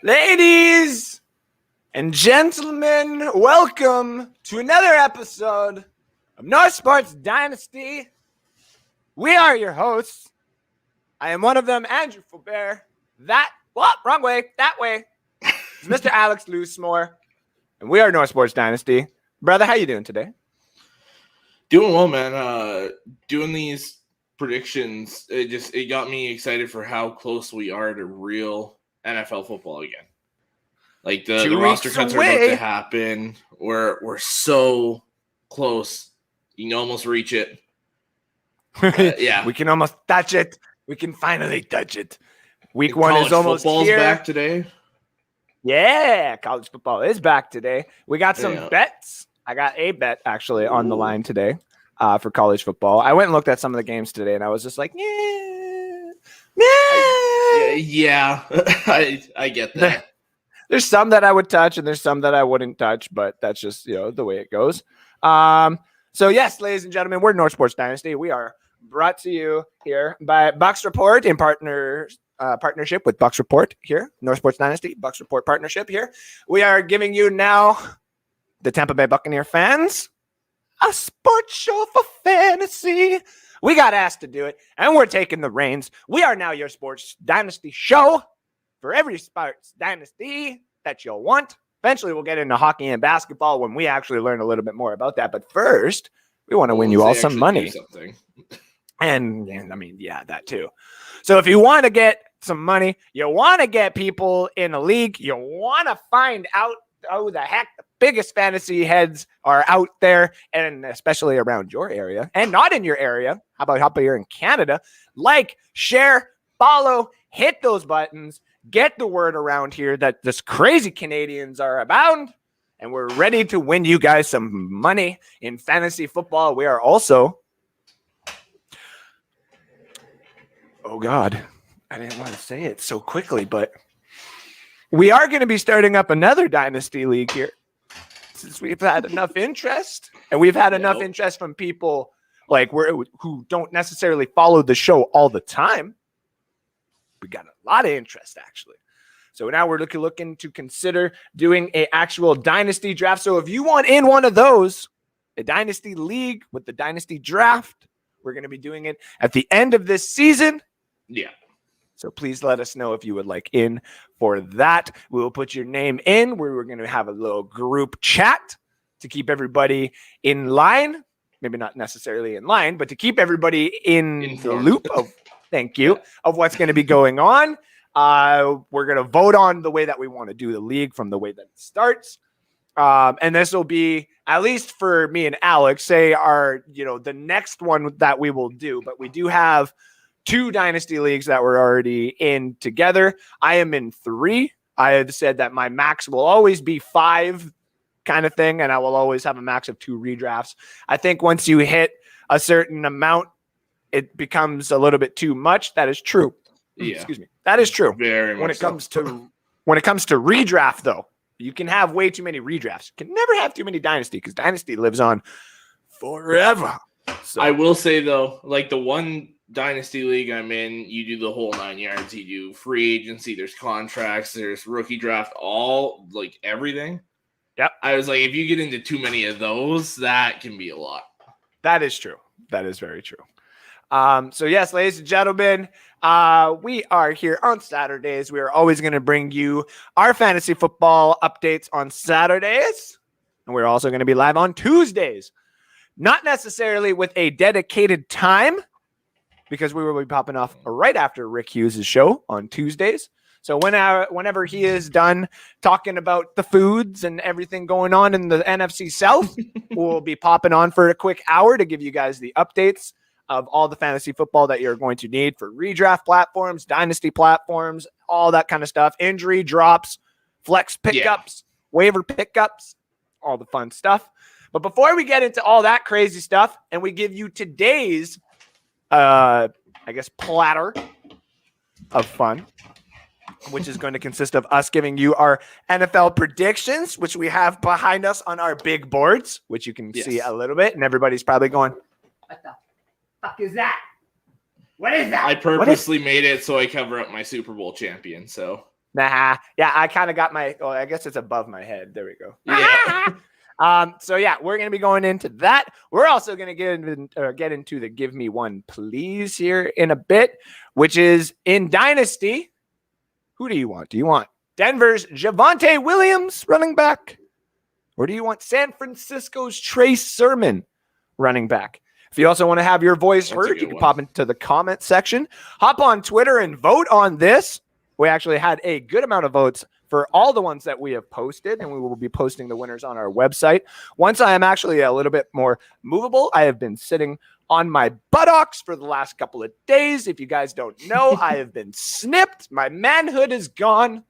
Ladies and gentlemen, welcome to another episode of North Sports Dynasty. We are your hosts. I am one of them, Andrew Faubert. Wrong way, that way. It's Mr. Alex Loosemore, and we are North Sports Dynasty. Brother, how you doing today? Doing well, man. Doing these predictions, it got me excited for how close we are to real NFL football again. Like the roster cuts are about to happen. We're so close. You can almost reach it. Yeah, we can almost touch it. We can finally touch it. Week one is almost football's here. Back today. Yeah, college football is back today. We got some bets. I got a bet actually on the line today for college football. I went and looked at some of the games today, and I was just like, yeah. I get that. There's some that I would touch, and there's some that I wouldn't touch, but that's just the way it goes. So yes, ladies and gentlemen, we're North Sports Dynasty. We are brought to you here by Bucs Report in partnership with Bucs Report here, North Sports Dynasty, Bucs Report partnership here. We are giving you now, the Tampa Bay Buccaneer fans, a sports show for fantasy. We got asked to do it, and we're taking the reins. We are now your Sports Dynasty show for every sports dynasty that you'll want. Eventually, we'll get into hockey and basketball when we actually learn a little bit more about that. But first, we want to win you all some money. And that too. So if you want to get some money, you want to get people in a league, you want to find out who the heck the biggest fantasy heads are out there, and especially around your area and not in your area. How about up here in Canada? Like, share, follow, hit those buttons, get the word around here that this crazy Canadians are abound, and we're ready to win you guys some money in fantasy football. We are also, oh God, I didn't want to say it so quickly, but we are going to be starting up another Dynasty League here since we've had enough interest, and we've had enough interest from people who don't necessarily follow the show all the time. We got a lot of interest, actually. So now we're looking to consider doing an actual Dynasty draft. So if you want in one of those, a Dynasty League with the Dynasty draft, we're going to be doing it at the end of this season. Yeah. So please let us know if you would like in for that. We will put your name in. We're going to have a little group chat to keep everybody in line. Maybe not necessarily in line, but to keep everybody in the loop of, thank you, of what's going to be going on. We're going to vote on the way that we want to do the league from the way that it starts. And this will be, at least for me and Alex, the next one that we will do. But we do have 2 Dynasty Leagues that we're already in together. I am in 3. I had said that my max will always be 5 kind of thing, and I will always have a max of 2 redrafts. I think once you hit a certain amount, it becomes a little bit too much. That is true. Yeah. Excuse me. That is true. Very when it comes to redraft, though, you can have way too many redrafts. You can never have too many Dynasty because Dynasty lives on forever. So. I will say, though, like the one Dynasty League I'm in, you do the whole 9 yards. You do free agency, there's contracts, there's rookie draft, all like everything. Yep. I was like, if you get into too many of those, that can be a lot. That is true. That is very true. So yes, ladies and gentlemen, we are here on Saturdays. We are always going to bring you our fantasy football updates on Saturdays. And we're also going to be live on Tuesdays. Not necessarily with a dedicated time, because we will be popping off right after Rick Hughes' show on Tuesdays. So whenever he is done talking about the foods and everything going on in the NFC South, we'll be popping on for a quick hour to give you guys the updates of all the fantasy football that you're going to need for redraft platforms, dynasty platforms, all that kind of stuff, injury drops, flex pickups, waiver pickups, all the fun stuff. But before we get into all that crazy stuff and we give you today's, platter of fun, which is going to consist of us giving you our NFL predictions, which we have behind us on our big boards, which you can see a little bit. And everybody's probably going, what the fuck is that? What is that? I purposely made it so I cover up my Super Bowl champion. So Nah. Yeah, I kind of got my. Oh, I guess it's above my head. There we go. Yeah. So yeah, we're gonna be going into that. We're also gonna get into the give me one please here in a bit, which is in Dynasty. Who do you want? Do you want Denver's Javonte Williams, running back, or do you want San Francisco's Trey Sermon, running back? If you also want to have your voice heard, you can pop into the comment section, hop on Twitter and vote on this. We actually had a good amount of votes for all the ones that we have posted, and we will be posting the winners on our website. Once I am actually a little bit more movable, I have been sitting on my buttocks for the last couple of days. If you guys don't know, I have been snipped. My manhood is gone.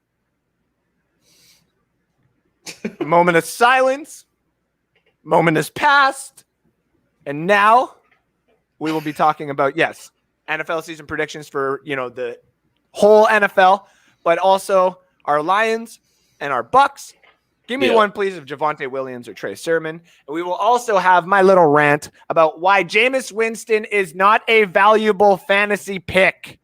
Moment of silence. Moment has passed. And now we will be talking about, yes, NFL season predictions for, the whole NFL, but also our Lions and our Bucs. Give me one, please, of Javonte Williams or Trey Sermon. And we will also have my little rant about why Jameis Winston is not a valuable fantasy pick.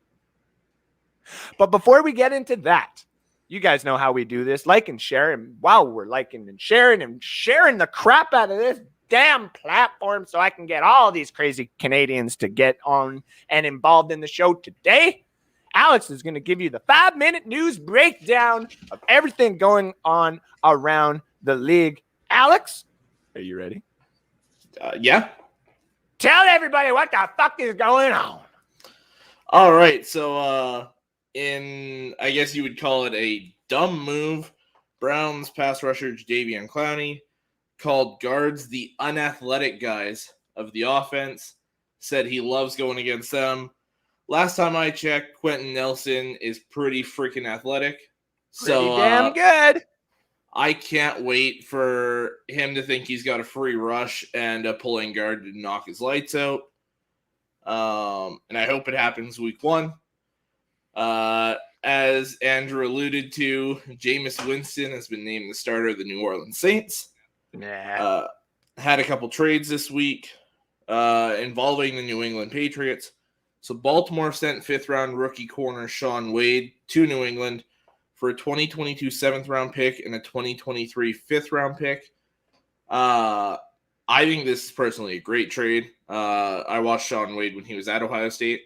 But before we get into that, you guys know how we do this. Like and share. And wow, we're liking and sharing the crap out of this damn platform so I can get all these crazy Canadians to get on and involved in the show today. Alex is going to give you the 5-minute news breakdown of everything going on around the league. Alex, are you ready? Yeah. Tell everybody what the fuck is going on. All right. So, I guess you would call it a dumb move, Browns pass rusher Jadeveon Clowney called guards the unathletic guys of the offense, said he loves going against them. Last time I checked, Quentin Nelson is pretty freaking athletic. Pretty damn good. I can't wait for him to think he's got a free rush and a pulling guard to knock his lights out. And I hope it happens week 1. As Andrew alluded to, Jameis Winston has been named the starter of the New Orleans Saints. Had a couple trades this week involving the New England Patriots. So Baltimore sent 5th-round rookie corner Sean Wade to New England for a 2022 7th-round pick and a 2023 5th-round pick. I think this is personally a great trade. I watched Sean Wade when he was at Ohio State.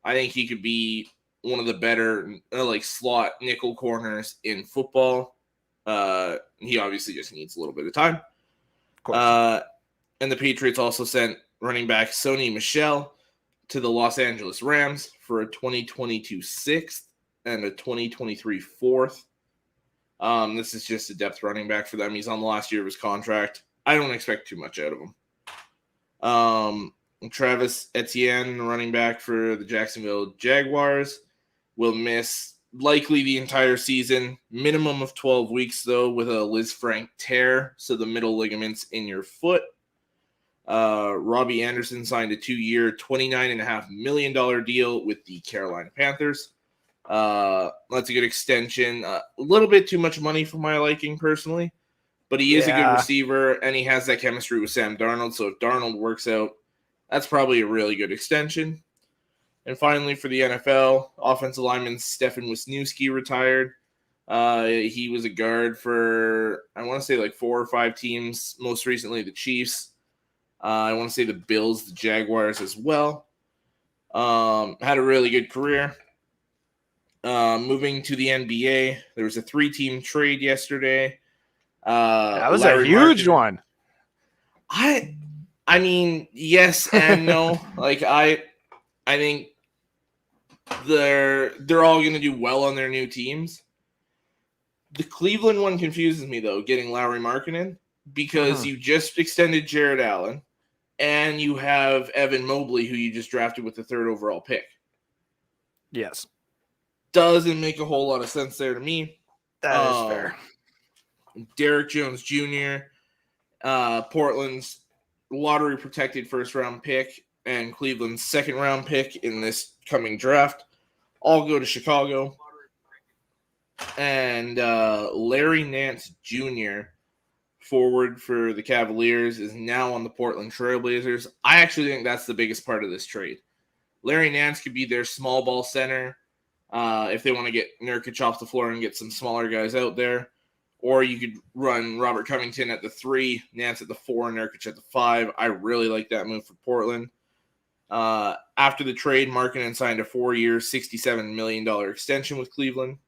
I think he could be one of the better slot nickel corners in football. He obviously just needs a little bit of time. Of course. And the Patriots also sent running back Sony Michel to the Los Angeles Rams for a 2022 6th and a 2023 4th. This is just a depth running back for them. He's on the last year of his contract. I don't expect too much out of him. Travis Etienne, running back for the Jacksonville Jaguars, will miss likely the entire season. Minimum of 12 weeks, though, with a Liz Frank tear, so the middle ligaments in your foot. Robbie Anderson signed a 2-year, $29.5 million deal with the Carolina Panthers. That's a good extension. A little bit too much money for my liking, personally. But he is a good receiver, and he has that chemistry with Sam Darnold. So if Darnold works out, that's probably a really good extension. And finally, for the NFL, offensive lineman Stefan Wisniewski retired. He was a guard for, I want to say, 4 or 5 teams. Most recently, the Chiefs. I want to say the Bills, the Jaguars as well. Had a really good career. Moving to the NBA, there was a 3-team trade yesterday. That was a huge one. I mean, yes and no. I think they're all going to do well on their new teams. The Cleveland one confuses me, though, getting Lauri Markkanen, because you just extended Jared Allen, and you have Evan Mobley, who you just drafted with the 3rd overall pick. Yes. Doesn't make a whole lot of sense there to me. That is fair. Derrick Jones Jr., Portland's lottery-protected 1st-round pick, and Cleveland's 2nd-round pick in this coming draft all go to Chicago. And Larry Nance Jr., forward for the Cavaliers, is now on the Portland Trailblazers. I actually think that's the biggest part of this trade. Larry Nance could be their small ball center. if they want to get Nurkic off the floor and get some smaller guys out there. Or you could run Robert Covington at the 3, Nance at the 4, Nurkic at the 5. I really like that move for Portland. After the trade, Markkanen signed a 4-year, $67 million extension with Cleveland.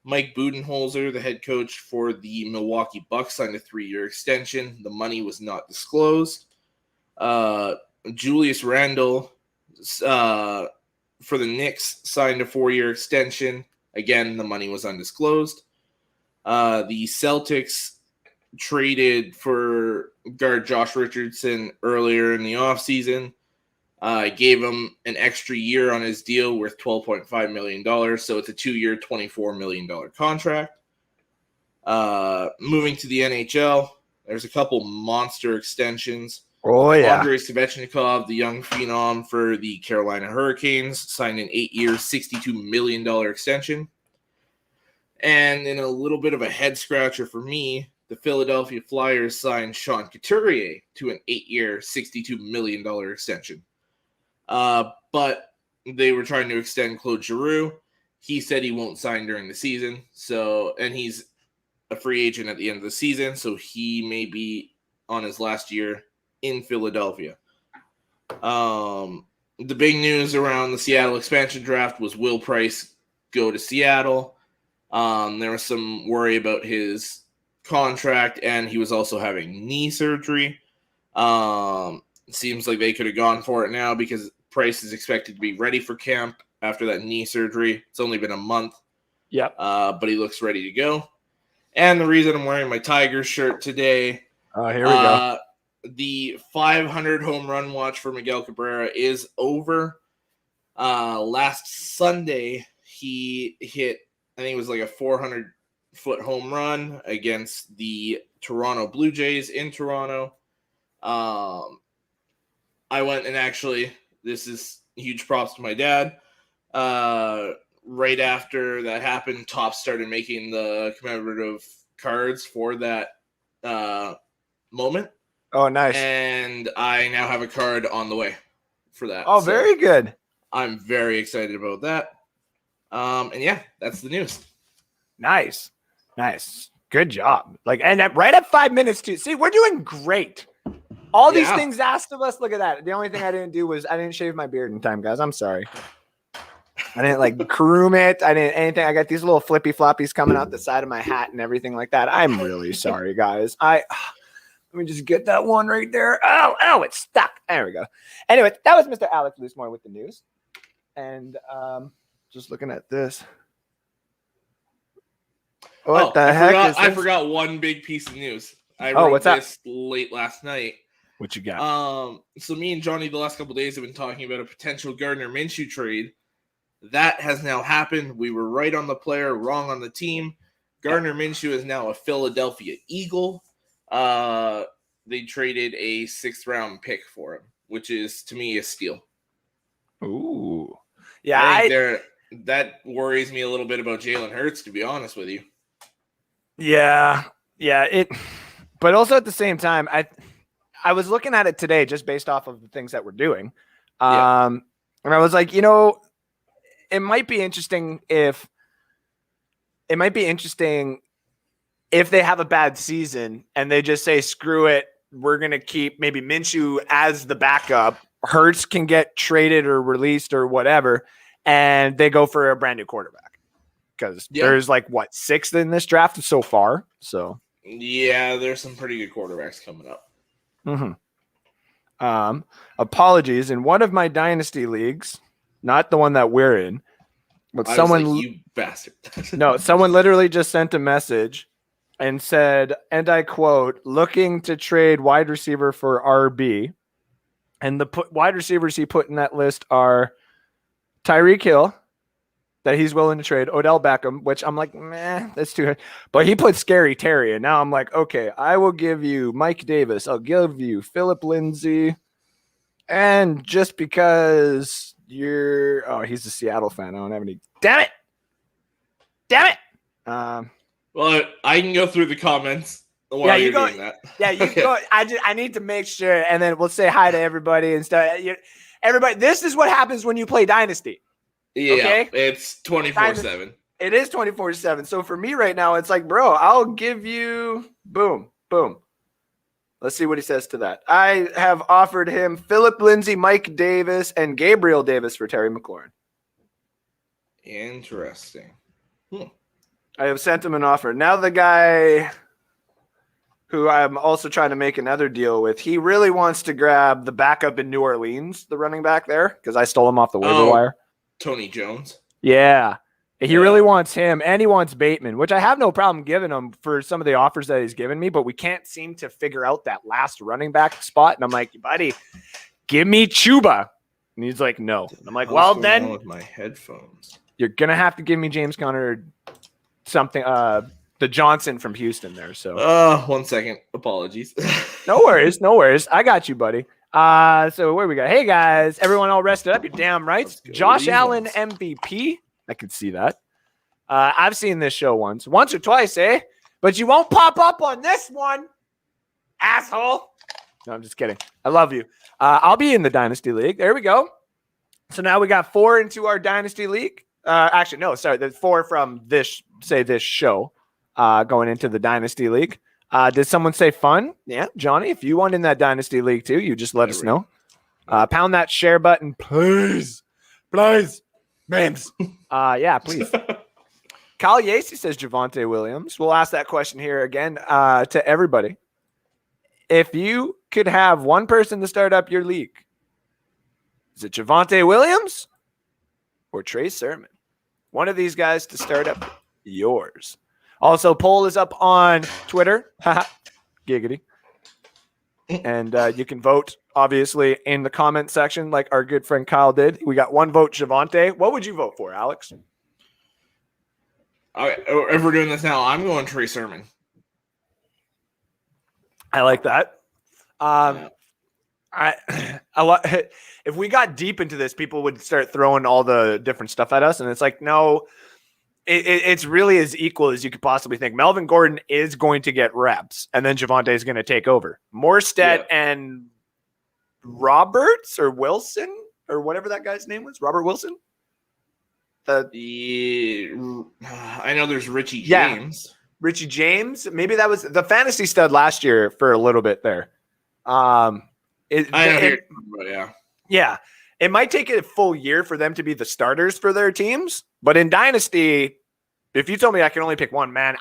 Mike Budenholzer, the head coach for the Milwaukee Bucks, signed a 3-year extension. The money was not disclosed. Julius Randle for the Knicks signed a 4-year extension. Again, the money was undisclosed. The Celtics traded for guard Josh Richardson earlier in the offseason. Gave him an extra year on his deal worth $12.5 million. So it's a 2-year, $24 million contract. Moving to the NHL, there's a couple monster extensions. Oh, yeah. Andrei Svechnikov, the young phenom for the Carolina Hurricanes, signed an 8-year, $62 million extension. And in a little bit of a head scratcher for me, the Philadelphia Flyers signed Sean Couturier to an 8-year, $62 million extension. But they were trying to extend Claude Giroux. He said he won't sign during the season. And he's a free agent at the end of the season, so he may be on his last year in Philadelphia. The big news around the Seattle expansion draft was will Price go to Seattle? There was some worry about his contract, and he was also having knee surgery. It seems like they could have gone for it now because Price is expected to be ready for camp after that knee surgery. It's only been a month. Yep. But he looks ready to go. And the reason I'm wearing my Tigers shirt today. Oh, here we go. The 500 home run watch for Miguel Cabrera is over. Last Sunday, he hit, I think it was like a 400-foot home run against the Toronto Blue Jays in Toronto. I went and actually, this is huge props to my dad. Right after that happened, Topps started making the commemorative cards for that moment. Oh, nice. And I now have a card on the way for that. Oh, very good. I'm very excited about that. And yeah, that's the news. Nice. Good job. And right at 5 minutes too. See, we're doing great. All these things asked of us. Look at that. The only thing I didn't do was I didn't shave my beard in time, guys. I'm sorry. I didn't groom it. I didn't anything. I got these little flippy floppies coming out the side of my hat and everything like that. I'm really sorry, guys. Let me just get that one right there. Oh, it's stuck. There we go. Anyway, that was Mr. Alex Loosemore with the news. And just looking at this. What the heck is this? I forgot one big piece of news. I wrote what's this late last night. What you got? So me and Johnny the last couple of days have been talking about a potential Gardner Minshew trade. That has now happened. We were right on the player, wrong on the team. Gardner Minshew is now a Philadelphia Eagle. They traded a 6th-round pick for him, which is, to me, a steal. Ooh. Yeah, that worries me a little bit about Jalen Hurts, to be honest with you. Yeah. But also at the same time, I was looking at it today just based off of the things that we're doing. And I was like, it might be interesting if they have a bad season and they just say, screw it, we're going to keep maybe Minshew as the backup. Hurts can get traded or released or whatever, and they go for a brand new quarterback. Because there's 6th in this draft so far. So yeah, there's some pretty good quarterbacks coming up. Mm-hmm. Apologies. In one of my dynasty leagues, not the one that we're in, but you bastard. No, someone literally just sent a message and said, and I quote, looking to trade wide receiver for RB. And the wide receivers he put in that list are Tyreek Hill, that he's willing to trade, Odell Beckham, which I'm like, meh, that's too hard. But he put Scary Terry, and now I'm like, okay, I will give you Mike Davis. I'll give you Philip Lindsay. And just because he's a Seattle fan. I don't have any. Damn it. Well, I can go through the comments while you're doing that. Yeah, you go. I need to make sure, and then we'll say hi to everybody and stuff. Everybody, this is what happens when you play Dynasty. Yeah, Okay? it's 24/7. It is 24/7. So for me right now, it's like, bro, I'll give you boom, boom. Let's see what he says to that. I have offered him Philip Lindsay, Mike Davis, and Gabriel Davis for Terry McLaurin. Interesting. I have sent him an offer. Now the guy who I'm also trying to make another deal with, he really wants to grab the backup in New Orleans, the running back there, because I stole him off the waiver wire. Tony Jones. Yeah. He really wants him, and he wants Bateman, which I have no problem giving him for some of the offers that he's given me, but we can't seem to figure out that last running back spot. And I'm like, buddy, give me Chuba. And he's like, no. And I'm like, well, then with my headphones, you're going to have to give me James Conner or something, the Johnson from Houston there. So 1 second. Apologies. No worries. No worries. I got you, buddy. So where we go? Hey, guys, everyone all rested up? You're damn right. Josh Allen MVP. I could see that. I've seen this show once or twice, eh? But you won't pop up on this one, asshole. No, I'm just kidding. I love you. I'll be in the Dynasty League. There we go. So now we got 4 into our Dynasty League. Actually, no, sorry. There's 4 from this show going into the Dynasty League. Did someone say fun? Yeah, Johnny, if you want in that Dynasty League too, you just let us know. Pound that share button, please. Please. Names. Yeah, please. Kyle Yacey says Javonte Williams. We'll ask that question here again to everybody. If you could have one person to start up your league, is it Javonte Williams or Trey Sermon? One of these guys to start up yours. Also, poll is up on Twitter. Giggity. And you can vote, obviously, in the comment section like our good friend Kyle did. We got 1 vote, Javonte. What would you vote for, Alex? If we're doing this now, I'm going Trey Sermon. I like that. If we got deep into this, people would start throwing all the different stuff at us. And it's like, no, it's really as equal as you could possibly think. Melvin Gordon is going to get reps, and then Javonte is going to take over. Morstead and Roberts or Wilson or whatever that guy's name was, Robert Wilson. I know there's Richie James. Yeah, Richie James. Maybe that was the fantasy stud last year for a little bit there. Yeah. It might take a full year for them to be the starters for their teams, but in Dynasty, if you told me I can only pick one, man,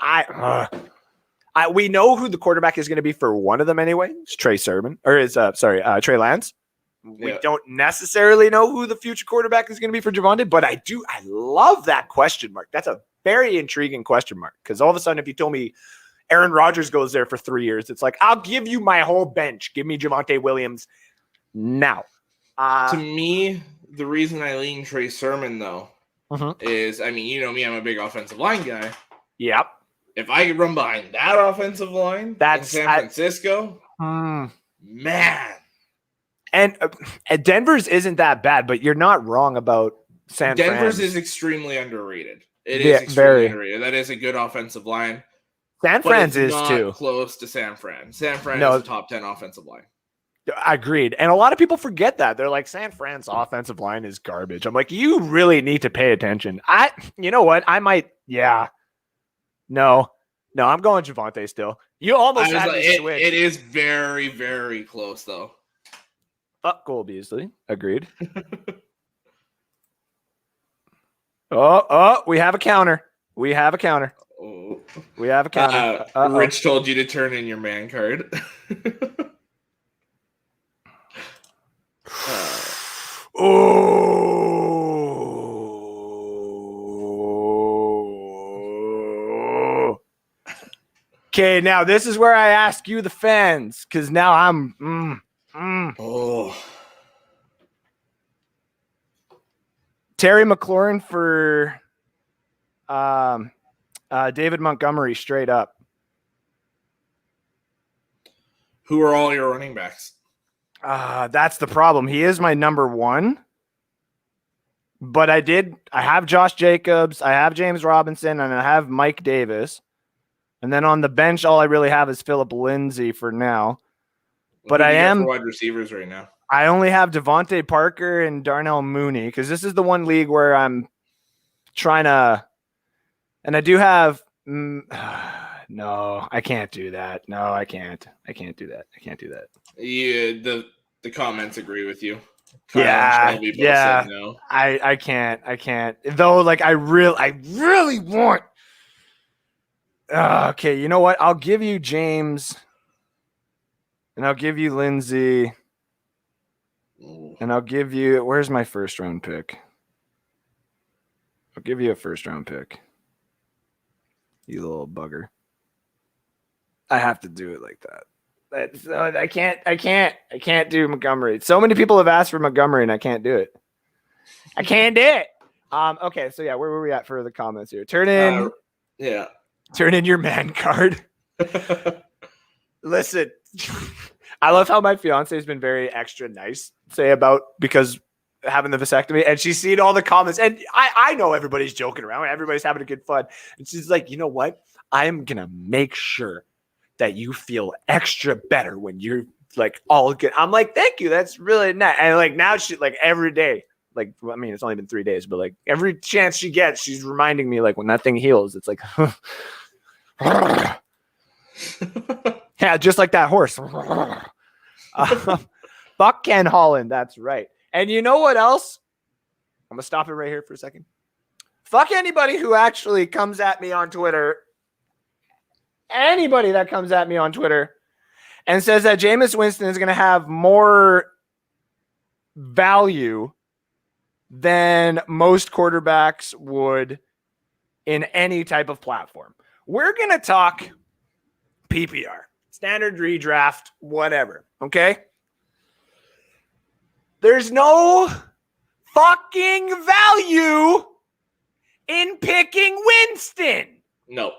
we know who the quarterback is going to be for one of them anyway. It's Trey Sermon, or Trey Lance. We don't necessarily know who the future quarterback is going to be for Javonte, but I love that question mark. That's a very intriguing question mark, because all of a sudden, if you told me Aaron Rodgers goes there for 3 years, it's like, I'll give you my whole bench. Give me Javonte Williams now. To me, the reason I lean Trey Sermon, though, is, I mean, you know me, I'm a big offensive line guy. Yep. If I could run behind that offensive line in San Francisco, man. And Denver's isn't that bad, but you're not wrong about Denver's is extremely underrated. It is extremely underrated. That is a good offensive line. San Fran's is not too. Close to San Fran. San Fran is a top 10 offensive line. Agreed. And a lot of people forget that. They're like, San Fran's offensive line is garbage. I'm like, you really need to pay attention. You know what? I might, No, I'm going Javonte still. You almost had me switch. It is very, very close, though. Cole Beasley. Agreed. We have a counter. We have a counter. Rich told you to turn in your man card. Okay, now this is where I ask you, the fans, because now I'm. Terry McLaurin for David Montgomery, straight up. Who are all your running backs? That's the problem. He is my number 1. But I have Josh Jacobs, I have James Robinson, and I have Mike Davis. And then on the bench, all I really have is Philip Lindsay for now. But I am wide receivers right now. I only have Devontae Parker and Darnell Mooney because this is the one league where I'm trying to, and I do have. No, I can't do that. No, I can't. I can't do that. I can't do that. Yeah, the comments agree with you. Kyle Yeah, and Shelby both said no. I can't. Though, like I really want. Okay, you know what? I'll give you James, and I'll give you Lindsay, and I'll give you. Where's my first round pick? I'll give you a first round pick. You little bugger. I have to do it like that. I can't do Montgomery. So many people have asked for Montgomery, and I can't do it. I can't do it. Okay, so yeah, where were we at for the comments here? Turn in your man card. Listen, I love how my fiance has been very extra nice, because having the vasectomy, and she's seen all the comments, and I know everybody's joking around, everybody's having a good fun, and she's like, you know what? I am gonna make sure that you feel extra better when you're like all good. I'm like, thank you, that's really nice. And like now she like every day, like I mean it's only been 3 days, but like every chance she gets, she's reminding me like when that thing heals, it's like yeah, just like that horse. Fuck Ken Holland, that's right. And you know what else? I'm gonna stop it right here for a second. Fuck anybody who actually comes at me on Twitter. Anybody that comes at me on Twitter and says that Jameis Winston is going to have more value than most quarterbacks would in any type of platform. We're going to talk PPR, standard redraft, whatever. Okay. There's no fucking value in picking Winston. No.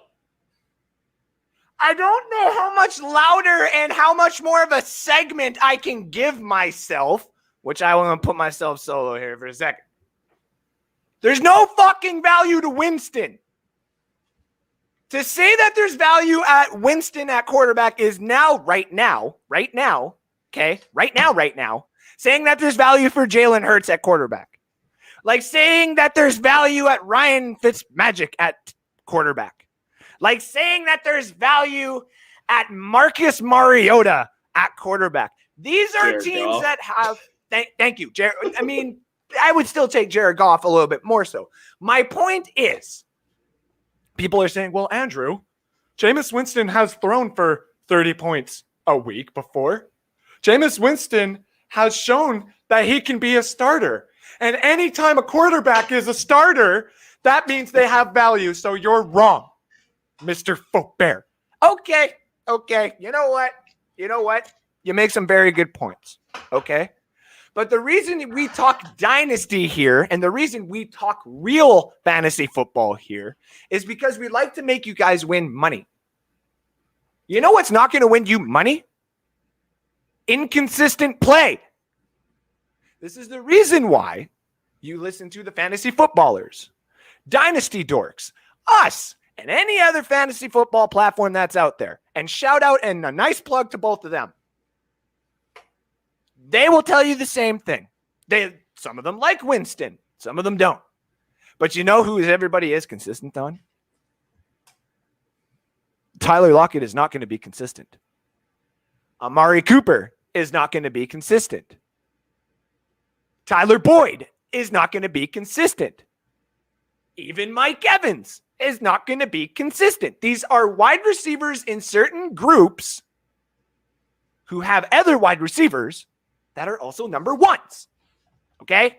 I don't know how much louder and how much more of a segment I can give myself, which I want to put myself solo here for a second. There's no fucking value to Winston. To say that there's value at Winston at quarterback is right now, saying that there's value for Jalen Hurts at quarterback. Like saying that there's value at Ryan Fitzmagic at quarterback. Like saying that there's value at Marcus Mariota at quarterback. These are Jared teams Goff. That have thank you, Jared. I mean, I would still take Jared Goff a little bit more so. My point is, people are saying, well, Andrew, Jameis Winston has thrown for 30 points a week before. Jameis Winston has shown that he can be a starter. And anytime a quarterback is a starter, that means they have value. So you're wrong, Mr. Faubert. Okay. You know what? You make some very good points. Okay. But the reason we talk dynasty here and the reason we talk real fantasy football here is because we like to make you guys win money. You know what's not going to win you money? Inconsistent play. This is the reason why you listen to the fantasy footballers, dynasty dorks, us, and any other fantasy football platform that's out there. And shout out and a nice plug to both of them. They will tell you the same thing. Some of them like Winston. Some of them don't. But you know who everybody is consistent on? Tyler Lockett is not going to be consistent. Amari Cooper is not going to be consistent. Tyler Boyd is not going to be consistent. Even Mike Evans is not going to be consistent. These are wide receivers in certain groups who have other wide receivers that are also number ones. Okay?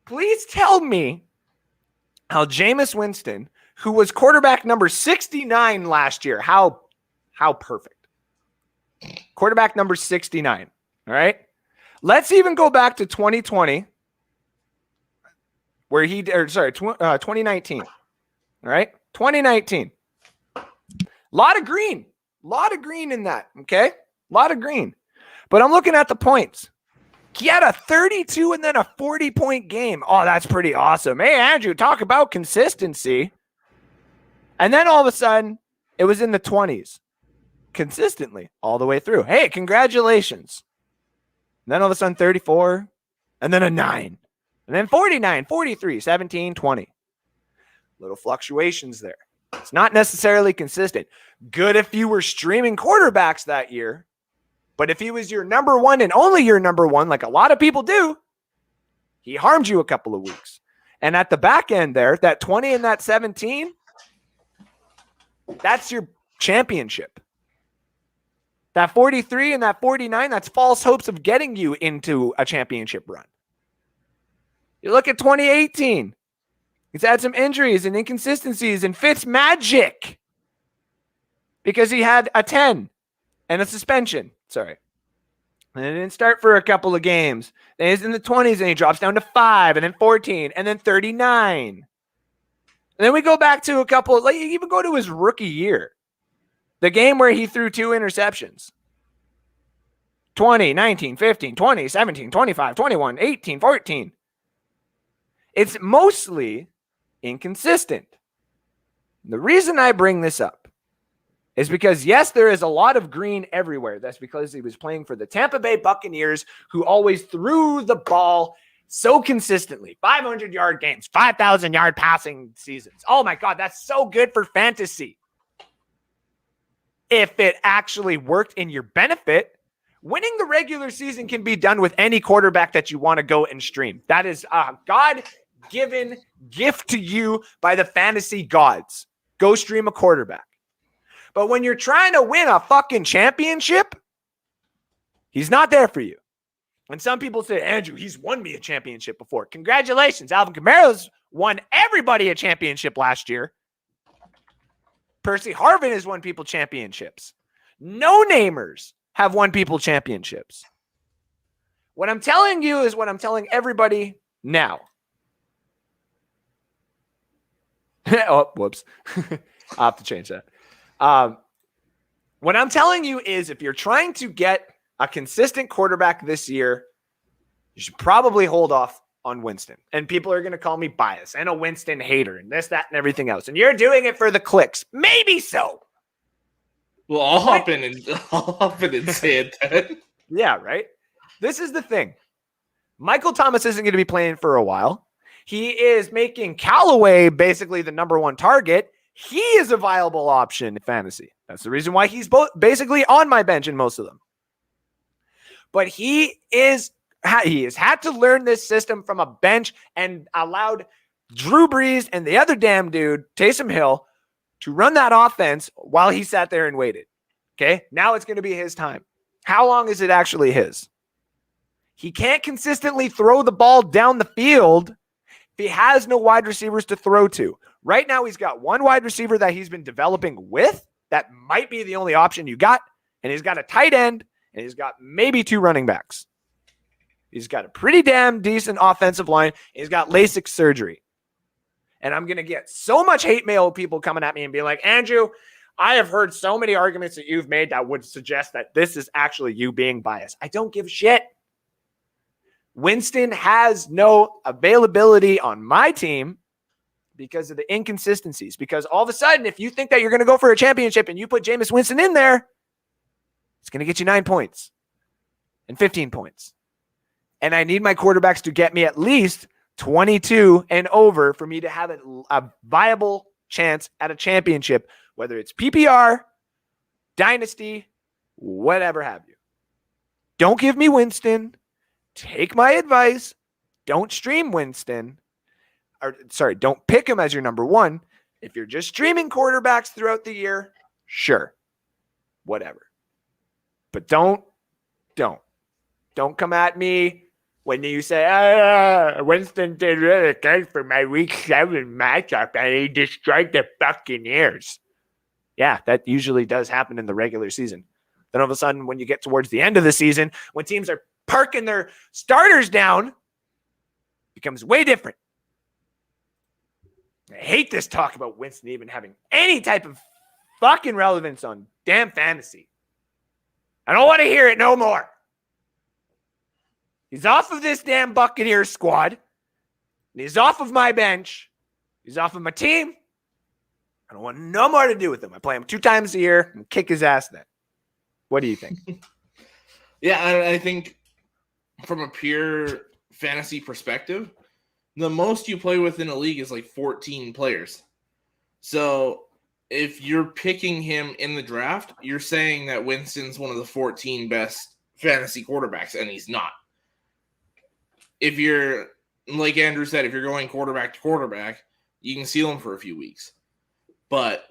Please tell me how Jameis Winston, who was quarterback number 69 last year, how perfect. Quarterback number 69. All right? Let's even go back to 2020, where 2019. All right? 2019. Lot of green in that, okay? A lot of green. But I'm looking at the points. He had a 32 and then a 40-point game. Oh, that's pretty awesome. Hey, Andrew, talk about consistency. And then all of a sudden, it was in the 20s. Consistently, all the way through. Hey, congratulations. then all of a sudden 34, and then a 9, and then 49, 43, 17, 20. Little fluctuations there. It's not necessarily consistent. Good if you were streaming quarterbacks that year, but if he was your number one and only your number one, like a lot of people do, he harmed you a couple of weeks. And at the back end there, that 20 and that 17, that's your championship. That 43 and that 49, that's false hopes of getting you into a championship run. You look at 2018. He's had some injuries and inconsistencies and Fitz magic because he had a 10 and a suspension. Sorry. And it didn't start for a couple of games. Then he's in the 20s and he drops down to 5 and then 14 and then 39. And then we go back to a couple, like you even go to his rookie year. The game where he threw 2 interceptions. 20, 19, 15, 20, 17, 25, 21, 18, 14. It's mostly inconsistent. The reason I bring this up is because, yes, there is a lot of green everywhere. That's because he was playing for the Tampa Bay Buccaneers, who always threw the ball so consistently. 500-yard games, 5,000-yard passing seasons. Oh, my God, that's so good for fantasy. If it actually worked in your benefit, winning the regular season can be done with any quarterback that you want to go and stream. That is a God-given gift to you by the fantasy gods. Go stream a quarterback. But when you're trying to win a fucking championship, he's not there for you. And some people say, Andrew, he's won me a championship before. Congratulations. Alvin Kamara's won everybody a championship last year. Percy Harvin has won people championships. No-namers have won people championships. What I'm telling you is what I'm telling everybody now. Oh, whoops. I'll have to change that. What I'm telling you is if you're trying to get a consistent quarterback this year, you should probably hold off on Winston. And people are going to call me biased and a Winston hater and this, that, and everything else. And you're doing it for the clicks. Maybe so. Well, I'll hop in and say it then. Yeah, right? This is the thing. Michael Thomas isn't going to be playing for a while. He is making Callaway basically the number one target. He is a viable option in fantasy. That's the reason why he's basically on my bench in most of them. But he has had to learn this system from a bench and allowed Drew Brees and the other damn dude, Taysom Hill, to run that offense while he sat there and waited. Okay, now it's going to be his time. How long is it actually his? He can't consistently throw the ball down the field if he has no wide receivers to throw to. Right now, he's got one wide receiver that he's been developing with. That might be the only option you got. And he's got a tight end, and he's got maybe 2 running backs. He's got a pretty damn decent offensive line. He's got LASIK surgery. And I'm going to get so much hate mail, people coming at me and being like, Andrew, I have heard so many arguments that you've made that would suggest that this is actually you being biased. I don't give a shit. Winston has no availability on my team because of the inconsistencies. Because all of a sudden, if you think that you're going to go for a championship and you put Jameis Winston in there, it's going to get you 9 points and 15 points. And I need my quarterbacks to get me at least 22 and over for me to have a viable chance at a championship, whether it's PPR, Dynasty, whatever have you. Don't give me Winston. Take my advice. Don't stream Winston. Don't pick him as your number one. If you're just streaming quarterbacks throughout the year, sure. Whatever. But don't come at me when you say, Winston did really good for my week 7 matchup and he destroyed the Buccaneers. Yeah, that usually does happen in the regular season. Then all of a sudden, when you get towards the end of the season, when teams are parking their starters down, it becomes way different. I hate this talk about Winston even having any type of fucking relevance on damn fantasy. I don't want to hear it no more. He's off of this damn Buccaneers squad. And he's off of my bench. He's off of my team. I don't want no more to do with him. I play him 2 times a year and kick his ass then. What do you think? Yeah, I think from a pure fantasy perspective, the most you play with in a league is like 14 players. So if you're picking him in the draft, you're saying that Winston's one of the 14 best fantasy quarterbacks, and he's not. If you're, like Andrew said, if you're going quarterback to quarterback, you can steal him for a few weeks. But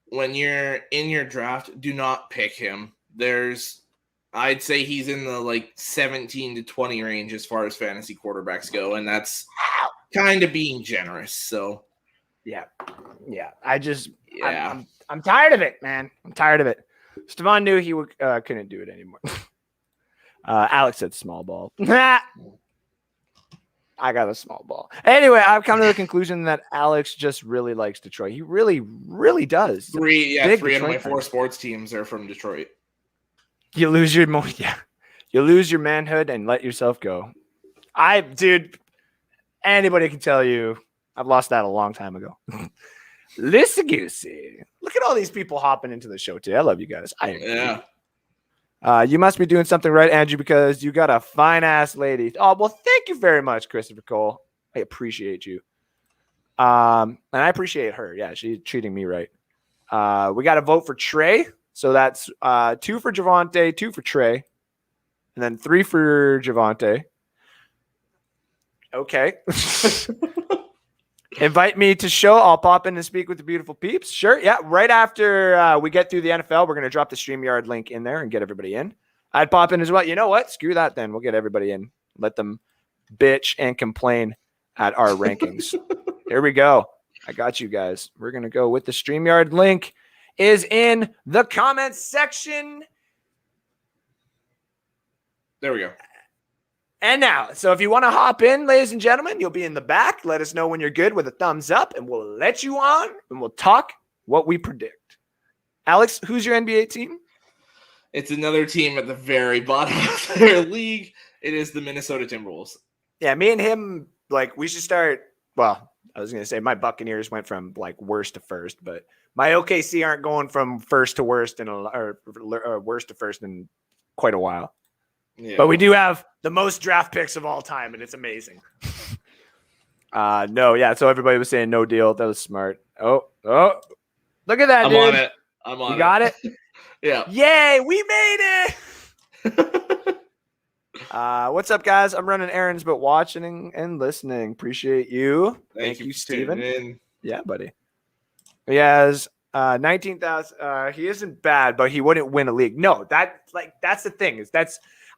when you're in your draft, do not pick him. I'd say he's in the like 17 to 20 range as far as fantasy quarterbacks go, and that's kind of being generous. So, yeah. I'm tired of it, man. I'm tired of it. Stephon knew he couldn't do it anymore. Alex said small ball. I got a small ball. Anyway, I've come to the conclusion that Alex just really likes Detroit. He really, really does. Three out of my 4 sports teams are from Detroit. You lose your manhood and let yourself go. Dude, anybody can tell you I've lost that a long time ago. Listen, Goosey. Look at all these people hopping into the show today. I love you guys. Yeah. You must be doing something right, Andrew, because you got a fine-ass lady. Oh, well, thank you very much, Christopher Cole. I appreciate you. And I appreciate her. Yeah, she's treating me right. We got to vote for Trey. So that's 2 for Javonte, 2 for Trey, and then 3 for Javonte. Okay. Invite me to show. I'll pop in and speak with the beautiful peeps. Sure. Yeah. Right after we get through the NFL, we're going to drop the StreamYard link in there and get everybody in. I'd pop in as well. You know what? Screw that then. We'll get everybody in. Let them bitch and complain at our rankings. Here we go. I got you guys. We're going to go with the StreamYard link is in the comments section. There we go. And now, so if you want to hop in, ladies and gentlemen, you'll be in the back. Let us know when you're good with a thumbs up, and we'll let you on, and we'll talk what we predict. Alex, who's your NBA team? It's another team at the very bottom of their league. It is the Minnesota Timberwolves. Yeah, me and him, like, we should start. Well, I was going to say my Buccaneers went from, like, worst to first, but my OKC aren't going from first to worst or worst to first in quite a while. Yeah. But we do have the most draft picks of all time, and it's amazing. No, yeah. So everybody was saying no deal. That was smart. Oh, look at that, dude. I'm on it. You got it? Yeah. Yay, we made it. What's up, guys? I'm running errands, but watching and listening. Appreciate you. Thank you, Steven. Yeah, buddy. He has 19,000. He isn't bad, but he wouldn't win a league. No, that's the thing.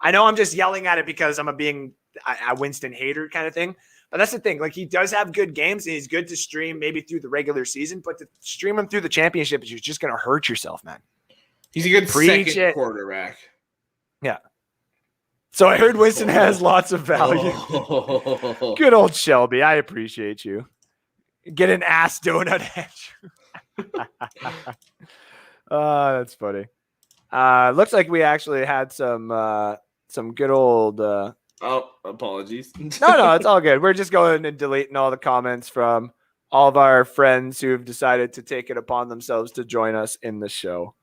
I know I'm just yelling at it because I'm a Winston hater kind of thing. But that's the thing. Like, he does have good games, and he's good to stream maybe through the regular season. But to stream him through the championship, you're just going to hurt yourself, man. He's a good second quarterback. Yeah. So I heard Winston has lots of value. Oh. Good old Shelby. I appreciate you. Get an ass donut, Andrew. Oh, that's funny. Looks like we actually had some good old apologies. No, it's all good. We're just going and deleting all the comments from all of our friends who have decided to take it upon themselves to join us in the show.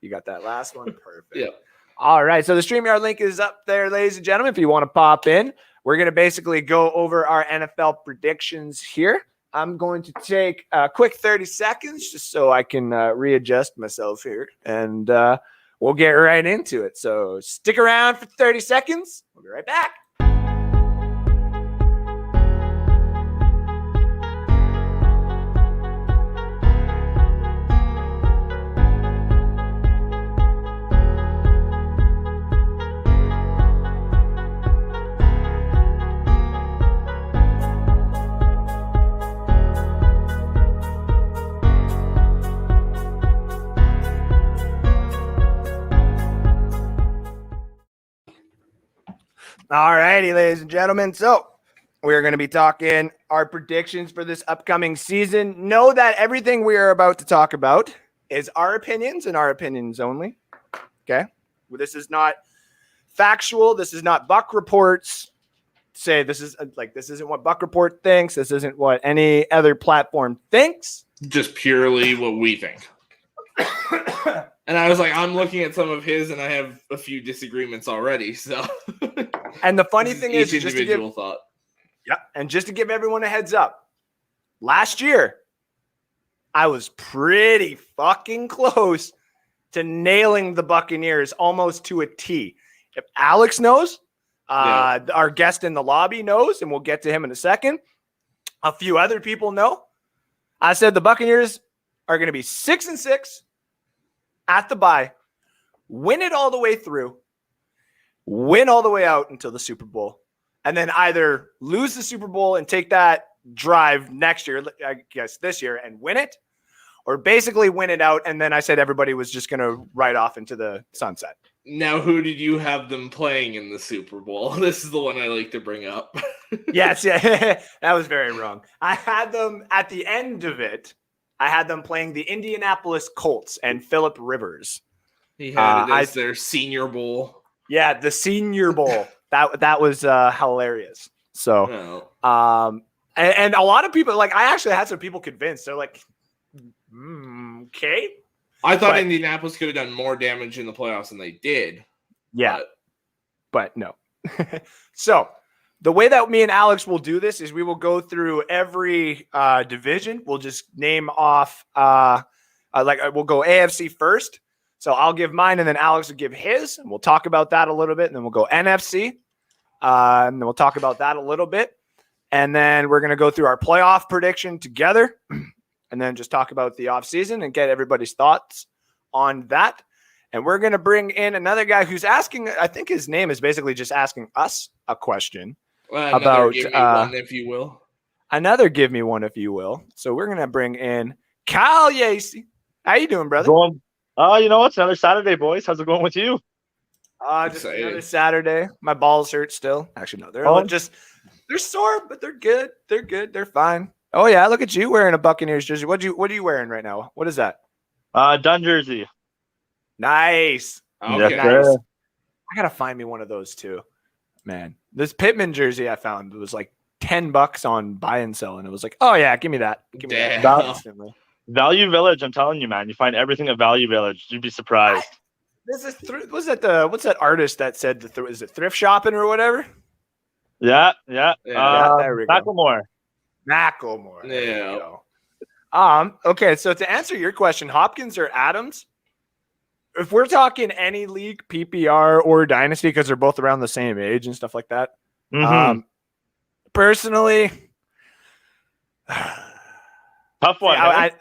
You got that last one? Perfect. Yeah. All right. So the StreamYard link is up there, ladies and gentlemen. If you want to pop in, we're going to basically go over our NFL predictions here. I'm going to take a quick 30 seconds just so I can readjust myself here, and we'll get right into it. So stick around for 30 seconds. We'll be right back. All righty, ladies and gentlemen. So we're going to be talking our predictions for this upcoming season. Know that everything we are about to talk about is our opinions and our opinions only. Okay? Well, this is not factual. This is not Buck Reports. This isn't what Buck Report thinks. This isn't what any other platform thinks. Just purely what we think. And I was like, I'm looking at some of his, and I have a few disagreements already. So And the funny thing is, each individual thought. Yeah, and just to give everyone a heads up, last year I was pretty fucking close to nailing the Buccaneers almost to a T. If Alex knows, our guest in the lobby knows, and we'll get to him in a second. A few other people know. I said the Buccaneers are going to be 6-6 at the bye, win it all the way through, win all the way out until the Super Bowl, and then either lose the Super Bowl and take that drive next year, I guess this year, and win it, or basically win it out. And then I said everybody was just going to ride off into the sunset. Now, who did you have them playing in the Super Bowl? This is the one I like to bring up. Yes, yeah, that was very wrong. I had them at the end of it. I had them playing the Indianapolis Colts and Phillip Rivers. He had it as their Senior Bowl. Yeah, the Senior Bowl. that was hilarious. So, and a lot of people, like, I actually had some people convinced. They're like, okay. I thought Indianapolis could have done more damage in the playoffs than they did. Yeah, but no. So the way that me and Alex will do this is we will go through every division. We'll just name off, we'll go AFC first. So I'll give mine, and then Alex will give his, and we'll talk about that a little bit. And then we'll go NFC, and then we'll talk about that a little bit. And then we're going to go through our playoff prediction together, and then just talk about the offseason and get everybody's thoughts on that. And we're going to bring in another guy who's asking, I think his name is basically just asking us a question about give me one, if you will. Another give me one, if you will. So we're going to bring in Kyle Yacey. How you doing, brother? You know, it's another Saturday, boys. How's it going with you? Just another Saturday. My balls hurt still. Actually, no, they're sore, but they're good. They're good. They're fine. Oh yeah, look at you wearing a Buccaneers jersey. What are you wearing right now? What is that? Dun jersey. Nice. Okay. Nice. I gotta find me one of those too. Man, this Pittman jersey I found was like $10 on buy and sell, and it was like, oh yeah, give me that. Give me that. Value Village, I'm telling you, man. You find everything at Value Village. You'd be surprised. What's that artist that said is it thrift shopping or whatever? Yeah. There we go. Macklemore. Yeah. Okay, so to answer your question, Hopkins or Adams, if we're talking any league, PPR or Dynasty, because they're both around the same age and stuff like that, personally, tough one.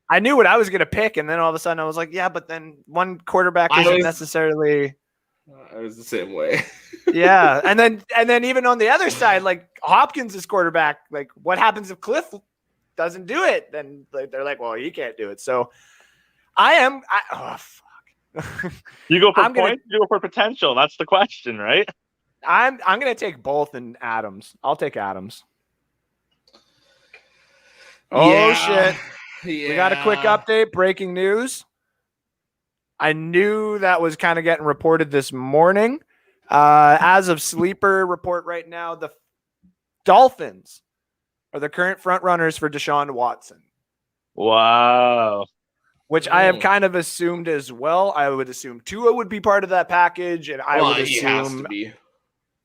I knew what I was going to pick, and then all of a sudden I was like, yeah, but then one quarterback isn't necessarily. I was the same way. Yeah, and then even on the other side, like Hopkins is quarterback. Like, what happens if Cliff doesn't do it? Then they're like, well, he can't do it. So fuck. You go for points. You go for potential. That's the question, right? I'm gonna take both in Adams. I'll take Adams. Oh shit! Yeah. We got a quick update. Breaking news. I knew that was kind of getting reported this morning. As of Sleeper report right now, the Dolphins are the current front runners for Deshaun Watson. Wow. Which I have kind of assumed as well. I would assume Tua would be part of that package, and I would assume he has to be.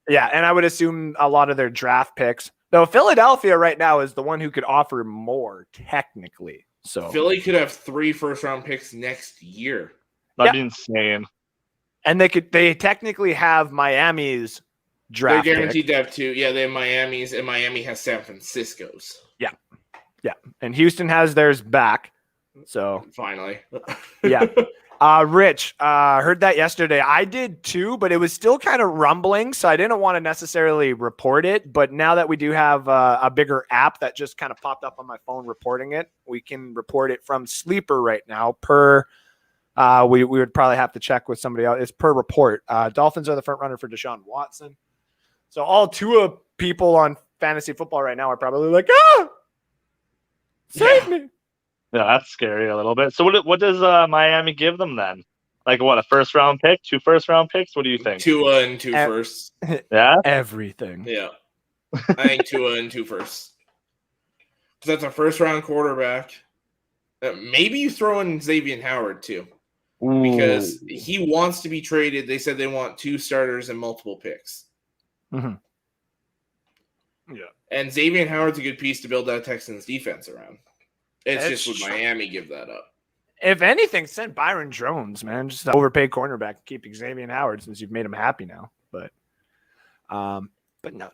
Yeah, and I would assume a lot of their draft picks. Though Philadelphia right now is the one who could offer more technically. So Philly could have 3 first-round picks next year. That'd be insane. And they technically have Miami's draft. They're guaranteed to have 2. Yeah, they have Miami's, and Miami has San Francisco's. Yeah. And Houston has theirs back. So finally. Yeah. Rich, heard that yesterday. I did too, but it was still kind of rumbling, so I didn't want to necessarily report it. But now that we do have a bigger app that just kind of popped up on my phone reporting it, we can report it from Sleeper right now. We would probably have to check with somebody else. It's per report. Dolphins are the front runner for Deshaun Watson. So all Tua people on fantasy football right now are probably like, save me. Yeah, that's scary a little bit. So what does Miami give them then? Like what, a first-round pick? 2 first-round picks? What do you think? 2 and 2 firsts. Yeah? Everything. Yeah. I think 2 and 2 firsts. Because that's a first-round quarterback. Maybe you throw in Xavier Howard too. Because he wants to be traded. They said they want 2 starters and multiple picks. Mm-hmm. Yeah. And Xavier Howard's a good piece to build that Texans defense around. It's That's just would Miami give that up? If anything, send Byron Jones, man. Just an overpaid cornerback. Keep Xavier Howard since you've made him happy now. But no,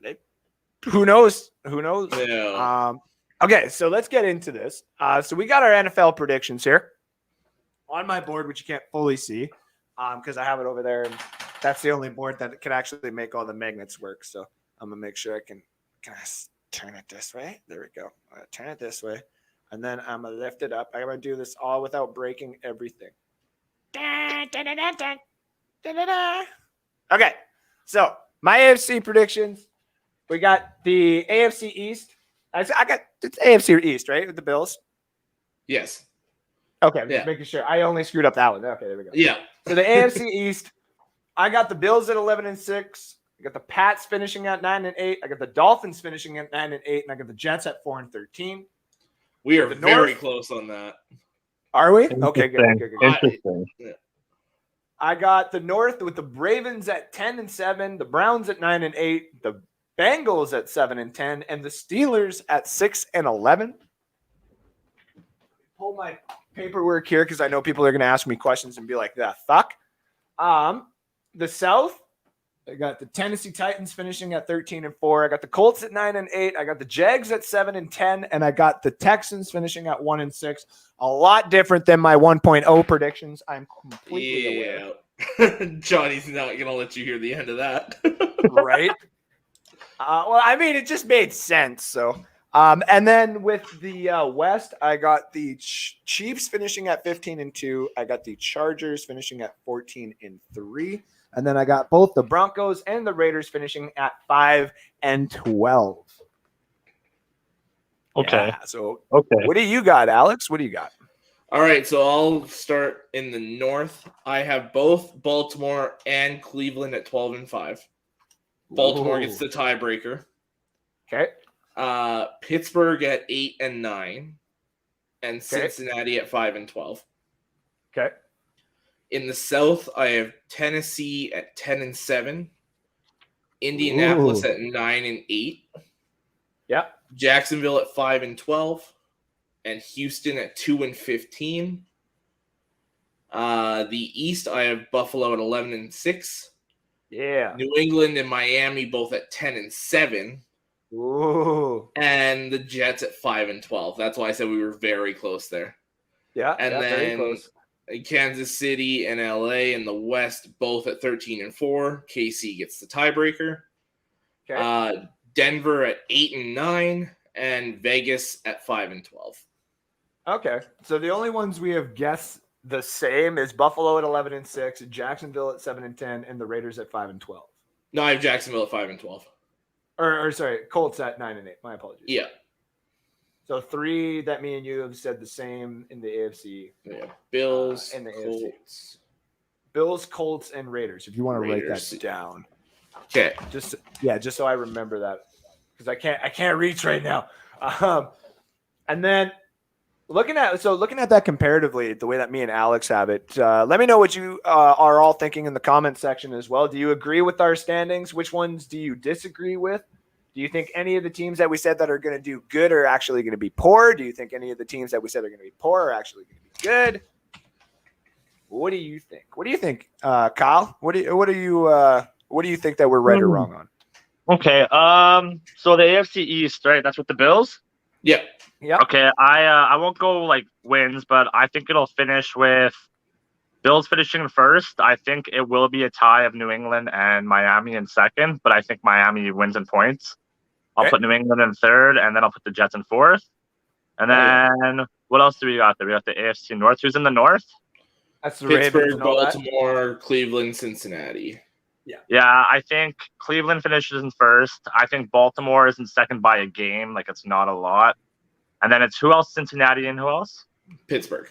who knows? Who knows? Yeah. Okay, so let's get into this. So we got our NFL predictions here on my board, which you can't fully see because I have it over there. And that's the only board that can actually make all the magnets work. So I'm gonna make sure can I turn it this way? There we go. I'm gonna turn it this way, and then I'm gonna lift it up. I'm gonna do this all without breaking everything. Okay, so my AFC predictions. We got the AFC East. I got it's AFC East, right? With the Bills. Yes. Okay, I'm just making sure. I only screwed up that one. Okay, there we go. Yeah. So the AFC East, I got the Bills at 11-6. I got the Pats finishing at 9-8. I got the Dolphins finishing at 9-8, and I got the Jets at 4-13. We are very close on that. Are we? Okay, good. Interesting. I got the North with the Ravens at 10-7, the Browns at 9-8, the Bengals at 7-10, and the Steelers at 6-11. Pull my paperwork here because I know people are going to ask me questions and be like, "The fuck." The South, I got the Tennessee Titans finishing at 13-4. I got the Colts at 9-8. I got the Jags at 7-10, and I got the Texans finishing at 1-6. A lot different than my 1.0 predictions. I'm completely aware. Johnny's not going to let you hear the end of that. Right? Well, I mean, it just made sense. So, and then with the West, I got the Chiefs finishing at 15-2. I got the Chargers finishing at 14-3. And then I got both the Broncos and the Raiders finishing at 5-12. Okay. Yeah, so, what do you got, Alex? What do you got? All right, so I'll start in the North. I have both Baltimore and Cleveland at 12-5. Baltimore gets the tiebreaker. Okay. Pittsburgh at 8-9, and Cincinnati at 5-12. Okay. In the South, I have Tennessee at 10-7, Indianapolis at 9-8. Yeah. Jacksonville at 5-12, and Houston at 2-15. The East, I have Buffalo at 11-6. Yeah. New England and Miami both at 10-7. Ooh. And the Jets at 5-12. That's why I said we were very close there. Yeah. And then very close. Kansas City and LA in the West both at 13-4. KC gets the tiebreaker. Okay. Denver at 8-9 and Vegas at 5-12. Okay. So the only ones we have guessed the same is Buffalo at 11-6, Jacksonville at 7-10, and the Raiders at 5-12. No, I have Jacksonville at 5-12. Or sorry, Colts at 9-8. My apologies. Yeah. So 3 that me and you have said the same in the AFC. Yeah. Bills and the Colts. AFC. Bills, Colts, and Raiders. If you want to write that down. Okay. Just so I remember that because I can't reach right now. And then looking at that comparatively, the way that me and Alex have it, let me know what you are all thinking in the comment section as well. Do you agree with our standings? Which ones do you disagree with? Do you think any of the teams that we said that are going to do good are actually going to be poor? Do you think any of the teams that we said are going to be poor are actually going to be good? What do you think? What do you think, Kyle? What do you think that we're right or wrong on? Okay. So the AFC East, right? That's with the Bills. Yeah. Yeah. Okay. I won't go like wins, but I think it'll finish with Bills finishing first. I think it will be a tie of New England and Miami in second, but I think Miami wins in points. I'll put New England in third, and then I'll put the Jets in fourth. And then what else do we got there? We got the AFC North. Who's in the North? That's the Pittsburgh, Ravens and all that. Baltimore, Cleveland, Cincinnati. Yeah, I think Cleveland finishes in first. I think Baltimore is in second by a game. Like, it's not a lot. And then it's who else? Cincinnati and who else? Pittsburgh.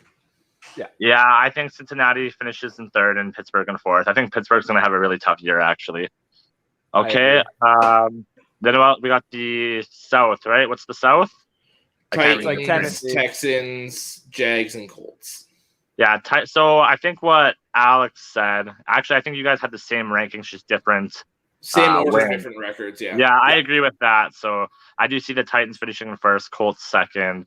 Yeah, I think Cincinnati finishes in third and Pittsburgh in fourth. I think Pittsburgh's going to have a really tough year, actually. Okay. Then we got the South, right? What's the South? Titans, like Tennessee. Texans, Jags, and Colts. Yeah, so I think what Alex said, actually, I think you guys had the same rankings, just different Same order, win. different records. Yeah. Yeah, I agree with that. So I do see the Titans finishing in first, Colts second,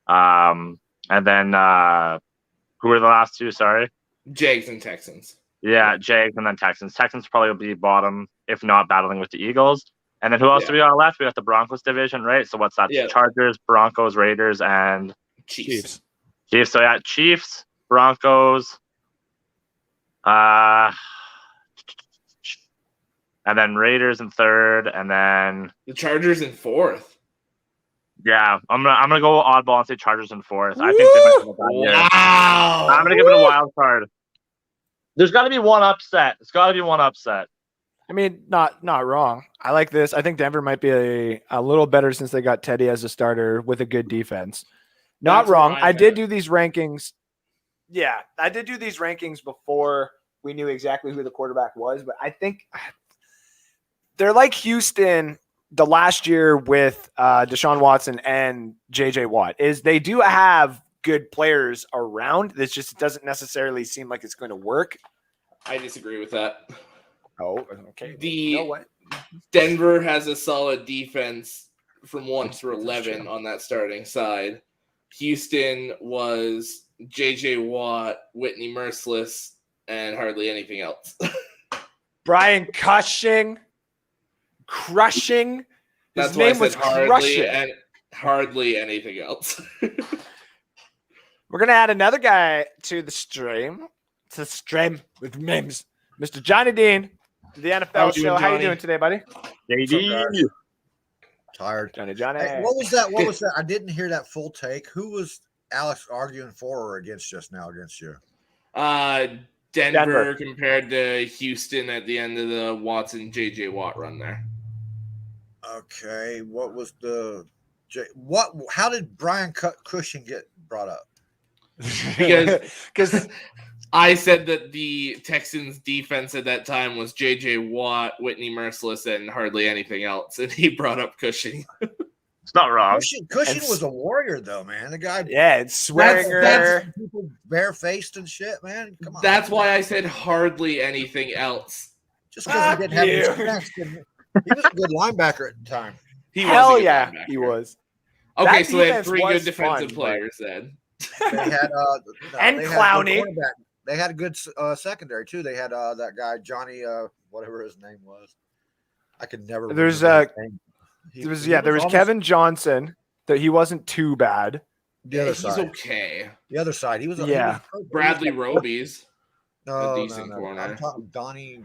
and then who are the last two? Sorry. Jags and Texans. Yeah, Jags and then Texans. Texans probably will be bottom, if not battling with the Eagles. And then who else do we got left? We got the Broncos division, right? So what's that? Yeah. Chargers, Broncos, Raiders, and Chiefs. Chiefs. So yeah, Chiefs, Broncos, and then Raiders in third, and then The Chargers in fourth. yeah, I'm gonna go oddball and say Chargers in fourth. I think they might have a bad year. Wow. I'm gonna give it a wild card. There's got to be one upset. It's got to be one upset. I mean, not wrong. I like this. I think Denver might be a little better since they got Teddy as a starter with a good defense. Not That's wrong. where I I'm did at. do these rankings. Yeah, I did do these rankings before we knew exactly who the quarterback was, but I think they're like Houston the last year with Deshaun Watson and JJ Watt. Is they do have good players around. It's just it doesn't necessarily seem like it's going to work. I disagree with that. Oh, okay. You know what? Denver has a solid defense from 1 through 11 on that starting side. Houston was JJ Watt, Whitney Merciless, and hardly anything else. Brian Cushing. Crushing. His That's why name I was said hardly Crushing. and hardly anything else. We're going to add another guy to the stream. To the stream with memes. Mr. Johnny Dean, the NFL show. How you doing today, buddy? JD. Tired. Johnny. Hey, what was that? What was that? I didn't hear that full take. Who was Alex arguing for or against just now against you? Denver compared to Houston at the end of the Watson JJ Watt run there. Okay. What was the how did Brian Cushing get brought up? Because I said that the Texans defense at that time was JJ Watt, Whitney Merciless, and hardly anything else. And he brought up Cushing. It's not wrong. Cushing was a warrior, though, man. The guy, it's Swearinger. That's people barefaced and shit, man. Come on. That's why I said hardly anything else. Just because he didn't have his stats. He was a good linebacker at the time. Hell yeah, he was. Okay, That so they had defense 3 was good defensive fun, players then. They had And they had Clowney. good cornerback. They had a good secondary too. They had that guy Johnny, whatever his name was. I could never. There's remember his name. there was Kevin Johnson. That he wasn't too bad. The other He's side. okay. The other side. He was. Bradley Roby's No, a decent no. corner. I'm talking Johnny,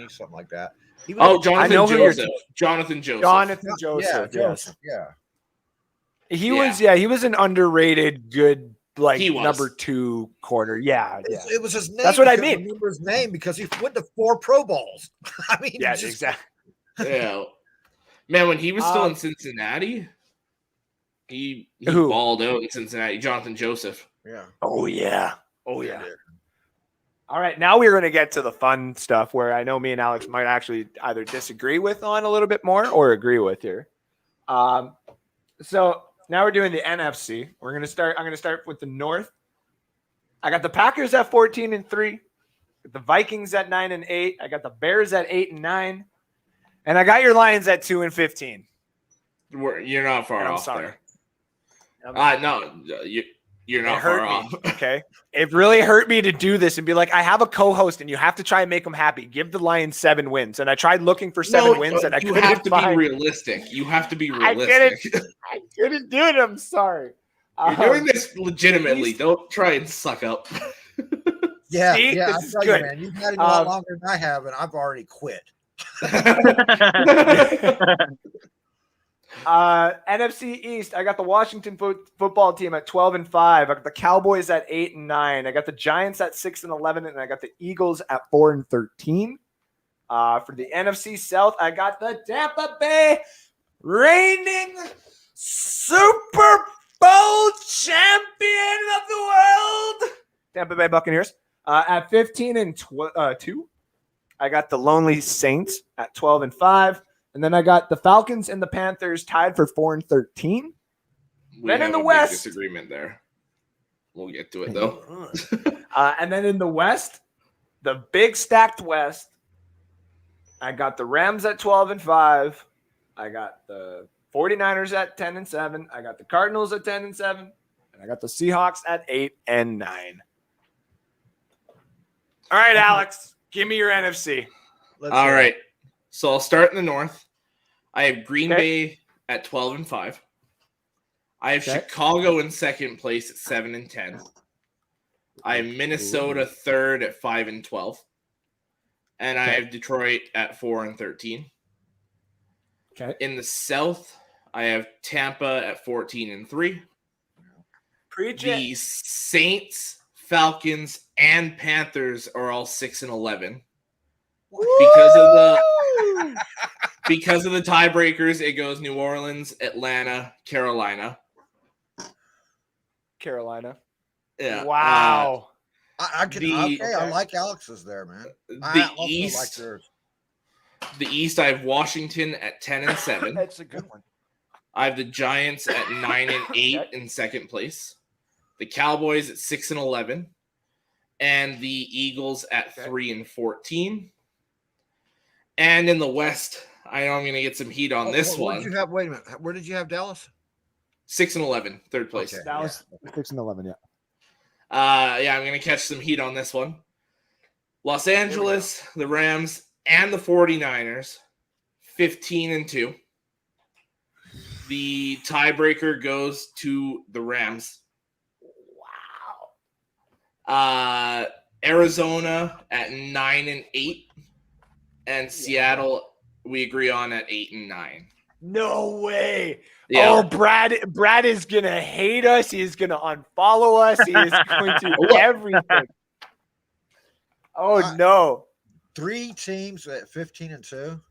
something like that. He was Oh, Jonathan I know who you're Joseph. Jonathan Joseph. Jonathan Yeah, Joseph. Joseph. Yeah. He was an underrated good He was. number 2 corner. Yeah. It was his name. That's what I because mean. remember his name because he went to 4 Pro Bowls. I mean, Yeah, just- exactly. Yeah. Man, when he was still in Cincinnati, he Who? balled out in Cincinnati. Jonathan Joseph. Yeah. Oh yeah. All right, now we're going to get to the fun stuff where I know me and Alex might actually either disagree with on a little bit more or agree with here. So now we're doing the NFC. I'm going to start with the North. I got the Packers at 14-3, the Vikings at 9-8. I got the Bears at 8-9, and I got your Lions at 2-15. You're not far I'm off sorry. there. No, you're not far off. Okay. It really hurt me to do this and be like, I have a co-host and you have to try and make them happy. Give the Lions 7 wins. And I tried looking for 7 wins and I couldn't have to find. be realistic. You have to be I realistic. couldn't do it. I'm sorry. You're doing this legitimately. Don't try and suck up. Yeah, See? yeah. This is I tell good. you, man, you've had it a lot longer than I have, and I've already quit. NFC East, I got the Washington football team at 12-5. I got the Cowboys at 8-9. I got the Giants at 6-11, and I got the Eagles at 4-13. For the NFC South, I got the Tampa Bay reigning Super Bowl champion of the world, Tampa Bay Buccaneers, at 15-2. I got the Lonely Saints at 12-5. And then I got the Falcons and the Panthers tied for 4-13. Then in the West, disagreement there. We'll get to it though. And then in the West, the big stacked West, I got the Rams at 12-5. I got the 49ers at 10-7. I got the Cardinals at 10-7. And I got the Seahawks at 8-9. All right, Alex, give me your NFC. All right. So I'll start in the North. I have Green Bay at 12-5. I have Chicago in second place at 7-10. I have Minnesota third at 5-12. And I have Detroit at 4-13. Okay. In the South, I have Tampa at 14-3. Preach The it. Saints, Falcons, and Panthers are all 6-11. Because of the tiebreakers, it goes New Orleans, Atlanta, Carolina. Yeah. Wow. I like Alex's there, man. The East, I have Washington at 10-7. That's a good one. I have the Giants at 9-8 in second place. The Cowboys at 6-11. And the Eagles at 3-14. And in the West, I know I'm going to get some heat on this one. Did you have? Wait a minute. Where did you have Dallas? 6-11, third place. Okay. Dallas 6-11, yeah. I'm going to catch some heat on this one. Los Angeles, the Rams, and the 49ers, 15-2. The tiebreaker goes to the Rams. Wow. Arizona at 9-8. And Seattle, we agree on at 8-9. No way. Yeah. Oh, Brad is going to hate us. He is going to unfollow us. He is going to do everything. Oh, no. 3 teams at 15-2.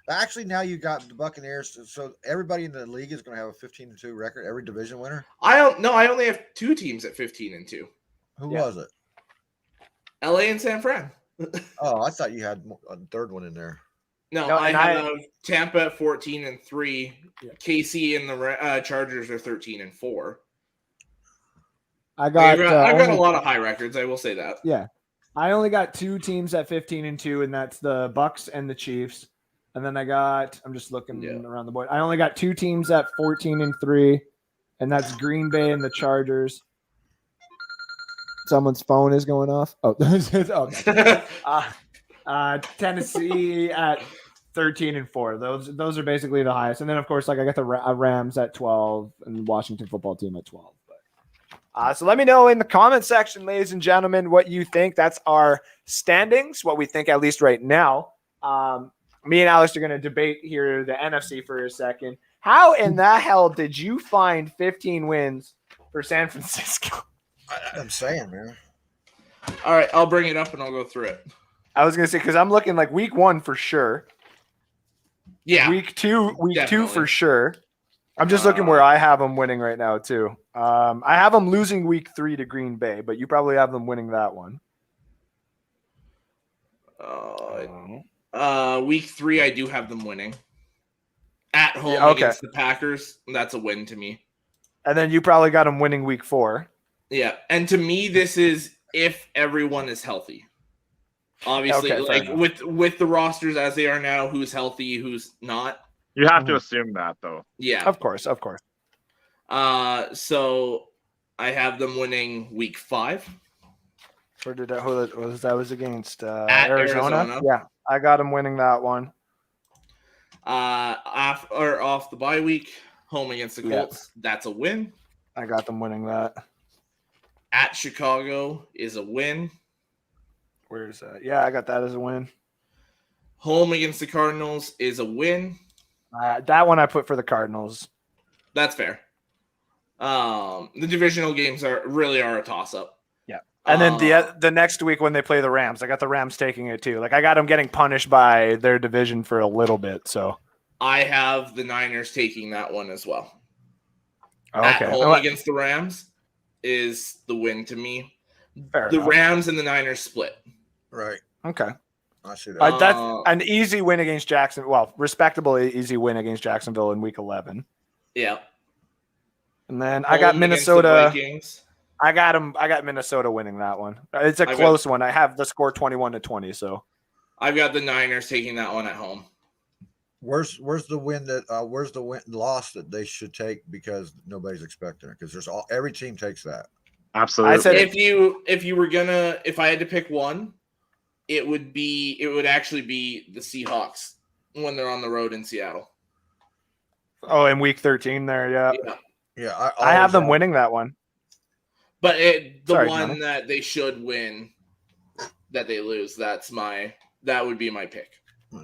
Actually, now you got the Buccaneers. So everybody in the league is going to have a 15-2 record, every division winner. I only have 2 teams at 15-2. Who was it? LA and San Fran. Oh, I thought you had a third one in there. No, I have Tampa at 14-3. Yeah. KC and the Chargers are 13-4. I've got a lot of high records. I will say that. Yeah, I only got 2 teams at 15-2, and that's the Bucs and the Chiefs. And then I'm just looking around the board. I only got 2 teams at 14-3, and that's Green Bay and the Chargers. Someone's phone is going off. Oh, Tennessee at 13-4. Those are basically the highest. And then of course, I got the Rams at 12 and Washington football team at 12. So let me know in the comment section, ladies and gentlemen, what you think. That's our standings, what we think at least right now. Me and Alex are going to debate here the NFC for a second. How in the hell did you find 15 wins for San Francisco? I'm saying, man. All right, I'll bring it up and I'll go through it. I was going to say, because I'm looking like week 1 for sure. Yeah. Week two for sure. I'm just looking where I have them winning right now, too. I have them losing week 3 to Green Bay, but you probably have them winning that one. Week 3, I do have them winning. At home against the Packers. That's a win to me. And then you probably got them winning week 4. Yeah, and to me, this is if everyone is healthy. Obviously, with the rosters as they are now, who's healthy, who's not. You have to assume that, though. Yeah, of course. So I have them winning week 5. Who was that? Was against Arizona. Yeah, I got them winning that one. Off the bye week, home against the Colts. That's a win. I got them winning that. At Chicago is a win. Where is that? Yeah, I got that as a win. Home against the Cardinals is a win. That one I put for the Cardinals. That's fair. The divisional games are a toss-up. Yeah. And then the next week when they play the Rams, I got the Rams taking it too. Like I got them getting punished by their division for a little bit. So I have the Niners taking that one as well. Okay. At home against the Rams is the win to me. Fair the enough. Rams and the Niners split. Right. Okay. I see that. That's an easy win against Jackson. Well, respectable easy win against Jacksonville in week 11. Yeah. And then I got Minnesota. I got Minnesota winning that one. It's a close one. I have the score 21-20. So I've got the Niners taking that one at home. Where's the loss that they should take because nobody's expecting it? Because every team takes that. Absolutely. I said if I had to pick one, it would actually be the Seahawks when they're on the road in Seattle. Oh, in week 13 there, yeah. Yeah, I have them winning that one. But Sorry, one Johnny. that they should win, that they lose, that would be my pick.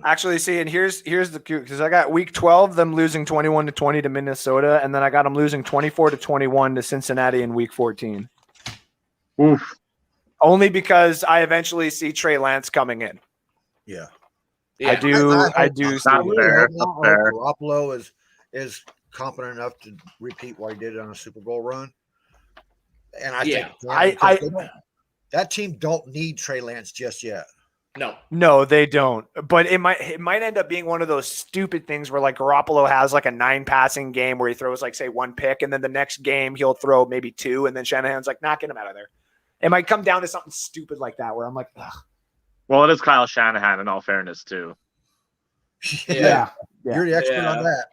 Actually, see, and here's the cute, because I got week 12 them losing 21-20 to Minnesota, and then I got them losing 24-21 to Cincinnati in week 14. Oof. Only because I eventually see Trey Lance coming in. Yeah. I do. Not fair. Not fair. Garoppolo is competent enough to repeat what he did on a Super Bowl run. And I think that team don't need Trey Lance just yet. No, they don't. But it might end up being one of those stupid things where like Garoppolo has like a 9 passing game where he throws like say 1 pick, and then the next game he'll throw maybe 2, and then Shanahan's like, get him out of there. It might come down to something stupid like that where I'm like, ugh. Well, it is Kyle Shanahan in all fairness too. Yeah. You're the expert on that.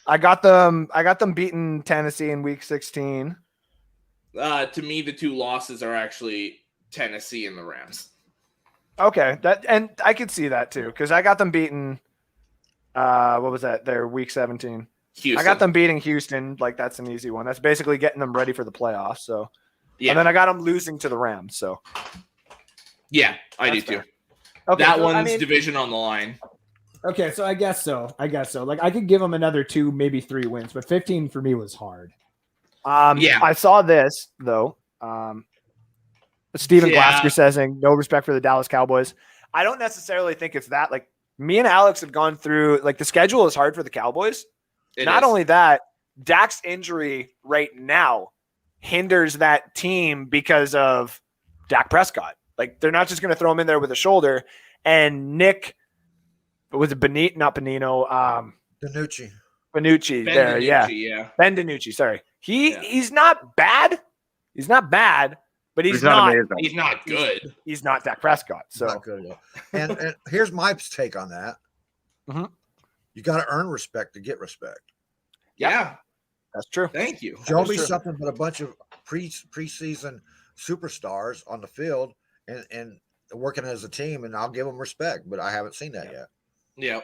I got them beating Tennessee in week 16. To me, the 2 losses are actually Tennessee and the Rams. Okay, and I could see that too because I got them beating. What was that? Their week 17. Houston. I got them beating Houston. Like that's an easy one. That's basically getting them ready for the playoffs. So, yeah. And then I got them losing to the Rams. So, yeah, I do too. Okay, that one's division on the line. Okay, so I guess so. Like I could give them another 2, maybe 3 wins, but 15 for me was hard. Yeah. I saw this though. Steven Glasker says, no respect for the Dallas Cowboys. I don't necessarily think it's that. Like me and Alex have gone through. Like the schedule is hard for the Cowboys. Not only that, Dak's injury right now hinders that team because of Dak Prescott. Like they're not just going to throw him in there with a shoulder. And Nick, was it Benito? Not Benino. DiNucci. Benucci Ben there, DiNucci, yeah. Ben DiNucci, sorry. He's not bad. He's not bad, but he's not amazing. He's not good. He's not Dak Prescott. So Not good at all. And here's my take on that. Mhm. You got to earn respect to get respect. Yeah, that's true. thank you. Show me something but a bunch of preseason superstars on the field and working as a team, and I'll give them respect. But I haven't seen that yet. Yeah.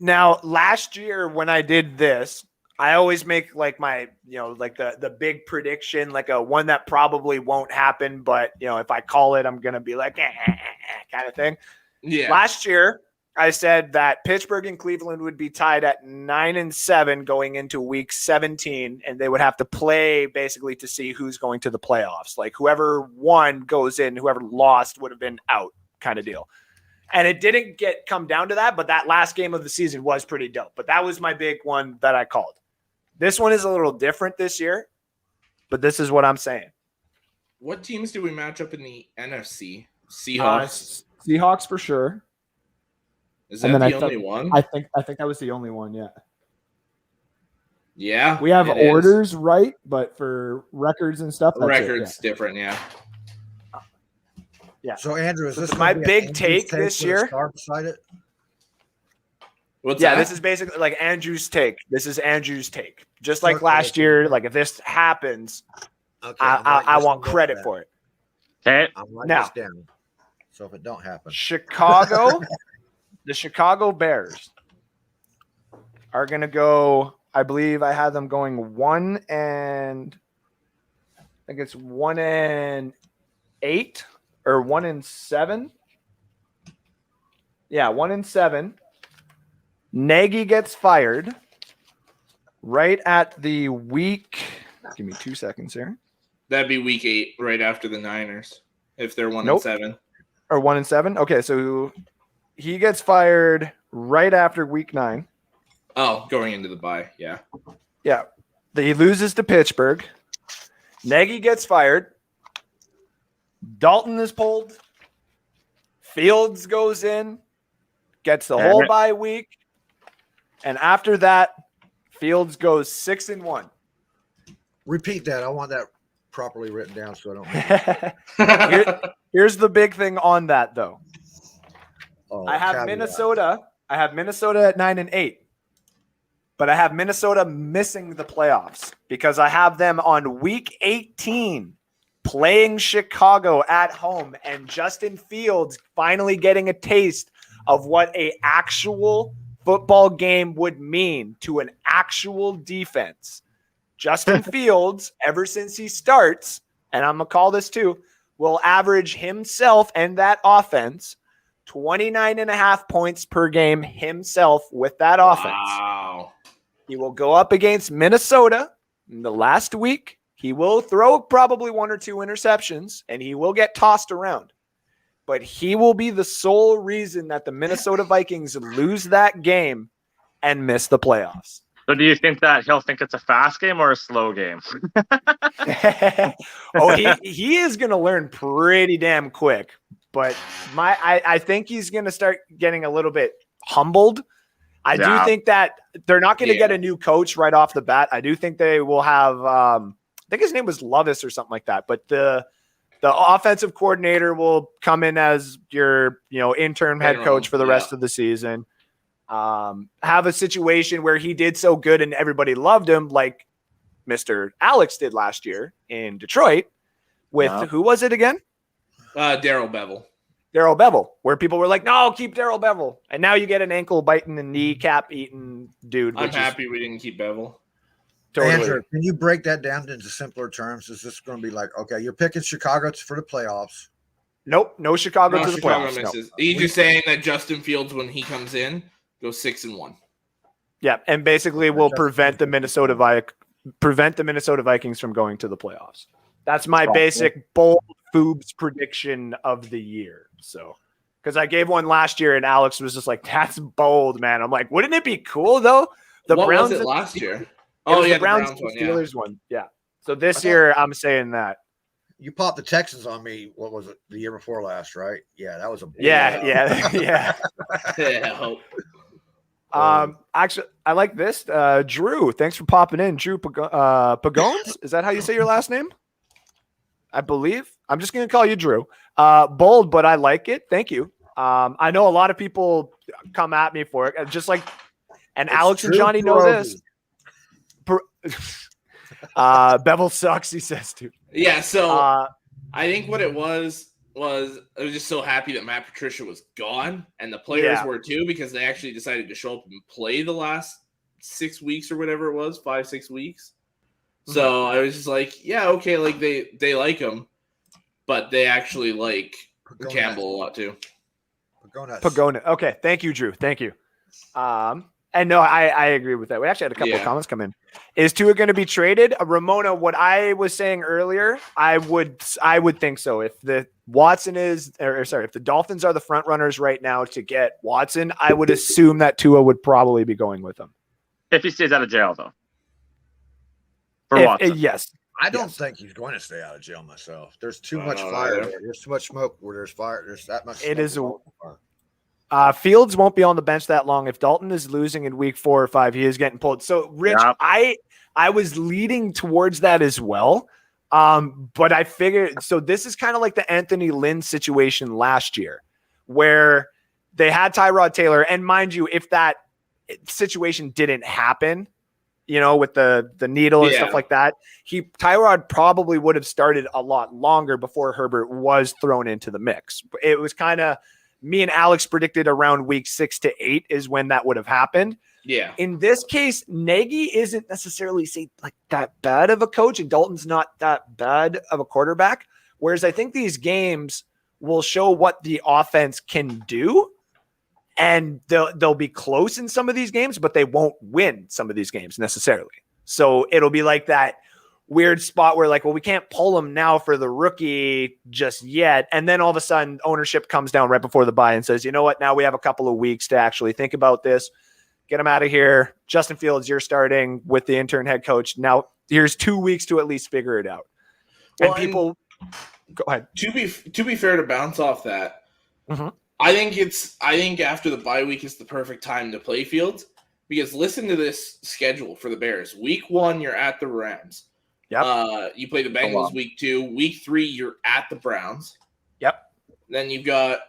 Now, last year when I did this, I always make like my, like the big prediction, like a one that probably won't happen, but if I call it, I'm gonna be like kind of thing. Yeah. Last year, I said that Pittsburgh and Cleveland would be tied at 9-7 going into week 17, and they would have to play basically to see who's going to the playoffs. Like whoever won goes in, whoever lost would have been out, kind of deal. And it didn't come down to that, but that last game of the season was pretty dope. But that was my big one that I called. This one is a little different this year, but this is what I'm saying. What teams do we match up in the NFC? Seahawks. Seahawks for sure. Is that the only one? I think that was the only one. Yeah. Yeah. We have orders right, but for records and stuff, that's records different. Yeah. Yeah. So Andrew, is this my big take this year? Star beside it? What's that? This is basically like Andrew's take. This is Andrew's take. Just like last year, like if this happens, Okay, I want credit for it. Okay. I'm writing Now. this down. So if it don't happen, Chicago, the Chicago Bears are going to go, I believe I had them going 1-8 or 1-7. Yeah, 1-7. Nagy gets fired right at the week. Give me 2 seconds here. That'd be week 8, right after the Niners, if they're 1-7. Or 1-7. Okay, so he gets fired right after week 9. Oh, going into the bye. Yeah. Yeah. He loses to Pittsburgh. Nagy gets fired. Dalton is pulled. Fields goes in, gets the whole bye week. And after that, Fields goes 6-1. repeat that. I want that properly written down so I don't. Here's the big thing on that, though. Oh, I have caveat. Minnesota. I have Minnesota at 9-8, but I have Minnesota missing the playoffs because I have them on week 18 playing Chicago at home, and Justin Fields finally getting a taste of what a actual football game would mean to an actual defense. Justin Fields, ever since he starts, and I'm going to call this too, will average himself and that offense 29.5 points per game himself with that offense. Wow. He will go up against Minnesota in the last week. He will throw probably 1 or 2 interceptions, and he will get tossed around. But he will be the sole reason that the Minnesota Vikings lose that game and miss the playoffs. So do you think that he'll think it's a fast game or a slow game? He is going to learn pretty damn quick. But I think he's going to start getting a little bit humbled. I do think that they're not going to get a new coach right off the bat. I do think they will have I think his name was Lovis or something like that. But the offensive coordinator will come in as your interim head coach for the rest of the season. Have a situation where he did so good and everybody loved him, like Mr. Alex did last year in Detroit with who was it again? Darrell Bevel. Darrell Bevel, where people were like, no, keep Darrell Bevel. And now you get an ankle biting and kneecap eating dude. I'm happy we didn't keep Bevel. Totally. Andrew, can you break that down into simpler terms? Is this going to be like, okay, you're picking Chicago for the playoffs? Nope, no Chicago to the playoffs. Misses. No. He's just saying that Justin Fields, when he comes in, goes 6-1. Yeah, and basically will prevent the Minnesota Vikings from going to the playoffs. That's my basic bold Foobs prediction of the year. So, because I gave one last year and Alex was just like, "That's bold, man." I'm like, "Wouldn't it be cool though?" What Browns was it last year? Oh yeah, the Browns one, Steelers one. Yeah. So this year I'm saying that. You popped the Texans on me. What was it? The year before last, right? Yeah, that was a yeah. Actually, I like this. Drew, thanks for popping in. Drew Pagones, is that how you say your last name? I believe. I'm just going to call you Drew. Bold, but I like it. Thank you. I know a lot of people come at me for it. Just like, and it's Alex and Johnny know this. Bevel sucks, he says too. Yeah, so I think what it was I was just so happy that Matt Patricia was gone, and the players were too, because they actually decided to show up and play the last 6 weeks or whatever it was, 5-6 weeks. So I was just like, yeah, okay, like they like him, but they actually like Campbell a lot too. Pagona. Okay, thank you, Drew. Thank you. And no, I agree with that. We actually had a couple of comments come in. Is Tua going to be traded? Ramona, what I was saying earlier, I would think so. If the if the Dolphins are the front runners right now to get Watson, I would assume that Tua would probably be going with them. If he stays out of jail, though. Watson. Yes. I don't think he's going to stay out of jail myself. There's too much fire there. There's too much smoke where there's fire. There's that much. It is Fields won't be on the bench that long. If Dalton is losing in week 4 or 5, he is getting pulled. So, Rich, I was leading towards that as well. But I figured, so this is kind of like the Anthony Lynn situation last year where they had Tyrod Taylor. And mind you, if that situation didn't happen, with the needle and stuff like that, Tyrod probably would have started a lot longer before Herbert was thrown into the mix. It was kind of, me and Alex predicted around week 6 to 8 is when that would have happened. Yeah. In this case, Nagy isn't necessarily like that bad of a coach, and Dalton's not that bad of a quarterback. Whereas I think these games will show what the offense can do, and they'll be close in some of these games, but they won't win some of these games necessarily. So it'll be like that weird spot where like, well, we can't pull him now for the rookie just yet. And then all of a sudden ownership comes down right before the bye and says, you know what, now we have a couple of weeks to actually think about this. Get him out of here. Justin Fields, you're starting with the intern head coach. Now here's 2 weeks to at least figure it out. Well, and people go ahead. To be fair, to bounce off that, I think after the bye week is the perfect time to play Fields, because listen to this schedule for the Bears. Week 1, you're at the Rams. Yep. You play the Bengals week 2. Week 3, you're at the Browns. Yep. Then you've got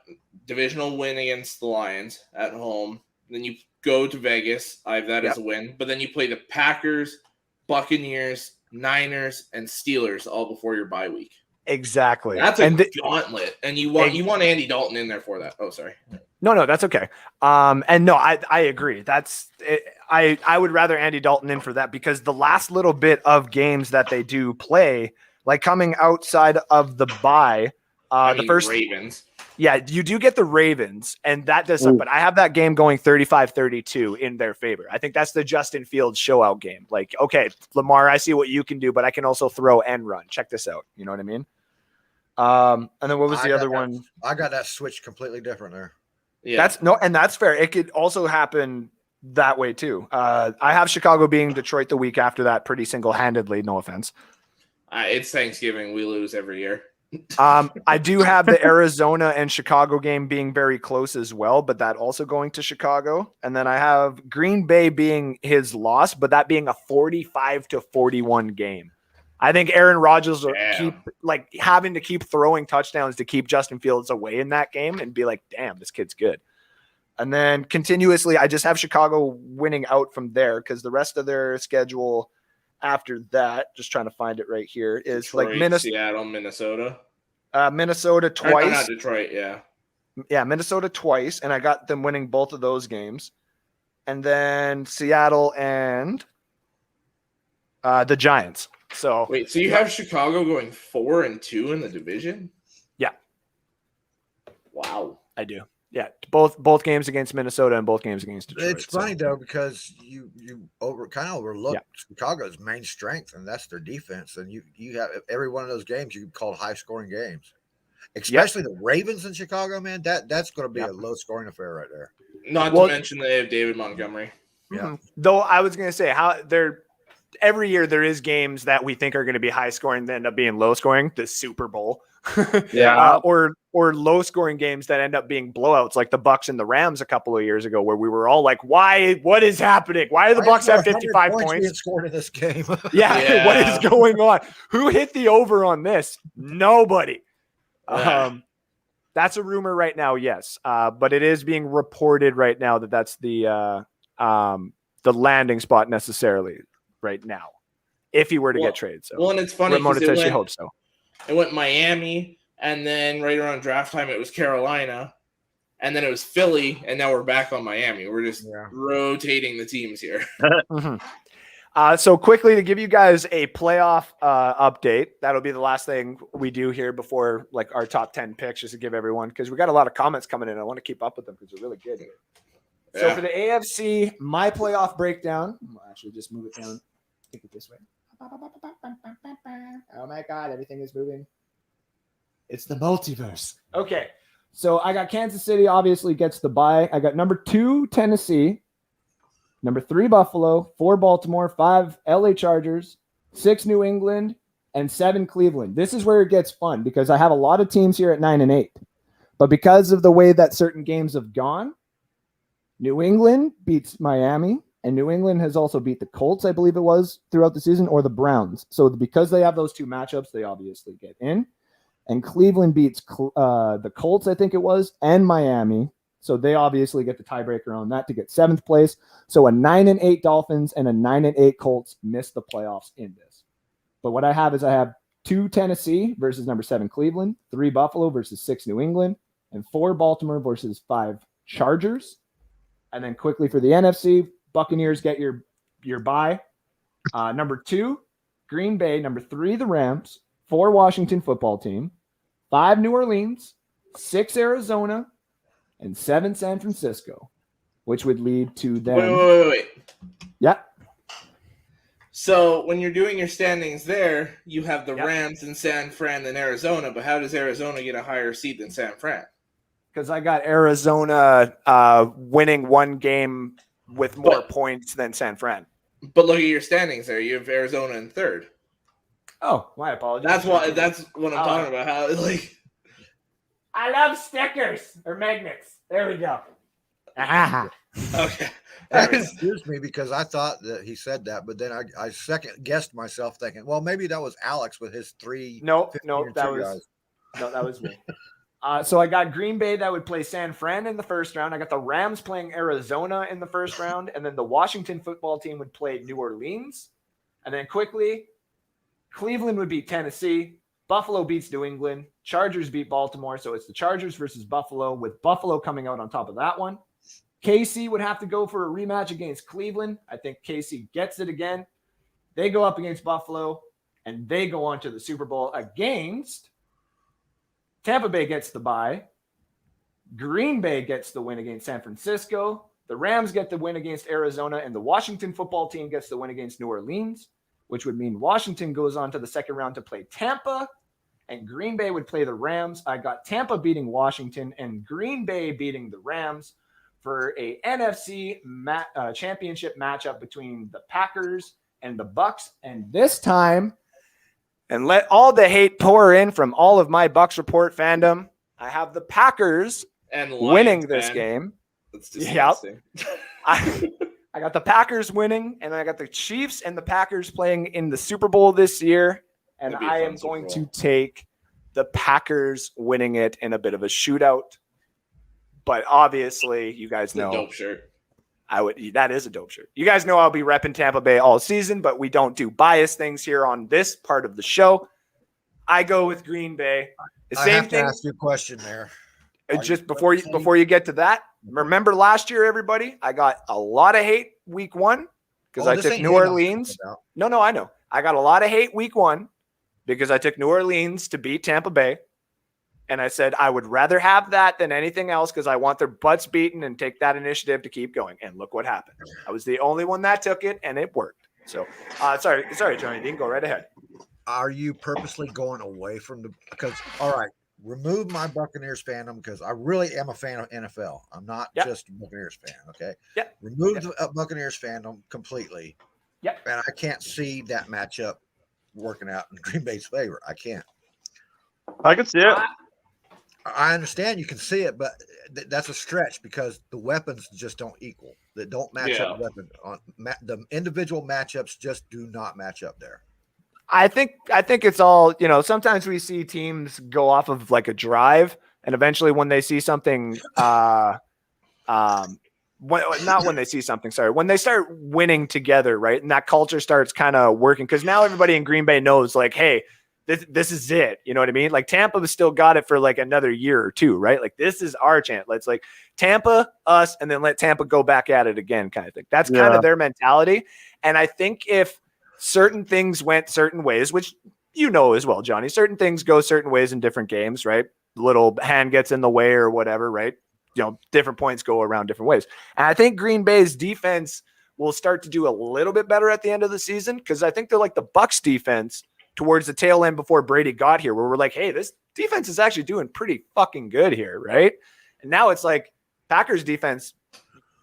divisional win against the Lions at home. Then you go to Vegas. I have that as a win. But then you play the Packers, Buccaneers, Niners, and Steelers all before your bye week. Exactly. That's a gauntlet. And you want Andy Dalton in there for that. Oh, sorry. No, that's okay. And no, I agree. That's it. I would rather Andy Dalton in for that because the last little bit of games that they do play, like coming outside of the bye, the first Ravens. Yeah, you do get the Ravens, and that does something. But I have that game going 35-32 in their favor. I think that's the Justin Fields show-out game. Like, okay, Lamar, I see what you can do, but I can also throw and run. Check this out. You know what I mean? And then what was the other one? I got that switch completely different there. Yeah, that's fair. It could also happen that way too. I have Chicago being Detroit the week after that pretty single-handedly. No offense. It's Thanksgiving. We lose every year. I do have the Arizona and Chicago game being very close as well, but that also going to Chicago. And then I have Green Bay being his loss, but that being a 45-41 game. I think Aaron Rodgers will keep having to keep throwing touchdowns to keep Justin Fields away in that game and be like, damn, this kid's good. And then continuously, I just have Chicago winning out from there because the rest of their schedule after that, just trying to find it right here, is Detroit, like Minnesota, Seattle, Minnesota. Minnesota twice. Not Detroit, yeah. Yeah, Minnesota twice, and I got them winning both of those games. And then Seattle and the Giants. So wait, so you have Chicago going 4-2 in the division? Yeah. Wow. I do. Yeah, both games against Minnesota and both games against Detroit. It's funny though because you overlook Chicago's main strength, and that's their defense. And you have every one of those games you call high scoring games, especially the Ravens in Chicago. Man, that's going to be a low scoring affair right there. Not to mention they have David Montgomery. Yeah. Though I was going to say every year there is games that we think are going to be high scoring that end up being low scoring. The Super Bowl. Or low scoring games that end up being blowouts like the Bucs and the Rams a couple of years ago where we were all like, what is happening? Why do the Bucs have 55 points being scored in this game? What is going on? Who hit the over on this? Nobody. That's a rumor right now. Yes. But it is being reported right now that that's the landing spot necessarily right now. If he were to get traded. So and it's funny Ramona says she hopes so. It went Miami, and then right around draft time, it was Carolina, and then it was Philly, and now we're back on Miami. We're just rotating the teams here. So quickly to give you guys a playoff update, that'll be the last thing we do here before like our top 10 picks, just to give everyone, because we got a lot of comments coming in. I want to keep up with them because they're really good. Yeah. So for the AFC, my playoff breakdown, I'll actually just move it down. Take it this way. Oh my God, everything is moving. It's the multiverse. Okay. So I got Kansas City obviously gets the bye. I got number 2, Tennessee, number 3, Buffalo, 4, Baltimore, 5, LA Chargers, 6, New England, and 7, Cleveland. This is where it gets fun because I have a lot of teams here at 9 and 8. But because of the way that certain games have gone, New England beats Miami. And New England has also beat the Colts, I believe it was, throughout the season, or the Browns. So because they have those two matchups, they obviously get in. And Cleveland beats the Colts, I think it was, and Miami. So they obviously get the tiebreaker on that to get 7th place. So a 9 and 8 Dolphins and a 9 and 8 Colts miss the playoffs in this. But what I have is I have 2 Tennessee versus number 7 Cleveland, 3 Buffalo versus 6 New England, and 4 Baltimore versus 5 Chargers. And then quickly for the NFC, Buccaneers get your bye. Number 2, Green Bay. Number 3, the Rams. 4, Washington football team. 5, New Orleans. 6, Arizona. And 7, San Francisco, which would lead to them. Wait. Yeah. So when you're doing your standings there, you have the Rams and San Fran and Arizona. But how does Arizona get a higher seed than San Fran? Because I got Arizona winning one game with more points than San Fran. But look at your standings there. You have Arizona in 3rd. Oh, my apologies. That's what I'm talking about. How I love stickers or magnets. There we go. Okay. Excuse me, because I thought that he said that, but then I second guessed myself thinking, well, maybe that was Alex with his 3. No, that was me. So I got Green Bay that would play San Fran in the first round. I got the Rams playing Arizona in the first round. And then the Washington football team would play New Orleans. And then quickly, Cleveland would beat Tennessee. Buffalo beats New England. Chargers beat Baltimore. So it's the Chargers versus Buffalo, with Buffalo coming out on top of that one. KC would have to go for a rematch against Cleveland. I think KC gets it again. They go up against Buffalo, and they go on to the Super Bowl against Tampa Bay. Gets the bye. Green Bay gets the win against San Francisco. The Rams get the win against Arizona, and the Washington football team gets the win against New Orleans, which would mean Washington goes on to the second round to play Tampa, and Green Bay would play the Rams. I got Tampa beating Washington and Green Bay beating the Rams for a NFC championship matchup between the Packers and the Bucs. And this time, and let all the hate pour in from all of my Bucs Report fandom, I have the Packers And winning this game. That's disgusting. I got the Packers winning, and I got the Chiefs and the Packers playing in the Super Bowl this year. And That'd be a I fun am going Super to take the Packers winning it in a bit of a shootout. But obviously, you guys It's a know dope shirt. that is a dope shirt. You guys know I'll be repping Tampa Bay all season, but we don't do bias things here on this part of the show. I go with Green Bay. The I same have to thing. ask you a question there. Just before you get to that, remember last year, everybody, I got a lot of hate week one because I took New Orleans. No, I know. I got a lot of hate week one because I took New Orleans to beat Tampa Bay. And I said I would rather have that than anything else because I want their butts beaten and take that initiative to keep going. And look what happened. I was the only one that took it, and it worked. So, sorry, Johnny, you can go right ahead. Are you purposely going away from because all right, remove my Buccaneers fandom because I really am a fan of NFL. I'm not just a Buccaneers fan. Okay. Yeah. Remove the Buccaneers fandom completely. Yeah. And I can't see that matchup working out in Green Bay's favor. I can't. I can see it. I understand you can see it, but that's a stretch because the weapons just don't equal. That don't match up. Weapon on the individual matchups just do not match up there. I think it's all, sometimes we see teams go off of like a drive, and eventually when they see something, when they start winning together, right? And that culture starts kind of working because now everybody in Green Bay knows like, hey, this is it. You know what I mean? Like Tampa has still got it for like another year or two, right? Like this is our chance. Let's like Tampa, us, and then let Tampa go back at it again kind of thing. That's kind of their mentality. And I think if certain things went certain ways, which as well, Johnny, certain things go certain ways in different games, right? Little hand gets in the way or whatever, right? Different points go around different ways. And I think Green Bay's defense will start to do a little bit better at the end of the season because I think they're like the Bucs defense towards the tail end before Brady got here, where we're like, hey, this defense is actually doing pretty fucking good here, right? And now it's like Packers defense,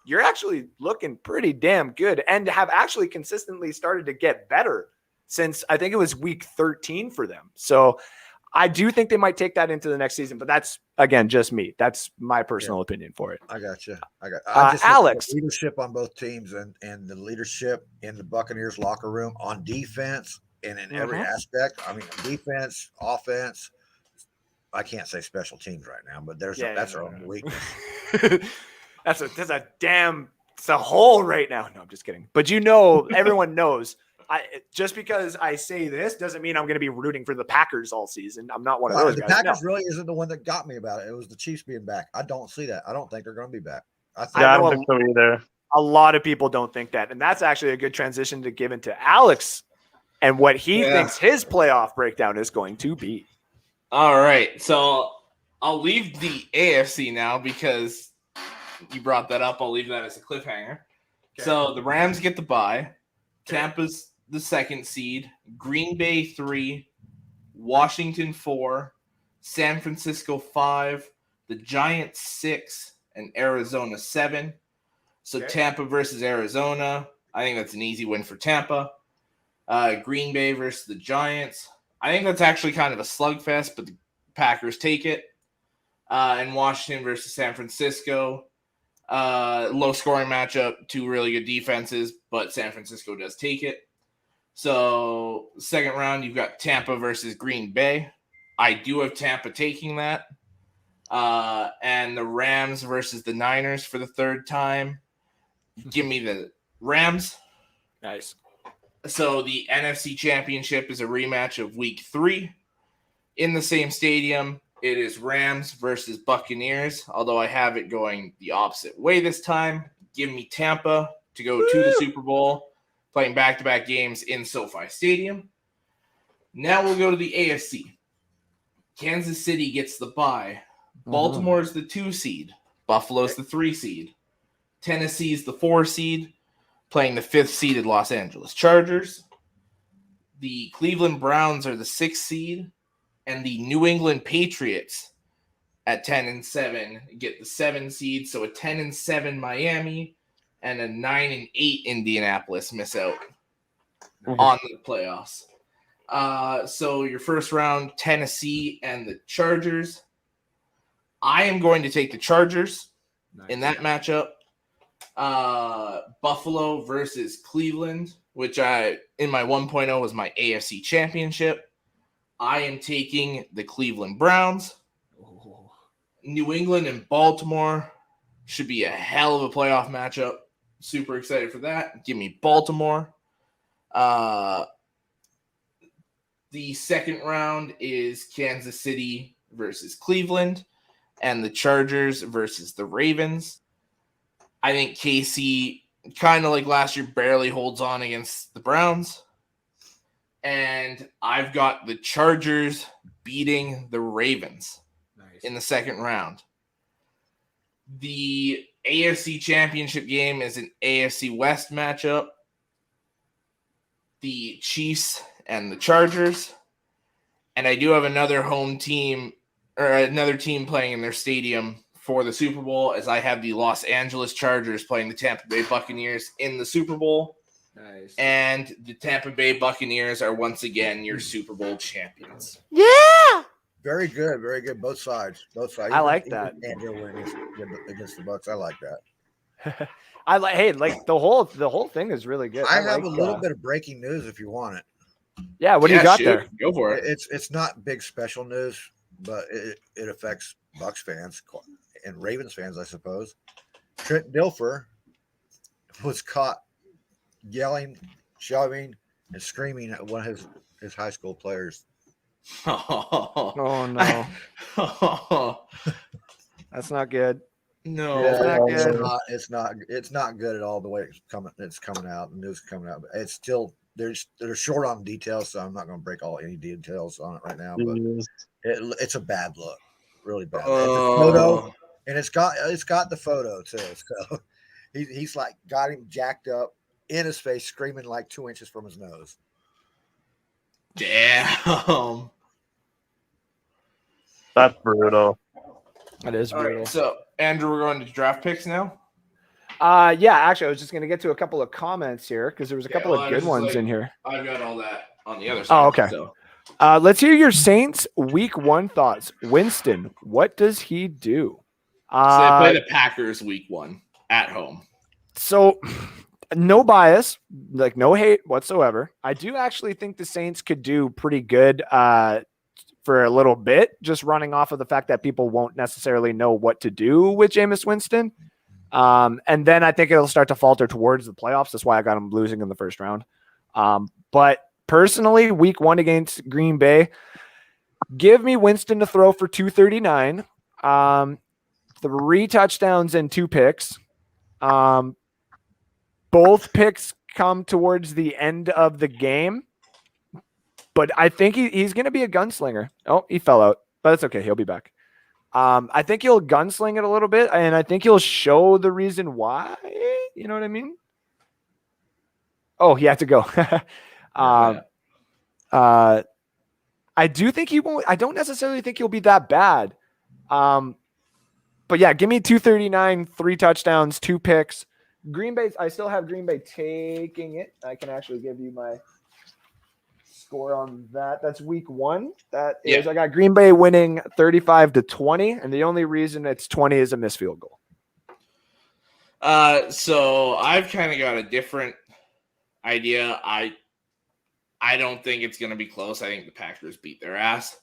you're actually looking pretty damn good and have actually consistently started to get better since I think it was week 13 for them. So I do think they might take that into the next season, but that's, again, just me. That's my personal opinion for it. I got you. I just Alex. Leadership on both teams and the leadership in the Buccaneers locker room on defense and in every aspect. I mean, defense, offense. I can't say special teams right now, but that's our own weakness. That's a hole right now. No, I'm just kidding. But everyone knows. Just because I say this doesn't mean I'm going to be rooting for the Packers all season. I'm not one of those the guys. Packers really isn't the one that got me about it. It was the Chiefs being back. I don't see that. I don't think they're going to be back. I don't think so either. A lot of people don't think that. And that's actually a good transition to give into Alex and what he thinks his playoff breakdown is going to be. All right. So I'll leave the AFC now because you brought that up. I'll leave that as a cliffhanger. Okay. So the Rams get the bye. Tampa's the second seed. Green Bay 3. Washington 4. San Francisco 5. The Giants 6. And Arizona 7. So Tampa versus Arizona. I think that's an easy win for Tampa. Green Bay versus the Giants. I think that's actually kind of a slugfest, but the Packers take it. And Washington versus San Francisco. Low-scoring matchup, two really good defenses, but San Francisco does take it. So, second round, you've got Tampa versus Green Bay. I do have Tampa taking that. And the Rams versus the Niners for the third time. Give me the Rams. Nice. So the NFC Championship is a rematch of Week 3 in the same stadium. It is Rams versus Buccaneers, although I have it going the opposite way this time. Give me Tampa to go to the Super Bowl, playing back-to-back games in SoFi Stadium. Now we'll go to the AFC. Kansas City gets the bye. Baltimore's the 2 seed. Buffalo's the 3 seed. Tennessee's the 4 seed, playing the 5th seeded Los Angeles Chargers. The Cleveland Browns are the 6th seed, and the New England Patriots at 10-7 get the 7 seed. So a 10-7 Miami and a 9-8 Indianapolis miss out on the playoffs. So your first round, Tennessee and the Chargers. I am going to take the Chargers in that matchup. Buffalo versus Cleveland, which in my 1.0 was my AFC Championship. I am taking the Cleveland Browns. New England and Baltimore should be a hell of a playoff matchup. Super excited for that. Give me Baltimore. The second round is Kansas City versus Cleveland and the Chargers versus the Ravens. I think KC, kind of like last year, barely holds on against the Browns. And I've got the Chargers beating the Ravens in the second round. The AFC Championship game is an AFC West matchup. The Chiefs and the Chargers. And I do have another home team, or another team playing in their stadium for the Super Bowl, as I have the Los Angeles Chargers playing the Tampa Bay Buccaneers in the Super Bowl. Nice. And the Tampa Bay Buccaneers are once again your Super Bowl champions. Yeah. Very good, very good. Both sides, both sides. I like that. And he'll win against the Bucs. I like that. I like. Hey, like the whole thing is really good. I have like, a little bit of breaking news if you want it. Yeah, what do you got shoot. there? Go for it. It's not big special news, but it affects Bucs fans and Ravens fans, I suppose. Trent Dilfer was caught yelling, shoving, and screaming at one of his high school players. Oh no, that's not good. No, Yeah, It's not good at all the way it's coming out. The news is coming out, but it's still they're short on details, so I'm not going to break any details on it right now. But it's a bad look, really bad. And the photo, and it's got the photo too. So he's like got him jacked up in his face, screaming like 2 inches from his nose. Damn. That's brutal. That is All brutal. right, so Andrew, we're going to draft picks now. Yeah, actually, I was just going to get to a couple of comments here because there was a couple of good ones in here. I've got all that on the other side. Oh, okay. So. Let's hear your Saints Week 1 thoughts. Winston, what does he do? So they play the Packers Week 1 at home. So, no bias, like no hate whatsoever. I do actually think the Saints could do pretty good for a little bit, just running off of the fact that people won't necessarily know what to do with Jameis Winston. And then I think it'll start to falter towards the playoffs. That's why I got him losing in the first round. But personally, Week 1 against Green Bay, give me Winston to throw for 239, 3 touchdowns and 2 picks. Both picks come towards the end of the game, but I think he's going to be a gunslinger. Oh, he fell out, but it's okay. He'll be back. I think he'll gunsling it a little bit, and I think he'll show the reason why. You know what I mean? Oh, he had to go. I do think he won't. I don't necessarily think he'll be that bad. But yeah, give me 239, 3 touchdowns, 2 picks. Green Bay, I still have Green Bay taking it. I can actually give you my score on that. That's Week 1. That is, I got Green Bay winning 35-20, and the only reason it's 20 is a missed field goal. So I've kind of got a different idea. I don't think it's going to be close. I think the Packers beat their ass.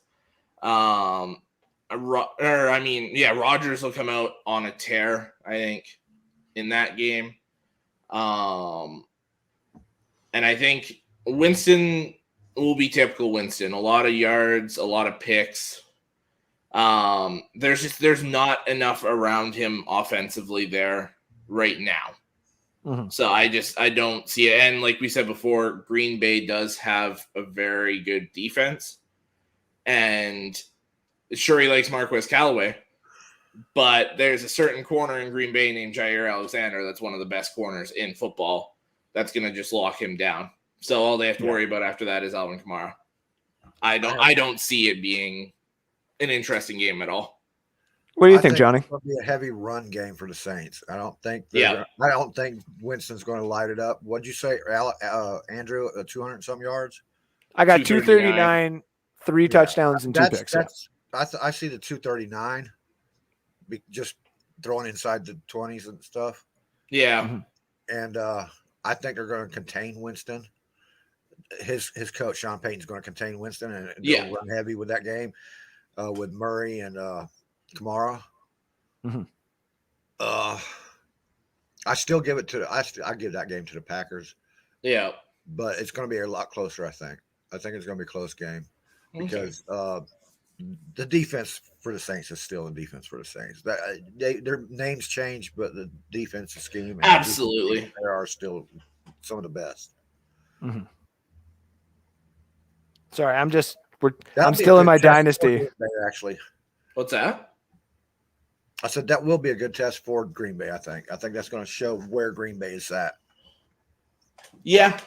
Rodgers will come out on a tear, I think, in that game. And I think Winston will be typical Winston. A lot of yards, a lot of picks. There's not enough around him offensively there right now. Mhm. So I don't see it. And like we said before, Green Bay does have a very good defense. And sure, he likes Marquez Callaway, but there's a certain corner in Green Bay named Jair Alexander that's one of the best corners in football that's going to just lock him down. So all they have to worry about after that is Alvin Kamara. I don't see it being an interesting game at all. What do you think, Johnny? It's going to be a heavy run game for the Saints. I don't think. Yeah. I don't think Winston's going to light it up. What'd you say, Andrew? 200-some yards. I got 239, 3 touchdowns and 2 picks. I see the 239. Just throwing inside the 20s and stuff. Yeah. Mm-hmm. And I think they're going to contain Winston. His coach Sean Payton's going to contain Winston and run heavy with that game with Murray and Kamara. Mm-hmm. I still give it to I give that game to the Packers. Yeah, but it's going to be a lot closer. I think it's going to be a close game because the defense for the Saints is still a defense for the Saints. Their names change, but the defensive scheme absolutely they are still some of the best. Mm-hmm. Sorry, I'm That'll still in my dynasty. Actually, what's that? I said that will be a good test for Green Bay. I think that's going to show where Green Bay is at. Yeah,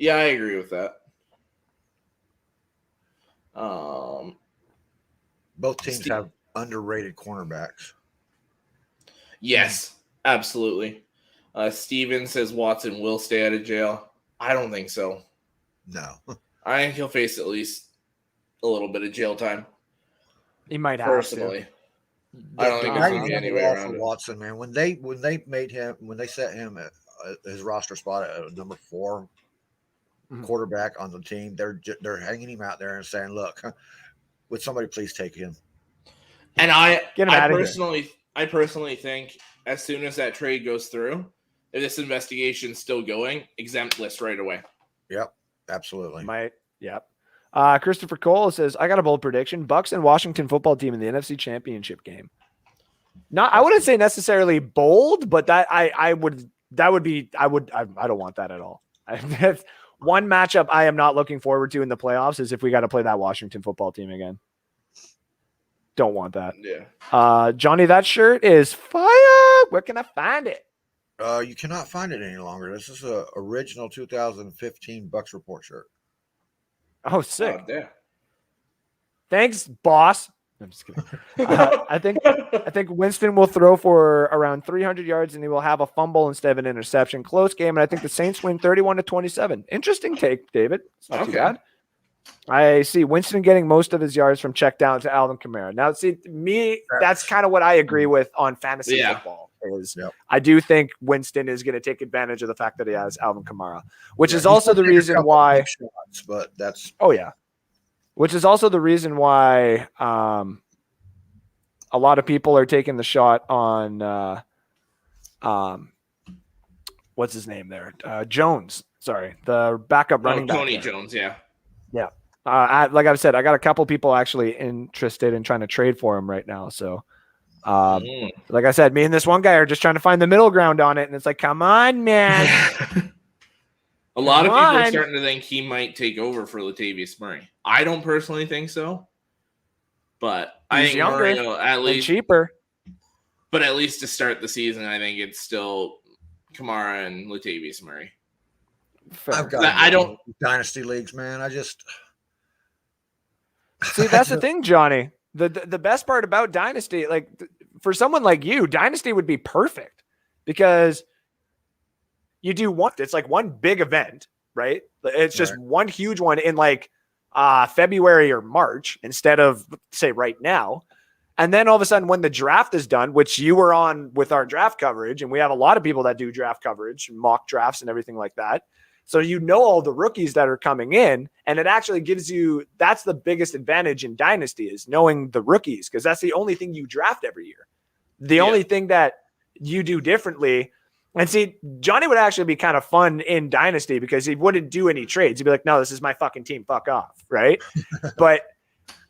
I agree with that. Both teams have underrated cornerbacks. Yes, absolutely. Steven says Watson will stay out of jail. I don't think so. No. I think he'll face at least a little bit of jail time. He might have personally. To. I don't think there's going to be any way around it. Watson, man, when they set him at his roster spot at number 4 quarterback on the team, they're hanging him out there and saying, "Look, would somebody please take him?" And I personally think as soon as that trade goes through, if this investigation's still going, exempt list right away. Yep, absolutely. Yep. Christopher Cole says, I got a bold prediction. Bucs and Washington football team in the NFC Championship game. I wouldn't say necessarily bold, but I don't want that at all. One matchup I am not looking forward to in the playoffs is if we got to play that Washington football team again. Don't want that. Yeah. Johnny, that shirt is fire. Where can I find it? You cannot find it any longer. This is a original 2015 Bucs Report shirt. Oh, sick. Yeah. Thanks, boss. I'm just kidding. I think Winston will throw for around 300 yards and he will have a fumble instead of an interception. Close game, and I think the Saints win 31-27. Interesting take, David. It's not too bad. I see Winston getting most of his yards from check down to Alvin Kamara. Now, see, that's kind of what I agree with on fantasy football. I do think Winston is going to take advantage of the fact that he has Alvin Kamara, which is also the reason why. Which is also the reason why a lot of people are taking the shot on what's his name there? Jones. Sorry, the backup running back. Tony Jones. Yeah. Like I've said, I got a couple people actually interested in trying to trade for him right now. So. Like I said, me and this one guy are just trying to find the middle ground on it, and it's like, come on, man. A lot of people are starting to think he might take over for Latavius Murray. I don't personally think so, but I think younger, Murray will at least cheaper. But at least to start the season, I think it's still Kamara and Latavius Murray. I don't dynasty leagues, man. See, that's the thing, Johnny. The best part about Dynasty, like for someone like you, Dynasty would be perfect because you do it's like one big event, right? It's just one huge one in like February or March instead of say right now. And then all of a sudden when the draft is done, which you were on with our draft coverage, and we have a lot of people that do draft coverage, mock drafts and everything like that. So you know all the rookies that are coming in, and it actually gives you, that's the biggest advantage in Dynasty is knowing the rookies, because that's the only thing you draft every year. The only thing that you do differently, and see, Johnny would actually be kind of fun in Dynasty because he wouldn't do any trades. He'd be like, no, this is my fucking team, fuck off, right? But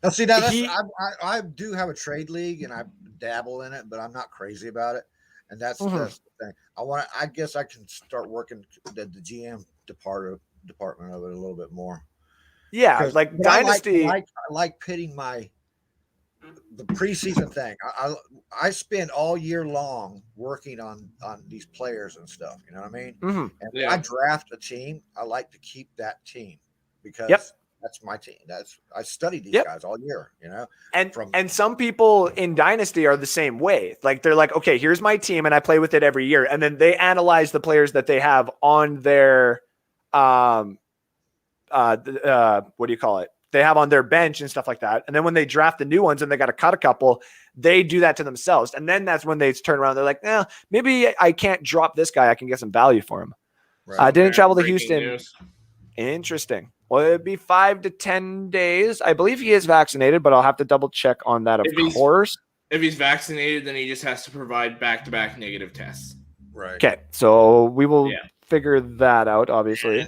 now, see, I do have a trade league and I dabble in it, but I'm not crazy about it. And that's the thing. I guess I can start working the GM department of it a little bit more. Yeah, like Dynasty. I like pitting the preseason thing. I spend all year long working on these players and stuff. You know what I mean? And when I draft a team, I like to keep that team because that's my team. I study these guys all year, you know. And some people in Dynasty are the same way. Like they're like, okay, here's my team, and I play with it every year. And then they analyze the players that they have on their what do you call it? They have on their bench and stuff like that. And then when they draft the new ones and they got to cut a couple, they do that to themselves. And then that's when they turn around. They're like, maybe I can't drop this guy. I can get some value for him. Right. Didn't travel to Houston. News. Interesting. Well, it'd be 5 to 10 days. I believe he is vaccinated, but I'll have to double check on that, of course. If he's vaccinated, then he just has to provide back-to-back negative tests. Right. Okay. So we will figure that out, obviously.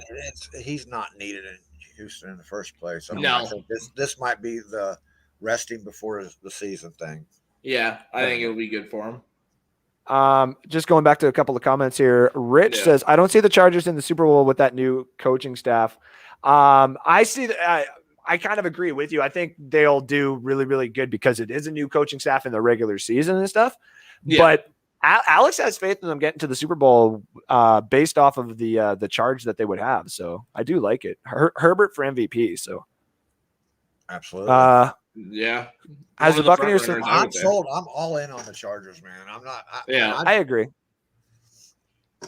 He's not needed in Houston in the first place. No. I think this might be the resting before the season thing. Yeah, I think it'll be good for him. Just going back to a couple of comments here. Rich says, I don't see the Chargers in the Super Bowl with that new coaching staff. I see that. I kind of agree with you. I think they'll do really, really good because it is a new coaching staff in the regular season and stuff. Yeah. But Alex has faith in them getting to the Super Bowl based off of the charge that they would have. So I do like it. Herbert for MVP. So absolutely. As the Buccaneers, I'm sold. I'm all in on the Chargers, man. I'm not. I agree.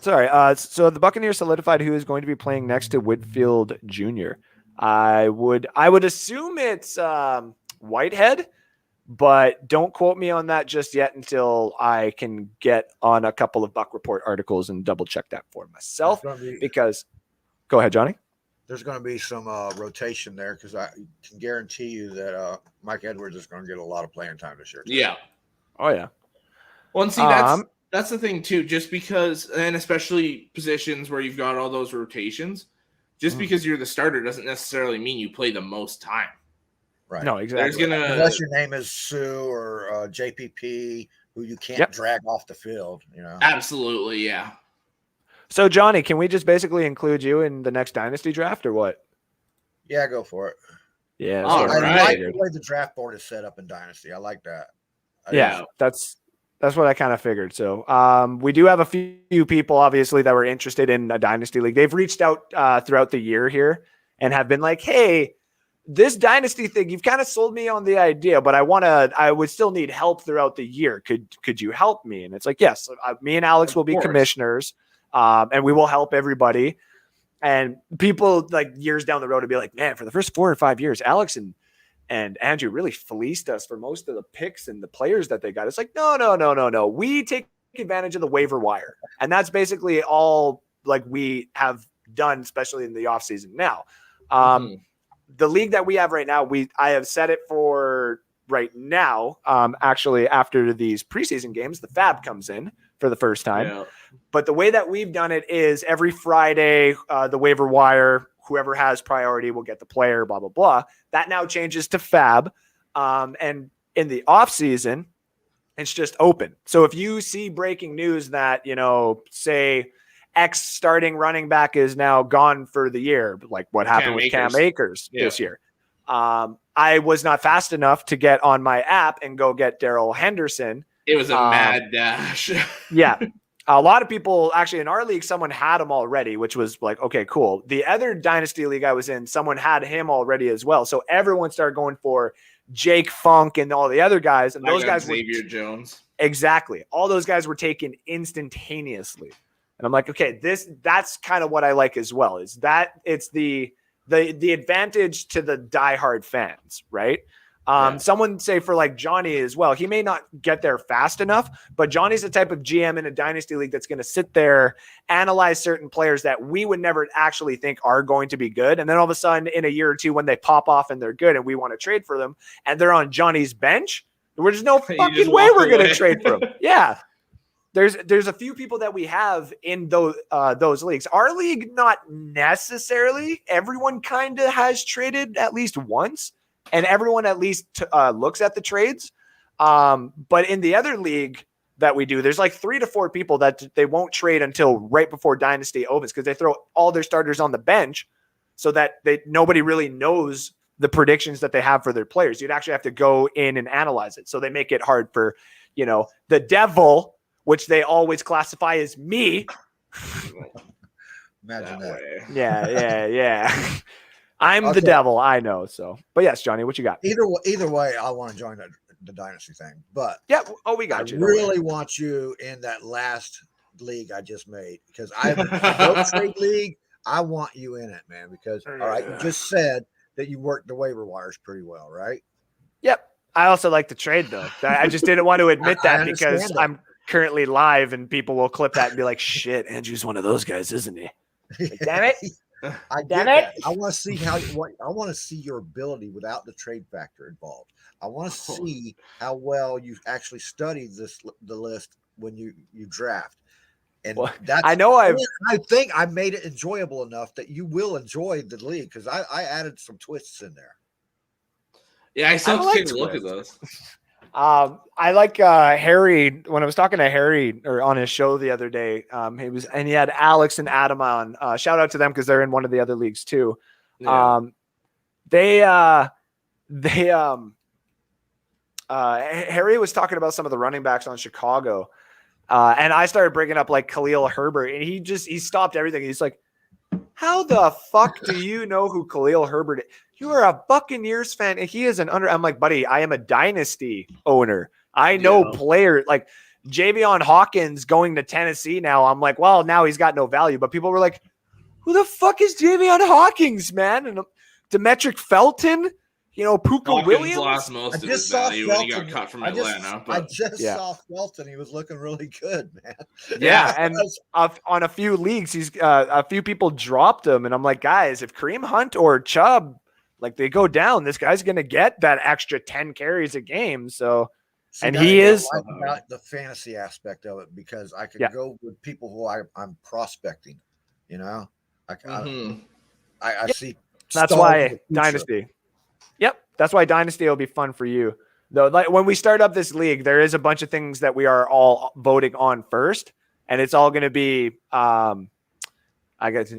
Sorry. So the Buccaneers solidified who is going to be playing next to Whitfield Jr. I would assume it's Whitehead, but don't quote me on that just yet until I can get on a couple of Buck Report articles and double check that for myself. Because, go ahead, Johnny. There's going to be some rotation there because I can guarantee you that Mike Edwards is going to get a lot of playing time this year. Yeah. Oh yeah. Well, and see that's the thing too. Just because, and especially positions where you've got all those rotations, just because you're the starter doesn't necessarily mean you play the most time. Right. No, exactly. Unless your name is Sue or JPP, who you can't drag off the field. You know. Absolutely, yeah. So, Johnny, can we just basically include you in the next Dynasty draft or what? Yeah, go for it. Yeah. I like the way the draft board is set up in Dynasty. I like that. That's what I kind of figured. So we do have a few people, obviously, that were interested in a Dynasty League. They've reached out throughout the year here and have been like, hey, this Dynasty thing, you've kind of sold me on the idea, but I would still need help throughout the year. Could you help me? And it's like, yes, me and Alex will be commissioners. And we will help everybody. And people like years down the road to be like, man, for the first 4 or 5 years, Alex and Andrew really fleeced us for most of the picks and the players that they got. It's like, no. We take advantage of the waiver wire. And that's basically all like we have done, especially in the offseason now. The league that we have right now, I have set it for right now. Actually, after these preseason games, the Fab comes in for the first time. Yeah. But the way that we've done it is every Friday, the waiver wire, whoever has priority will get the player, blah, blah, blah. That now changes to Fab. And in the off season, it's just open. So if you see breaking news that, say X starting running back is now gone for the year, like what happened with Cam Akers this year. I was not fast enough to get on my app and go get Darrell Henderson. It was a mad dash. Yeah. A lot of people actually in our league, someone had him already, which was like, okay, cool. The other Dynasty league I was in, someone had him already as well. So everyone started going for Jake Funk and all the other guys. And those guys Xavier Jones. Exactly. All those guys were taken instantaneously. And I'm like, okay, that's kind of what I like as well, is that it's the advantage to the diehard fans, right? Someone say for like Johnny as well, he may not get there fast enough, but Johnny's the type of GM in a dynasty league that's going to sit there, analyze certain players that we would never actually think are going to be good. And then all of a sudden in a year or two, when they pop off and they're good and we want to trade for them and they're on Johnny's bench, there's no fucking way we're going to trade for them. Yeah. There's a few people that we have in those leagues. Our league, not necessarily. Everyone kind of has traded at least once, and everyone at least looks at the trades. But in the other league that we do, there's like 3 to 4 people that they won't trade until right before Dynasty opens because they throw all their starters on the bench so that nobody really knows the predictions that they have for their players. You'd actually have to go in and analyze it. So they make it hard for, the devil, which they always classify as me. Imagine that. Yeah. I'm the devil, I know. So, but yes, Johnny, what you got? Either way, I want to join the dynasty thing. But yeah, we got you. I really want you in that last league I just made because the trade league. I want you in it, man. Because all right, you just said that you worked the waiver wires pretty well, right? Yep. I also like to trade though. I just didn't want to admit that because I'm currently live and people will clip that and be like, "Shit, Andrew's one of those guys, isn't he?" Like, damn it. I want to see I want to see your ability without the trade factor involved. I want to see how well you actually studied the list when you draft. And I think I made it enjoyable enough that you will enjoy the league because I added some twists in there. Yeah, I still have to take a look at those. I like Harry. When I was talking to Harry or on his show the other day, he had Alex and Adam on. Shout out to them because they're in one of the other leagues too. Yeah. Harry was talking about some of the running backs on Chicago, and I started bringing up like Khalil Herbert, and he stopped everything. He's like, "How the fuck do you know who Khalil Herbert is? You are a Buccaneers fan, and he is an under." I'm like, buddy, I am a dynasty owner. I know players like Javion Hawkins going to Tennessee now. I'm like, well, now he's got no value. But people were like, who the fuck is Javion Hawkins, man? And Demetric Felton, Puka Williams. Lost most of his value when he got cut from Atlanta. I just saw Felton. He was looking really good, man. Yeah, and on a few leagues, he's a few people dropped him, and I'm like, guys, if Kareem Hunt or Chubb, like they go down, this guy's gonna get that extra 10 carries a game. So, and he is about the fantasy aspect of it because I can go with people who I'm prospecting. I see. That's why Dynasty. Yep, that's why Dynasty will be fun for you. Though, like when we start up this league, there is a bunch of things that we are all voting on first, and it's all going to be. I guess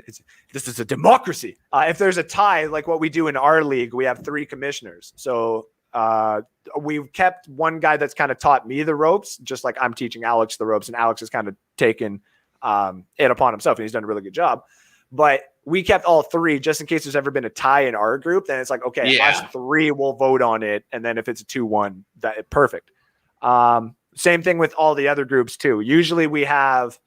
this is a democracy. If there's a tie, like what we do in our league, we have 3 commissioners. So we've kept one guy that's kind of taught me the ropes, just like I'm teaching Alex the ropes, and Alex has kind of taken it upon himself, and he's done a really good job. But we kept all 3 just in case there's ever been a tie in our group. Then it's like, okay, us 3 will vote on it. And then if it's a 2-1, perfect. Same thing with all the other groups too. Usually we have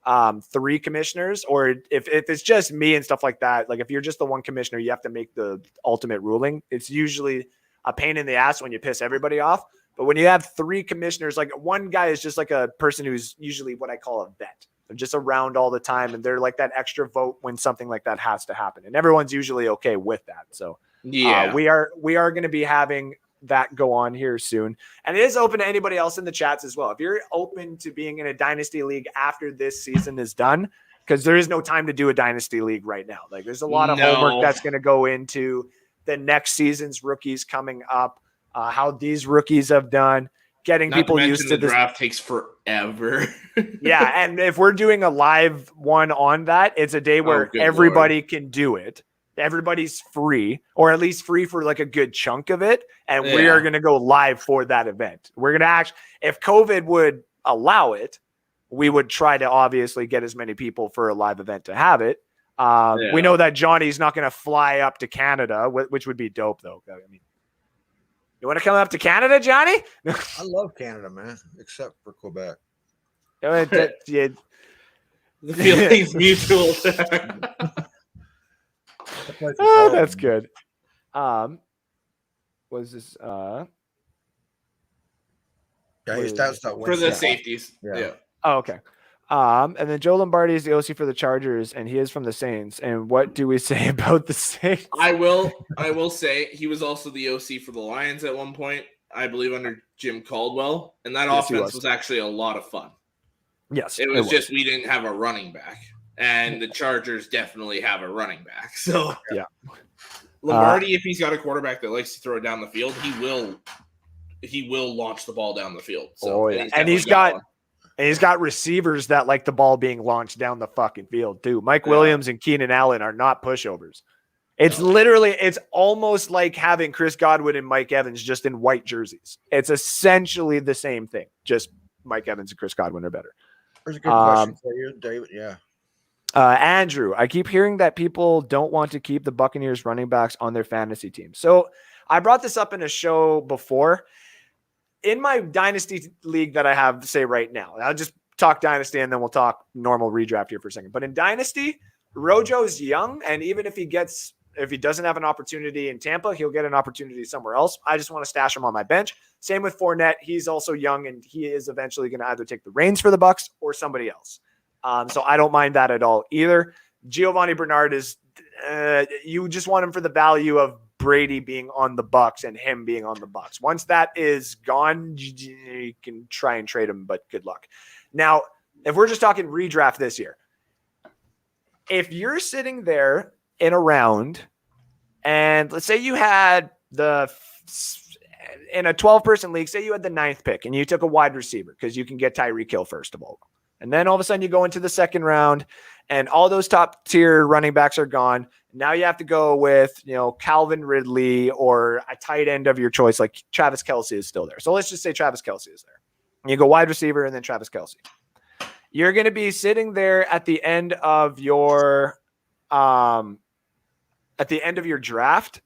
3 commissioners, or if it's just me and stuff like that, like if you're just the one commissioner, you have to make the ultimate ruling. It's usually a pain in the ass when you piss everybody off. But when you have 3 commissioners, like one guy is just like a person who's usually what I call a vet. They're just around all the time, and they're like that extra vote when something like that has to happen. And everyone's usually okay with that. So we are going to be having that go on here soon. And it is open to anybody else in the chats as well. If you're open to being in a dynasty league after this season is done, because there is no time to do a dynasty league right now. Like there's a lot of homework that's going to go into the next season's rookies coming up, how these rookies have done. Getting people used to the draft takes forever. Yeah, and if we're doing a live one on that, it's a day where everybody can do it. Everybody's free, or at least free for like a good chunk of it, and we are going to go live for that event. We're going to if COVID would allow it, we would try to obviously get as many people for a live event to have it. We know that Johnny's not going to fly up to Canada, which would be dope though. I mean, you want to come up to Canada, Johnny? I love Canada, man, except for Quebec. The feeling's mutual. Oh, that's good. was this? Yeah, was that's the For the Yeah. safeties. Yeah. Yeah. Oh, okay. And then Joe Lombardi is the OC for the Chargers, and he is from the Saints. And what do we say about the Saints? I will say he was also the OC for the Lions at one point, I believe under Jim Caldwell, and that Yes, he offense was. was actually a lot of fun. Yes, It was just we didn't have a running back, and the Chargers definitely have a running back. So Yeah. Lombardi, if he's got a quarterback that likes to throw it down the field, he will launch the ball down the field. So Oh, yeah. And definitely he's got one. And he's got receivers that like the ball being launched down the fucking field too. Mike Yeah. Williams and Keenan Allen are not pushovers. It's No. literally, it's almost like having Chris Godwin and Mike Evans just in white jerseys. It's essentially the same thing. Just Mike Evans and Chris Godwin are better. There's a good question for you, David. Yeah. Andrew, I keep hearing that people don't want to keep the Buccaneers running backs on their fantasy team. So I brought this up in a show before. In my dynasty league that I have, say right now, I'll just talk dynasty and then we'll talk normal redraft here for a second. But in dynasty, Rojo's young, and even if he doesn't have an opportunity in Tampa, he'll get an opportunity somewhere else. I just want to stash him on my bench. Same with Fournette. He's also young, and he is eventually going to either take the reins for the Bucs or somebody else. So I don't mind that at all either. Giovanni Bernard is you just want him for the value of Brady being on the Bucs and him being on the Bucs. Once that is gone, you can try and trade him, but good luck. Now, if we're just talking redraft this year, if you're sitting there in a round and let's say you had in a 12-person league, say you had the 9th pick and you took a wide receiver because you can get Tyreek Hill first of all. And then all of a sudden you go into the second round and all those top tier running backs are gone. Now you have to go with, Calvin Ridley or a tight end of your choice, like Travis Kelce is still there. So let's just say Travis Kelce is there. And you go wide receiver and then Travis Kelce. You're going to be sitting there at the end of your draft,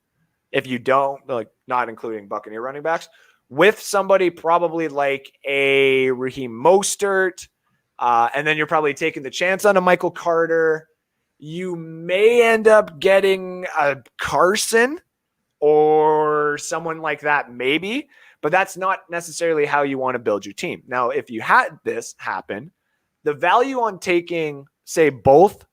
if you don't, like not including Buccaneer running backs, with somebody probably like a Raheem Mostert, and then you're probably taking the chance on a Michael Carter. You may end up getting a Carson or someone like that, maybe, but that's not necessarily how you want to build your team. Now, if you had this happen, the value on taking, say, both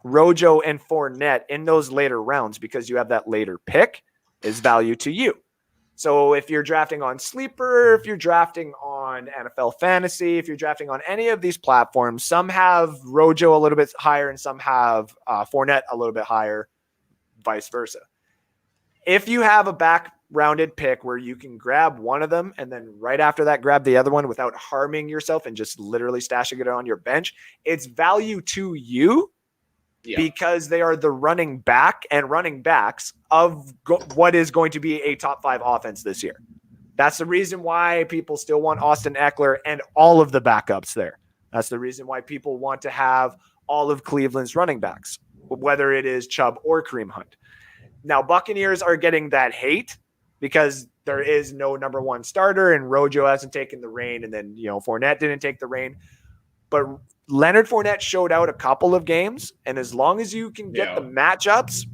Rojo and Fournette in those later rounds, because you have that later pick, is value to you. So if you're drafting on Sleeper, if you're drafting on NFL Fantasy, if you're drafting on any of these platforms, some have Rojo a little bit higher and some have Fournette a little bit higher, vice versa. If you have a back-rounded pick where you can grab one of them and then right after that grab the other one without harming yourself and just literally stashing it on your bench, it's value to you. Yeah. Because they are the running back and running backs of what is going to be a top 5 offense this year. That's the reason why people still want Austin Eckler and all of the backups there. That's the reason why people want to have all of Cleveland's running backs, whether it is Chubb or Kareem Hunt. Now, Buccaneers are getting that hate because there is no number one starter and Rojo hasn't taken the reign, and then, Fournette didn't take the reign. But Leonard Fournette showed out a couple of games, and as long as you can get the matchups,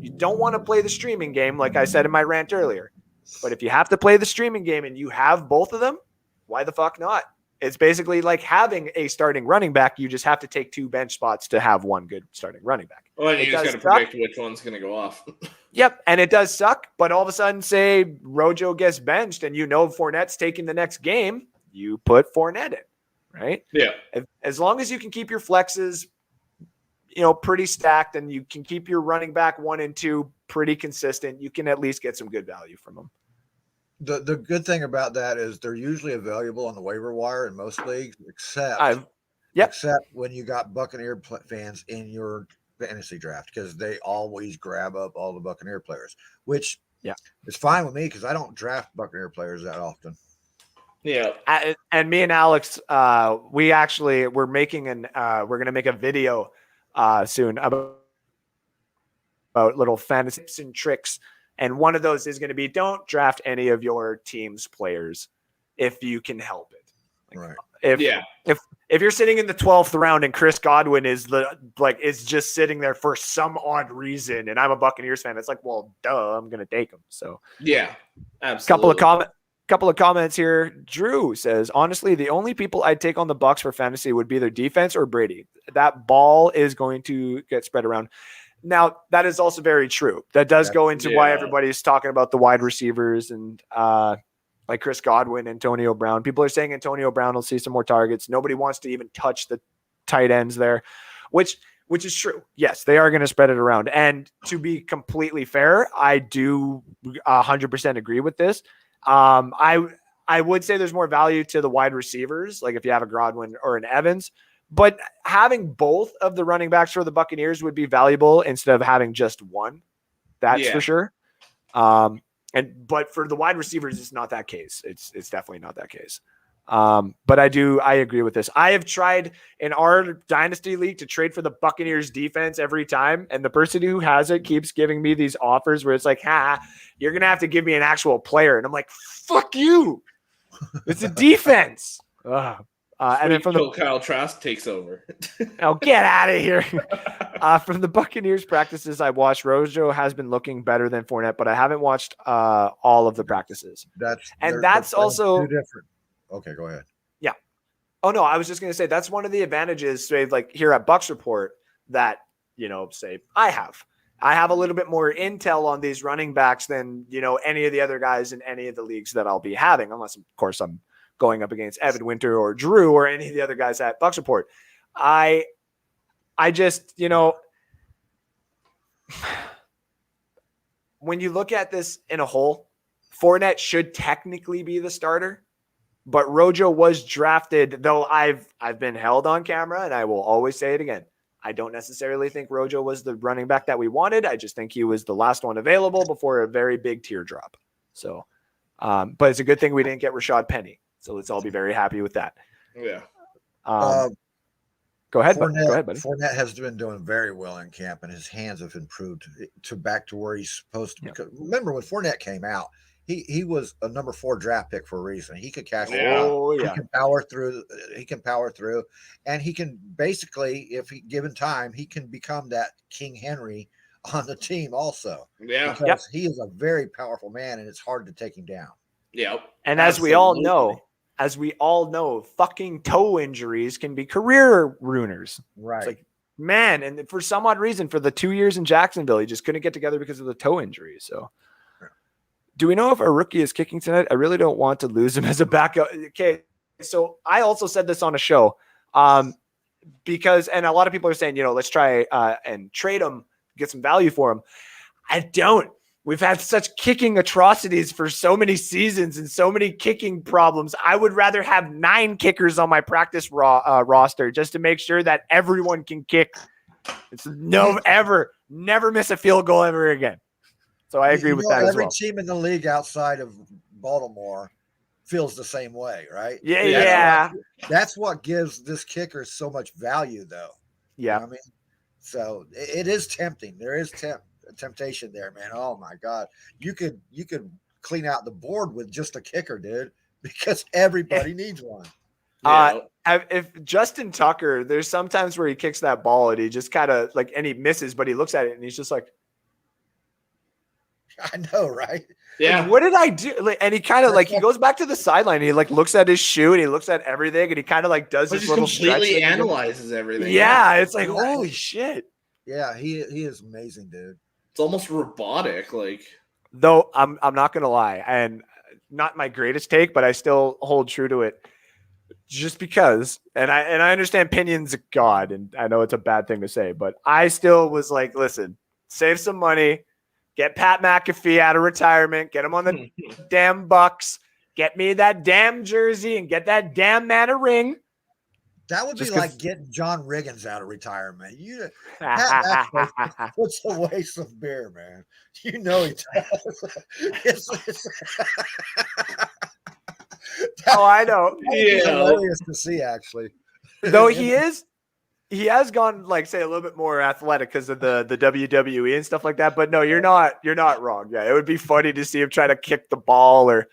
you don't want to play the streaming game, like I said in my rant earlier. But if you have to play the streaming game and you have both of them, why the fuck not? It's basically like having a starting running back. You just have to take 2 bench spots to have one good starting running back. Well, and you just got to predict which one's going to go off. Yep, and it does suck, but all of a sudden, say Rojo gets benched and Fournette's taking the next game, you put Fournette in. Right? Yeah. As long as you can keep your flexes, pretty stacked, and you can keep your running back 1 and 2 pretty consistent, you can at least get some good value from them. The good thing about that is they're usually available on the waiver wire in most leagues, except when you got Buccaneer fans in your fantasy draft, because they always grab up all the Buccaneer players, which is fine with me because I don't draft Buccaneer players that often. Yeah. And me and Alex, we're going to make a video soon about little fantasy tips and tricks. And one of those is going to be, don't draft any of your team's players if you can help it. Right. if you're sitting in the 12th round and Chris Godwin is just sitting there for some odd reason, and I'm a Buccaneers fan, it's like, well, duh, I'm gonna take him. So Yeah, absolutely. Couple of comments here. Drew says, honestly, the only people I'd take on the Bucs for fantasy would be their defense or Brady. That ball is going to get spread around. Now, that is also very true. That does go into why everybody's talking about the wide receivers and like Chris Godwin, Antonio Brown. People are saying Antonio Brown will see some more targets. Nobody wants to even touch the tight ends there, which is true. Yes, they are going to spread it around. And to be completely fair, I do 100% agree with this. I would say there's more value to the wide receivers, like if you have a Godwin or an Evans, but having both of the running backs for the Buccaneers would be valuable instead of having just one. That's for sure. But for the wide receivers, it's not that case. It's definitely not that case. But I agree with this. I have tried in our dynasty league to trade for the Buccaneers defense every time. And the person who has it keeps giving me these offers where it's like, you're going to have to give me an actual player. And I'm like, fuck you. It's a defense. And then from Kyle Trask takes over. Oh, get out of here. From the Buccaneers practices I watched, Rojo has been looking better than Fournette, but I haven't watched all of the practices. That's also two different. Okay, go ahead. Yeah. Oh no, I was just going to say that's one of the advantages, say, like here at Bucs Report, that say I have a little bit more intel on these running backs than any of the other guys in any of the leagues that I'll be having, unless of course I'm going up against Evan Winter or Drew or any of the other guys at Bucs Report. I just when you look at this in a whole, Fournette should technically be the starter. But Rojo was drafted, though I've been held on camera, and I will always say it again. I don't necessarily think Rojo was the running back that we wanted. I just think he was the last one available before a very big teardrop. So, but it's a good thing we didn't get Rashad Penny. So let's all be very happy with that. Yeah. Go ahead, buddy. Fournette has been doing very well in camp, and his hands have improved back to where he's supposed to be. Yep. Remember when Fournette came out? He was a number 4 draft pick for a reason. He could catch the ball. He can power through. And he can basically, if given time, he can become that King Henry on the team also. Yeah. Because he is a very powerful man, and it's hard to take him down. Yep. And as we all know, fucking toe injuries can be career ruiners. Right. It's like, man, and for some odd reason, for the 2 years in Jacksonville, he just couldn't get together because of the toe injury. So, do we know if our rookie is kicking tonight? I really don't want to lose him as a backup. Okay, so I also said this on a show because, and a lot of people are saying, let's try and trade him, get some value for him. I don't. We've had such kicking atrocities for so many seasons and so many kicking problems. I would rather have 9 kickers on my practice roster just to make sure that everyone can kick. It's never miss a field goal ever again. So I agree with that as well. Every team in the league outside of Baltimore feels the same way, right? Yeah. That's what gives this kicker so much value, though. Yeah. You know what I mean? So it is tempting. There is temptation there, man. Oh my God. You could clean out the board with just a kicker, dude, because everybody needs one. If Justin Tucker, there's sometimes where he kicks that ball and he just kind of and he misses, but he looks at it and he's just like, I know, right? Yeah. What did I do? And he kind of he goes back to the sideline. And he looks at his shoe and he looks at everything and he kind of does this little completely analyzes everything. Yeah, it's like holy shit. Yeah, he is amazing, dude. It's almost robotic, Though I'm not gonna lie, and not my greatest take, but I still hold true to it. Just because, and I understand Pinion's a god, and I know it's a bad thing to say, but I still was like, listen, save some money. Get Pat McAfee out of retirement. Get him on the damn Bucs. Get me that damn jersey and get that damn man a ring. That would be like getting John Riggins out of retirement. Pat McAfee puts away some beer, man. You know he does. I know. It's hilarious to see, actually. Though he has gone say a little bit more athletic because of the WWE and stuff like that. But no, you're not wrong. Yeah, it would be funny to see him try to kick the ball or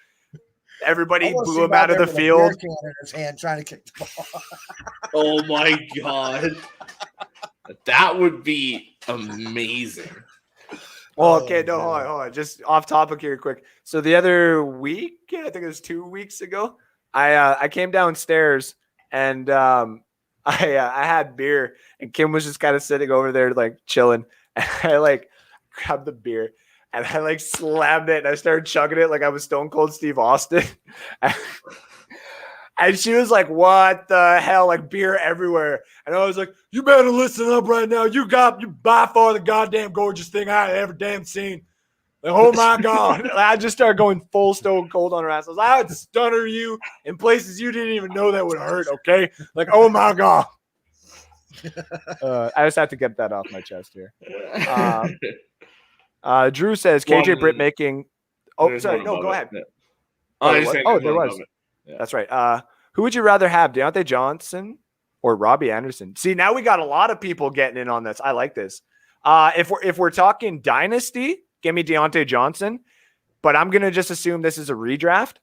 everybody blew him out of the field. In his hand trying to kick the ball. Oh my god. That would be amazing. Well, okay, no, hold on. Just off topic here, quick. So the other week, I think it was 2 weeks ago, I came downstairs and I had beer, and Kim was just kind of sitting over there like chilling, and I like grabbed the beer and I like slammed it and I started chugging it like I was Stone Cold Steve Austin. And she was like, "What the hell?" Like beer everywhere. And I was like, "You better listen up right now. You by far the goddamn gorgeous thing I ever damn seen. Like, oh my God." I just started going full Stone Cold on her ass. I was like, "I would stunner you in places you didn't even know that would hurt." Okay. Like, oh my God. I just have to get that off my chest here. Drew says KJ Britt making. Oh, sorry. No, go ahead. There was. Yeah. That's right. Who would you rather have, Deontay Johnson or Robbie Anderson? See, now we got a lot of people getting in on this. I like this. If we're talking dynasty, give me Deontay Johnson, but I'm gonna just assume this is a redraft.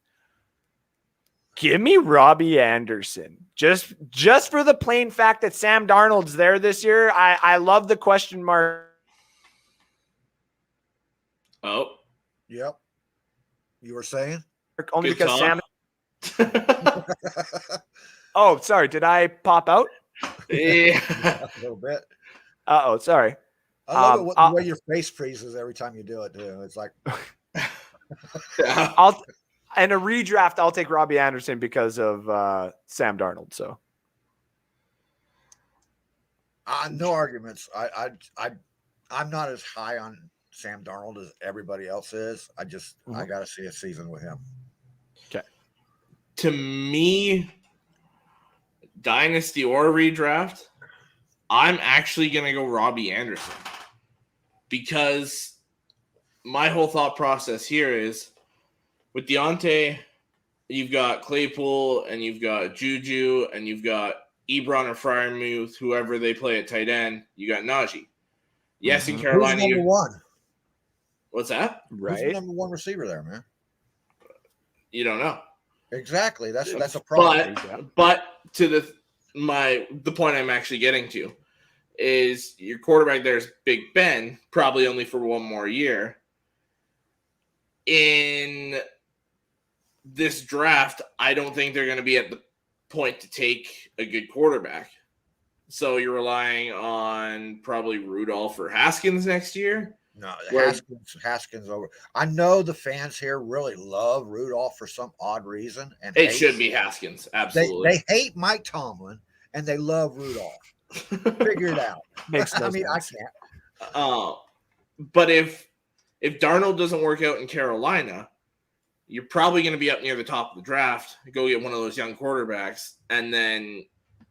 Give me Robbie Anderson. Just for the plain fact that Sam Darnold's there this year. I love the question mark. Oh. Yep. You were saying? Only Good because talk. Sam. Oh, sorry. Did I pop out? Yeah. A little bit. Uh-oh, sorry. I love the way your face freezes every time you do it, too. It's like in a redraft, I'll take Robbie Anderson because of Sam Darnold. So no arguments. I'm not as high on Sam Darnold as everybody else is. I got to see a season with him. Okay. To me, dynasty or redraft, I'm actually going to go Robbie Anderson because my whole thought process here is with Deontay, you've got Claypool and you've got Juju and you've got Ebron or Freiermuth, whoever they play at tight end. You got Najee. Yes, in Carolina. Who's number one? What's that? Right. Who's the number one receiver there, man? You don't know. Exactly. That's a problem. But to the point I'm actually getting to is your quarterback there is Big Ben, probably only for one more year. In this draft, I don't think they're going to be at the point to take a good quarterback. So you're relying on probably Rudolph or Haskins next year. No, Haskins over. I know the fans here really love Rudolph for some odd reason, and it should be Haskins. Absolutely, they hate Mike Tomlin and they love Rudolph. Figure it out. Makes no sense. I can't. But if Darnold doesn't work out in Carolina, you're probably going to be up near the top of the draft. Go get one of those young quarterbacks, and then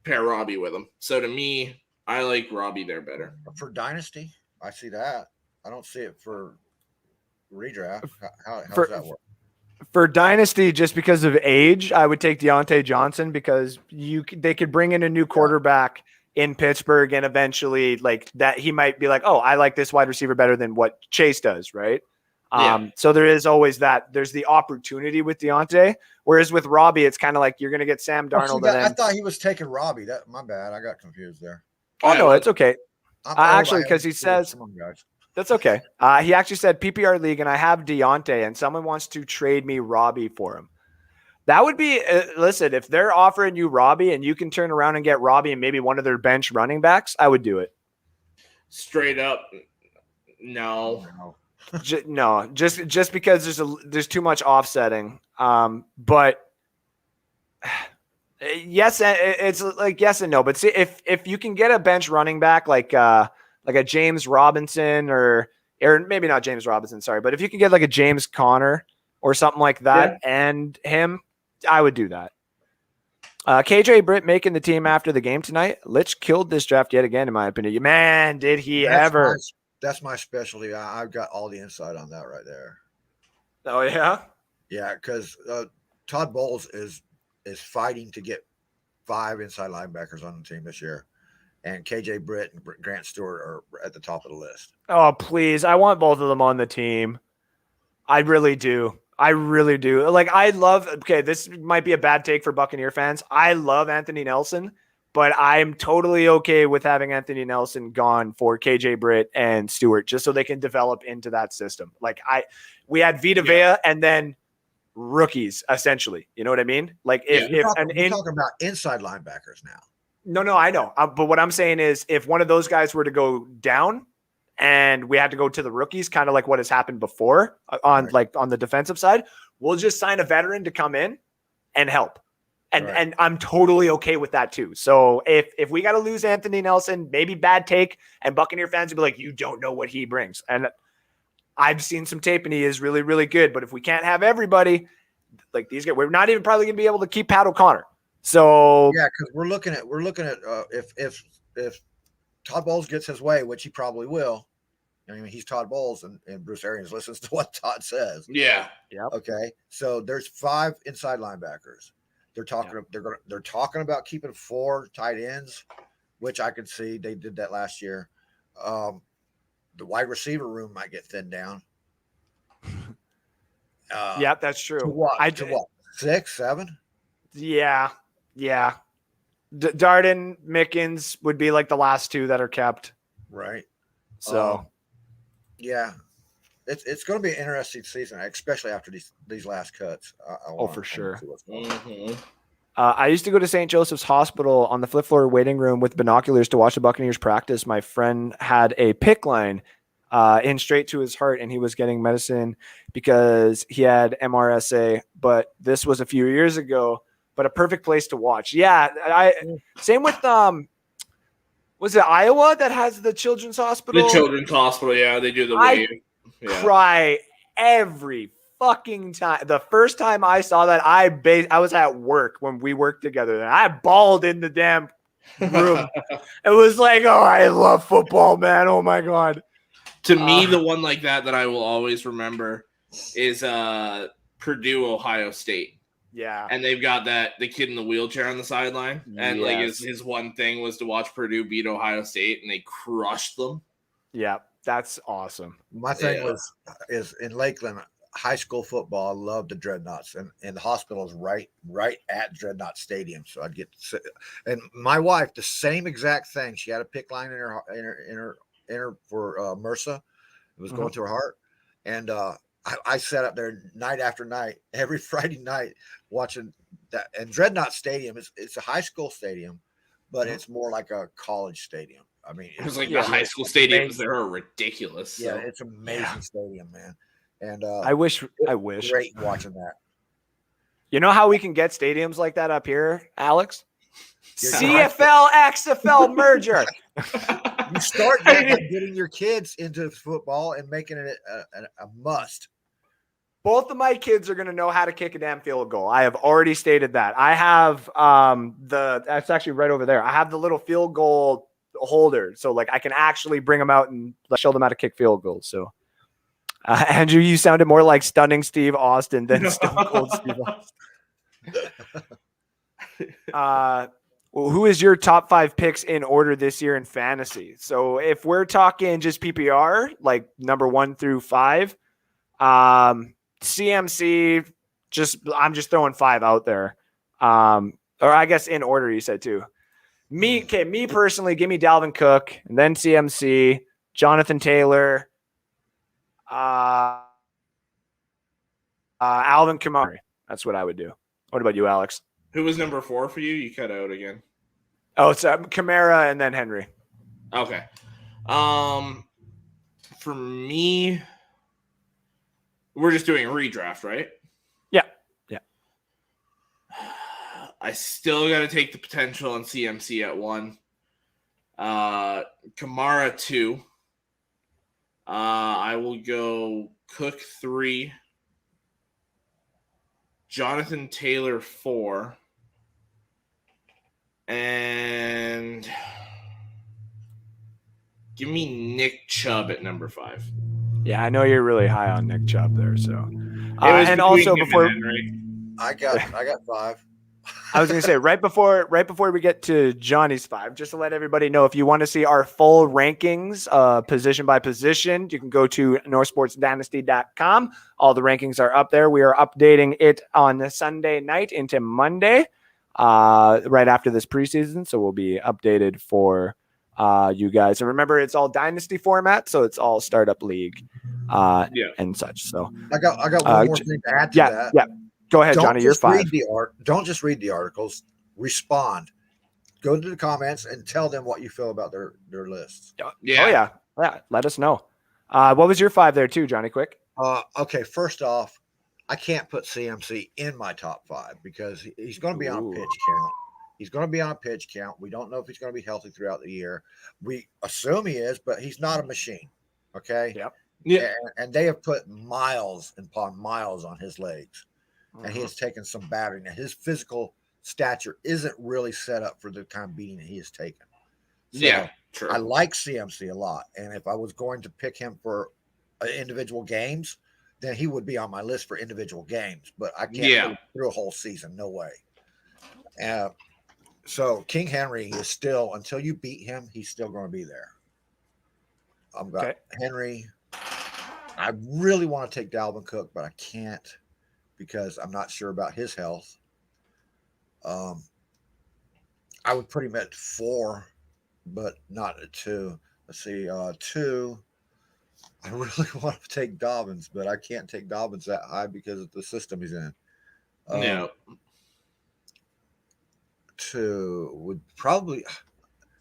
pair Robbie with him. So to me, I like Robbie there better For dynasty. I see that. I don't see it for redraft. How does that work? For dynasty, just because of age, I would take Deontay Johnson because they could bring in a new quarterback in Pittsburgh and eventually like that he might be like, oh, I like this wide receiver better than what Chase does, right? So there is always that. There's the opportunity with Deontay, whereas with Robbie, it's kind of like you're going to get Sam Darnold. I thought he was taking Robbie. My bad. I got confused there. Oh no, it's okay. Actually, because he says. That's okay. He actually said PPR league, and I have Deontay, and someone wants to trade me Robbie for him. That would be listen. If they're offering you Robbie, and you can turn around and get Robbie and maybe one of their bench running backs, I would do it. Straight up, no. No, just because there's too much offsetting. But yes, it's like yes and no. But see, if you can get a bench running back like a James Robinson or maybe not James Robinson, sorry, but if you can get like a James Conner or something like that and him, I would do that. KJ Britt making the team after the game tonight. Litch killed this draft yet again, in my opinion. Man, did he ever. That's my specialty. I've got all the insight on that right there. Oh, yeah? Yeah, because Todd Bowles is fighting to get 5 inside linebackers on the team this year. And KJ Britt and Grant Stewart are at the top of the list. Oh, please. I want both of them on the team. I really do. Like, this might be a bad take for Buccaneer fans. I love Anthony Nelson, but I'm totally okay with having Anthony Nelson gone for KJ Britt and Stewart, just so they can develop into that system. Like we had Vita Vea and then rookies, essentially. You know what I mean? Like we're talking about inside linebackers now. No, I know. But what I'm saying is, if one of those guys were to go down and we had to go to the rookies, kind of like what has happened before on the defensive side, we'll just sign a veteran to come in and help. And I'm totally okay with that too. So if we got to lose Anthony Nelson, maybe bad take, and Buccaneer fans will be like, you don't know what he brings. And I've seen some tape and he is really, really good. But if we can't have everybody, like these guys, we're not even probably going to be able to keep Pat O'Connor. So yeah, because we're looking at if Todd Bowles gets his way, which he probably will. I mean, he's Todd Bowles, and Bruce Arians listens to what Todd says. Yeah. Okay. So there's 5 inside linebackers. They're talking about keeping 4 tight ends, which I could see. They did that last year. The wide receiver room might get thinned down. Yeah, that's true. To what? 6, 7? Yeah. Darden, Mickens would be like the last 2 that are kept. Right. So, yeah, it's going to be an interesting season, especially after these last cuts. For sure. Mm-hmm. I used to go to St. Joseph's Hospital on the flip floor waiting room with binoculars to watch the Buccaneers practice. My friend had a PICC line in straight to his heart, and he was getting medicine because he had MRSA. But this was a few years ago. But a perfect place to watch. Yeah, same with was it Iowa that has the children's hospital? The children's hospital, yeah, they do the wave. Cry every fucking time. The first time I saw that, I was at work when we worked together, and I bawled in the damn room. It was like, oh, I love football, man. Oh my god. To me, the one like that I will always remember is Purdue, Ohio State. Yeah. And they've got the kid in the wheelchair on the sideline. And like his one thing was to watch Purdue beat Ohio State, and they crushed them. Yeah, that's awesome. My thing is in Lakeland, high school football, I love the Dreadnoughts. And the hospital is right at Dreadnought Stadium. So I'd get to sit. And my wife, the same exact thing. She had a PICC line in her for MRSA. It was going to her heart. And I sat up there night after night, every Friday night, watching that. And Dreadnought Stadium it's a high school stadium, but it's more like a college stadium. I mean, it was like the high school stadiums there are ridiculous. So. Yeah, it's an amazing stadium, man. And I wish great watching that. You know how we can get stadiums like that up here, Alex? CFL XFL merger. You start by getting your kids into football and making it a must. Both of my kids are going to know how to kick a damn field goal. I have already stated that. I have that's actually right over there. I have the little field goal holder. So like I can actually bring them out and show them how to kick field goals. So Andrew, you sounded more like Stunning Steve Austin than Stone Cold Steve Austin. Who is your top 5 picks in order this year in fantasy? So if we're talking just PPR, like number 1 through 5, CMC, I'm just throwing 5 out there. Or I guess in order you said too. Me personally, give me Dalvin Cook and then CMC, Jonathan Taylor, Alvin Kamara. That's what I would do. What about you, Alex? Who was number 4 for you? You cut out again. Oh, it's Kamara and then Henry. Okay. For me, we're just doing a redraft, right? Yeah. I still got to take the potential on CMC at 1. Kamara 2. I will go Cook 3. Jonathan Taylor 4. And give me Nick Chubb at number 5. Yeah, I know you're really high on Nick Chubb there. So, and also before I got 5. I was going to say right before we get to Johnny's 5, just to let everybody know, if you want to see our full rankings, position by position, you can go to northsportsdynasty.com. All the rankings are up there. We are updating it on Sunday night into Monday. right after this preseason. So we'll be updated for you guys. And remember, it's all dynasty format, so it's all startup league and such. So I got one more thing to add to that. Yeah. Go ahead, Johnny. You're 5. Don't just read the articles. Respond. Go to the comments and tell them what you feel about their lists. Yeah. Let us know. What was your 5 there too, Johnny? Quick. Okay. First off, I can't put CMC in my top 5 because he's going to be on a pitch count. He's going to be on a pitch count. We don't know if he's going to be healthy throughout the year. We assume he is, but he's not a machine. Okay. Yep. Yeah. And they have put miles upon miles on his legs, and he has taken some battering. And his physical stature isn't really set up for the kind of beating that he has taken. So true. I like CMC a lot, and if I was going to pick him for individual games, then he would be on my list for individual games. But I can't go through a whole season. No way. So King Henry is still, until you beat him, he's still going to be there. I've got Henry. I really want to take Dalvin Cook, but I can't because I'm not sure about his health. I would put him at 4, but not at 2. Let's see, 2. I really want to take Dobbins, but I can't take Dobbins that high because of the system he's in. 2 would probably,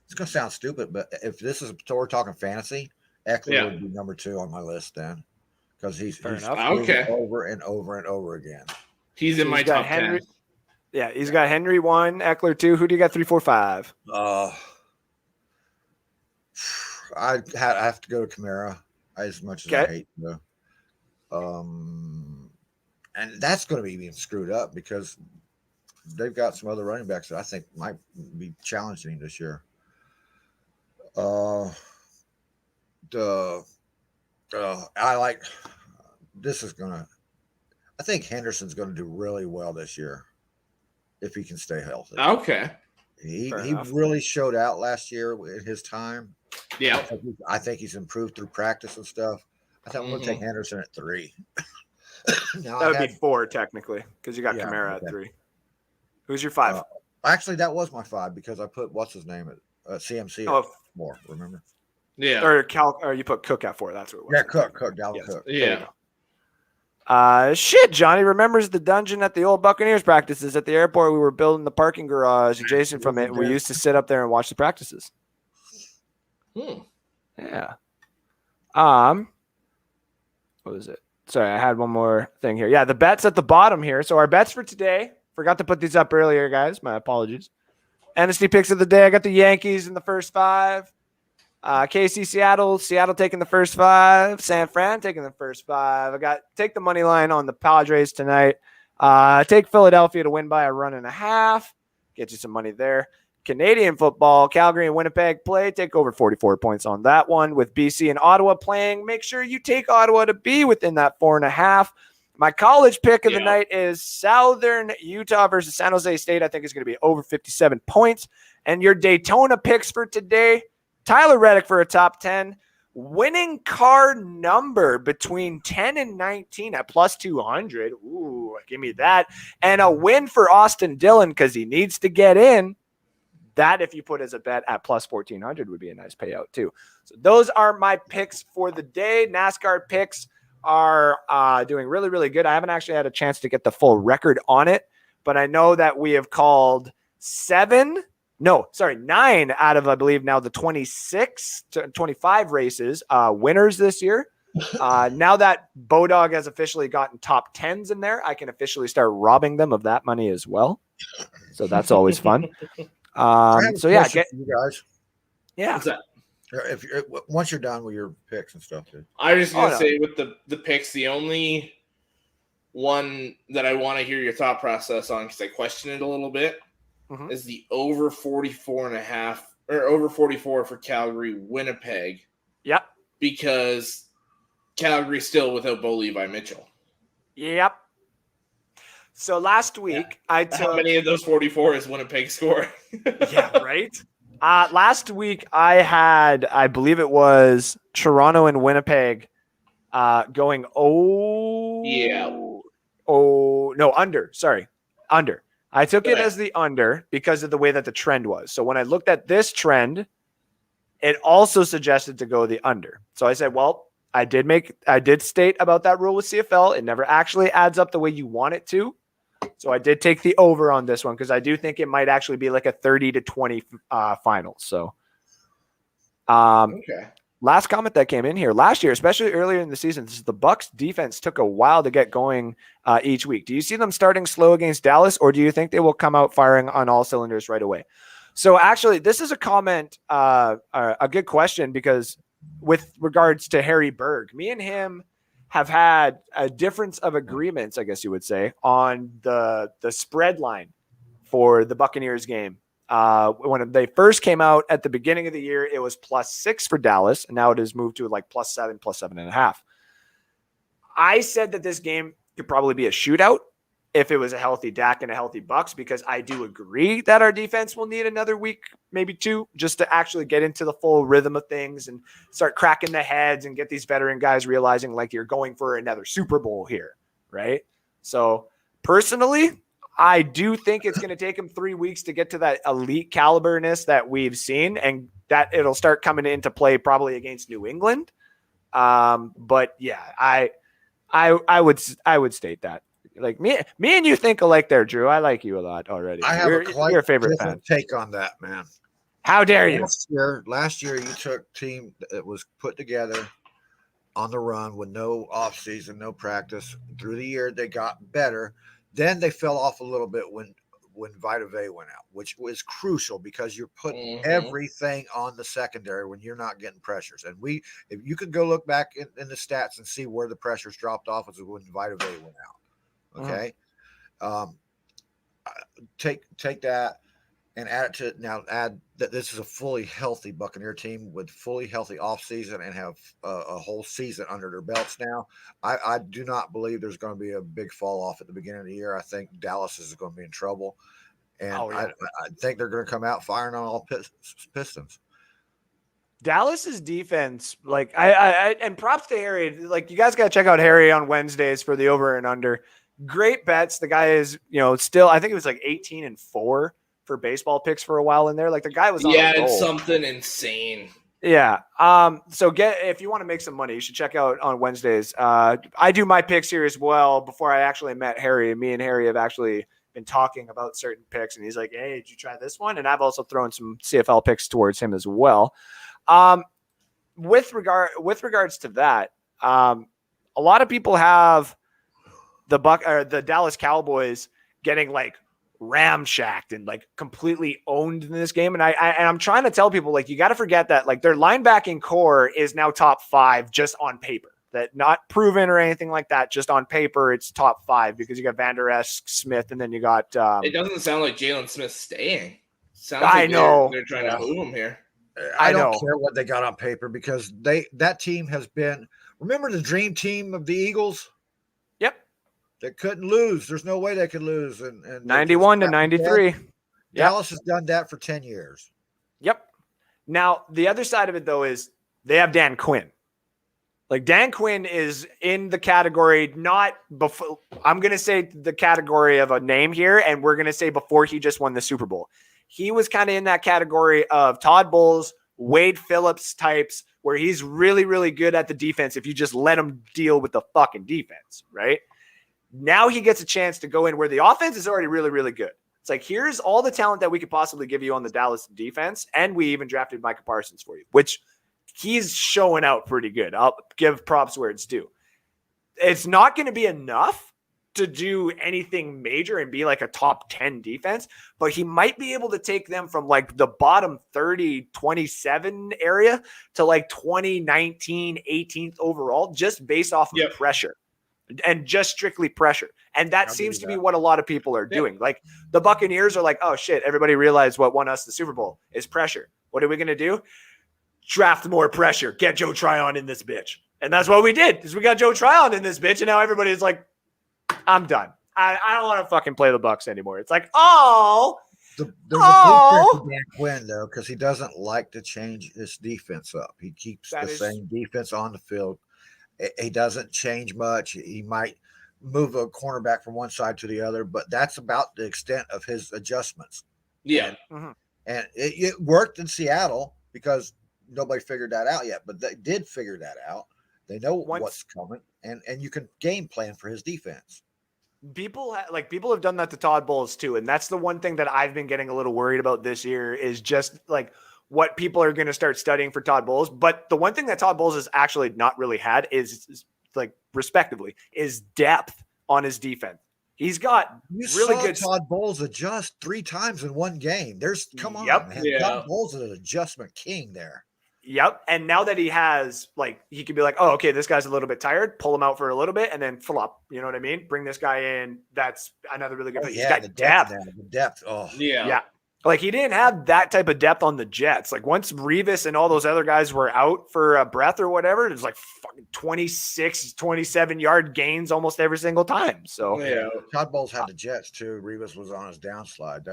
it's going to sound stupid, but if this is, so we're talking fantasy, Eckler would be number 2 on my list then, because he's over and over and over again. He's in my top 10. Yeah, he's got Henry 1, Eckler 2. Who do you got 3, 4, 5? I have to go to Kamara as much as I hate to. And that's going to be even screwed up because they've got some other running backs that I think might be challenging this year. I like this is gonna. I think Henderson's going to do really well this year if he can stay healthy. Okay, he really showed out last year in his time. Yeah, I think he's improved through practice and stuff. I think I'm going to take Henderson at 3. That would be 4 technically because you got Kamara at 3. Who's your 5? Actually, that was my 5 because I put what's his name at CMC at 4. Remember? Yeah. Or you put Cook at 4. That's what it was. Yeah, Cook, Dalvin Cook. Yeah. Shit, Johnny remembers the dungeon at the old Buccaneers practices at the airport. We were building the parking garage adjacent from it. We used to sit up there and watch the practices. Yeah. What was it? Sorry, I had one more thing here. Yeah, the bets at the bottom here. So our bets for today, forgot to put these up earlier, guys. My apologies. Dynasty picks of the day. I got the Yankees in the first 5. KC, Seattle taking the first 5. San Fran taking the first 5. I got take the money line on the Padres tonight. Take Philadelphia to win by a 1.5. Get you some money there. Canadian football, Calgary and Winnipeg play. Take over 44 points on that one. With BC and Ottawa playing, make sure you take Ottawa to be within that 4.5. My college pick of the night is Southern Utah versus San Jose State. I think it's going to be over 57 points. And your Daytona picks for today, Tyler Reddick for a top 10. Winning car number between 10 and 19 at plus 200. Ooh, give me that. And a win for Austin Dillon because he needs to get in. That, if you put as a bet at plus 1,400, would be a nice payout too. So those are my picks for the day. NASCAR picks are doing really, really good. I haven't actually had a chance to get the full record on it, but I know that we have called 9 out of, I believe, now the 26 to 25 races winners this year. Now that Bodog has officially gotten top 10s in there, I can officially start robbing them of that money as well. So that's always fun. So yeah, you guys. Yeah. If once you're done with your picks and stuff, dude. I was just gonna say with the picks, the only one that I want to hear your thought process on because I question it a little bit is the over 44.5 or over 44 for Calgary Winnipeg. Yep. Because Calgary's still without Bo Levi Mitchell. Yep. So last week I took how many of those 44 is Winnipeg score? Yeah, right. Last week I had, I believe it was Toronto and Winnipeg under. Sorry, under. I took it Right. as the under because of the way that the trend was. So when I looked at this trend, it also suggested to go the under. So I said, well, I did state about that rule with CFL. It never actually adds up the way you want it to. So I did take the over on this one because I do think it might actually be like a 30-20 final. So Okay. last comment that came in here last year, especially earlier in the season, the Bucs defense took a while to get going each week. Do you see them starting slow against Dallas, or do you think they will come out firing on all cylinders right away? So actually, this is a comment, a good question, because with regards to Harry Berg, me and him have had a difference of agreements, I guess you would say, on the spread line for the Buccaneers game. When they first came out at the beginning of the year, it was +6 for Dallas, and now it has moved to like +7, +7.5. I said that this game could probably be a shootout if it was a healthy Dak and a healthy Bucs, because I do agree that our defense will need another week, maybe 2, just to actually get into the full rhythm of things and start cracking the heads and get these veteran guys realizing like you're going for another Super Bowl here, right? So personally, I do think it's going to take him 3 weeks to get to that elite caliberness that we've seen, and that it'll start coming into play probably against New England. But yeah, I would state that. Like me and you think alike there, Drew. I like you a lot already. I have you're a favorite fan. take on that, man. How dare you? Last year you took a team that was put together on the run with no offseason, no practice. Through the year, they got better. Then they fell off a little bit when Vita Vea went out, which was crucial because you're putting everything on the secondary when you're not getting pressures. And if you could go look back in the stats and see where the pressures dropped off, was when Vita Vea went out. Okay. Take that and add that this is a fully healthy Buccaneer team with fully healthy offseason and have a whole season under their belts now. I do not believe there's going to be a big fall off at the beginning of the year. I think Dallas is going to be in trouble. And I think they're going to come out firing on all pistons. Dallas's defense, like I and props to Harry. Like, you guys got to check out Harry on Wednesdays for the over and under. Great bets. The guy is, still, I think it was like 18-4 for baseball picks for a while in there. Like, the guy was on a roll. It's something insane. Yeah. So if you want to make some money, you should check out on Wednesdays. I do my picks here as well. Before I actually met Harry, me and Harry have actually been talking about certain picks, and he's like, "Hey, did you try this one?" And I've also thrown some CFL picks towards him as well. With regards to that, a lot of people have the Dallas Cowboys getting like ramshacked and like completely owned in this game. And I'm trying to tell people, like, you got to forget that like their linebacking core is now top 5 just on paper. That not proven or anything like that. Just on paper, it's top 5 because you got Van Der Esch, Smith, and then you got. It doesn't sound like Jalen Smith's staying. Sounds I like know they're trying to move him here. I don't care what they got on paper because that team has been. Remember the dream team of the Eagles? Yep. They couldn't lose. There's no way they could lose. And 91 to 93. Dallas has done that for 10 years. Yep. Now, the other side of it, though, is they have Dan Quinn. Like, Dan Quinn is in the category, not before. I'm going to say the category of a name here, and we're going to say before he just won the Super Bowl. He was kind of in that category of Todd Bowles, Wade Phillips types, where he's really, really good at the defense if you just let him deal with the fucking defense, right? Now he gets a chance to go in where the offense is already really, really good. It's like, here's all the talent that we could possibly give you on the Dallas defense, and we even drafted Micah Parsons for you, which he's showing out pretty good. I'll give props where it's due. It's not going to be enough to do anything major and be like a top 10 defense, but he might be able to take them from like the bottom 30, 27 area to like 20, 19, 18th overall, just based off of pressure and just strictly pressure. And that seems to be what a lot of people are doing. Like, the Buccaneers are like, oh shit, everybody realized what won us the Super Bowl is pressure. What are we going to do? Draft more pressure. Get Joe Tryon in this bitch. And that's what we did, is we got Joe Tryon in this bitch, and now everybody's like, I'm done. I don't want to fucking play the Bucs anymore. It's like, there's a blueprint for Dan Quinn, though, because he doesn't like to change his defense up. He keeps same defense on the field. He doesn't change much. He might move a cornerback from one side to the other, but that's about the extent of his adjustments. Yeah. And it worked in Seattle because nobody figured that out yet, but they did figure that out. They know what's coming, and you can game plan for his defense. People have done that to Todd Bowles too, and that's the one thing that I've been getting a little worried about this year is just like what people are going to start studying for Todd Bowles. But the one thing that Todd Bowles has actually not really had is like respectively is depth on his defense. He's got really good. Todd Bowles adjust 3 times in one game. Come on, man. Yeah. Todd Bowles is an adjustment king there. Yep. And now that he has, like, he could be like, oh, okay, this guy's a little bit tired. Pull him out for a little bit and then flop. You know what I mean? Bring this guy in. That's another really good thing. He's got depth. The depth. Oh, Yeah. Like, he didn't have that type of depth on the Jets. Like, once Revis and all those other guys were out for a breath or whatever, it was like fucking 26, 27-yard gains almost every single time. So, Todd Bowles had the Jets, too. Revis was on his downslide.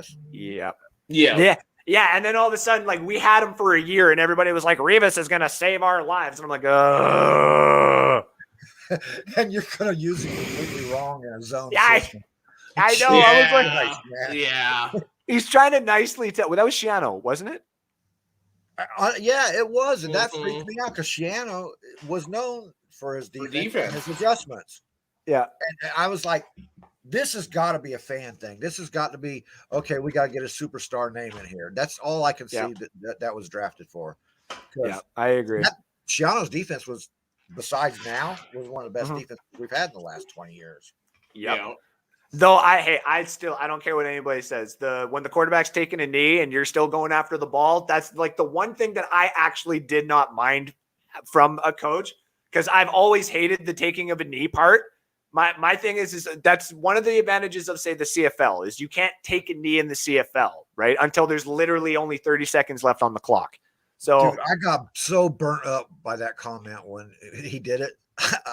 Yeah, and then all of a sudden, like, we had him for a year, and everybody was like, Revis is going to save our lives. And I'm like, and you're going to use it completely wrong in a zone system. I know. Yeah. I was like, Yeah. he's trying to nicely tell. Well, that was Shiano, wasn't it? Yeah, it was. And that freaked me out because Shiano was known for his defense and his adjustments. Yeah. And I was like, this has got to be a fan thing. This has got to be, okay, we got to get a superstar name in here. That's all I can see that was drafted for. Yeah, I agree. Shiano's defense was, besides now, was one of the best defenses we've had in the last 20 years. Yep. Though I don't care what anybody says. When the quarterback's taking a knee and you're still going after the ball, that's like the one thing that I actually did not mind from a coach, because I've always hated the taking of a knee part. My thing is that's one of the advantages of, say, the CFL is you can't take a knee in the CFL, right? Until there's literally only 30 seconds left on the clock. So dude, I got so burnt up by that comment when he did it.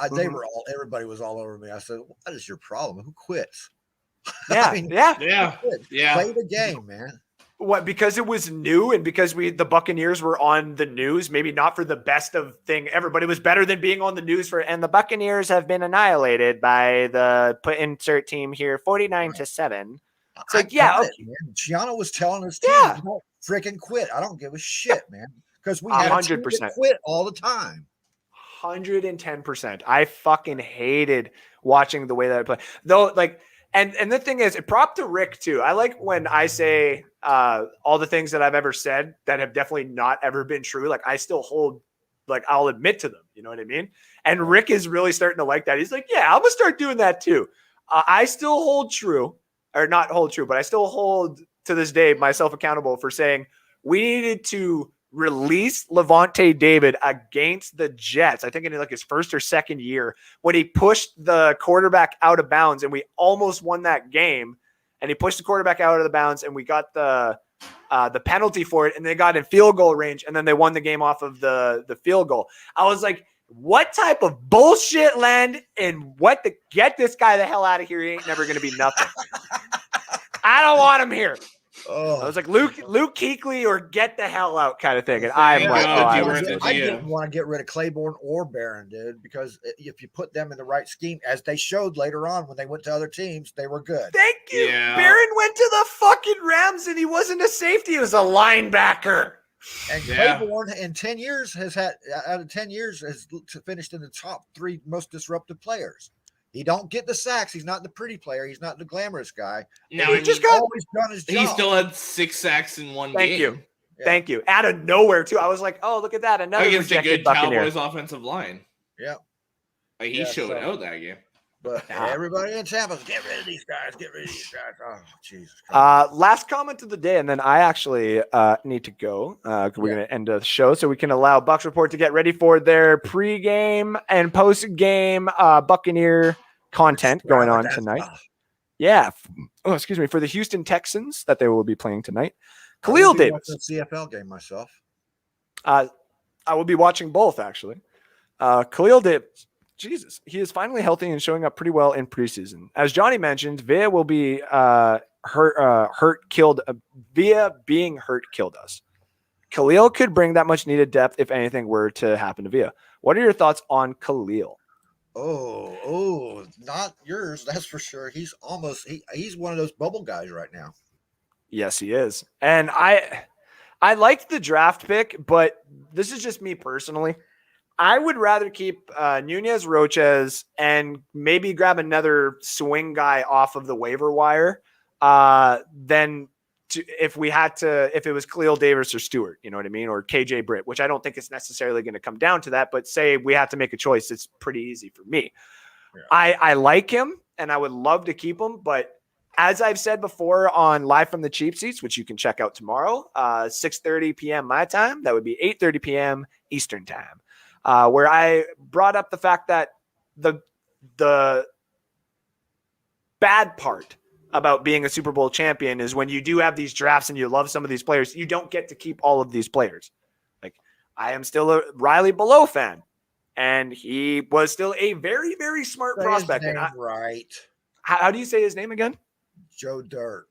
Everybody was all over me. I said, what is your problem? Who quits? Yeah. Play the game, man. What, because it was new and because the Buccaneers were on the news, maybe not for the best of thing ever, but it was better than being on the news and the Buccaneers have been annihilated by the insert team here, 49-7. It's like, okay. Shiano was telling his team, don't freaking quit. I don't give a shit, man. Because we have 100% quit all the time. 110%. I fucking hated watching the way that I play. Though, like, and the thing is, prop to Rick too. I like when I say all the things that I've ever said that have definitely not ever been true. Like, I still hold, like, I'll admit to them. You know what I mean? And Rick is really starting to like that. He's like, yeah, I'm gonna start doing that too. I still hold true, or not hold true, but I still hold to this day myself accountable for saying we needed to release Levante David against the Jets. I think in like his first or second year when he pushed the quarterback out of bounds and we almost won that game, and he pushed the quarterback out of the bounds and we got the penalty for it, and they got in field goal range, and then they won the game off of the field goal. I was like, what type of bullshit land and get this guy the hell out of here. He ain't never going to be nothing. I don't want him here. I was like, Luke Kuechly or get the hell out kind of thing. And I'm like, I didn't want to get rid of Claiborne or Barron, dude, because if you put them in the right scheme, as they showed later on when they went to other teams, they were good. Thank you. Yeah. Barron went to the fucking Rams and he wasn't a safety. He was a linebacker. And Claiborne in 10 years has finished in the top 3 most disruptive players. He don't get the sacks. He's not the pretty player. He's not the glamorous guy. No, he's just always done his job. He still had 6 sacks in one game. Thank you. Out of nowhere too. I was like, oh, look at that. Another against a good Buccaneer. Cowboys offense line. Yeah. Like he showed out that game. But everybody in Tampa, get rid of these guys. Get rid of these guys. Oh, Jesus Christ. Last comment of the day, and then I actually need to go. We're going to end the show so we can allow Bucs Report to get ready for their pregame and postgame Buccaneer content going on tonight. Yeah. Oh, excuse me. For the Houston Texans that they will be playing tonight. Khalil Davis. CFL game myself. I will be watching both, actually. Khalil Davis. Jesus, he is finally healthy and showing up pretty well in preseason. As Johnny mentioned, Villa will be killed us. Khalil could bring that much needed depth if anything were to happen to Villa. What are your thoughts on Khalil? Oh, not yours. That's for sure. He's he's one of those bubble guys right now. Yes, he is. And I liked the draft pick, but this is just me personally. I would rather keep Nunez, Roches, and maybe grab another swing guy off of the waiver wire than if it was Khalil Davis or Stewart, you know what I mean? Or KJ Britt, which I don't think it's necessarily going to come down to that. But say we have to make a choice, it's pretty easy for me. Yeah. I like him and I would love to keep him, but as I've said before on Live from the Cheap Seats, which you can check out tomorrow, 6:30 p.m. my time, that would be 8:30 p.m. Eastern time. Where I brought up the fact that the bad part about being a Super Bowl champion is when you do have these drafts and you love some of these players, you don't get to keep all of these players. Like I am still a Riley Below fan, and he was still a very, very smart prospect. Right. How do you say his name again? Joe Dirt.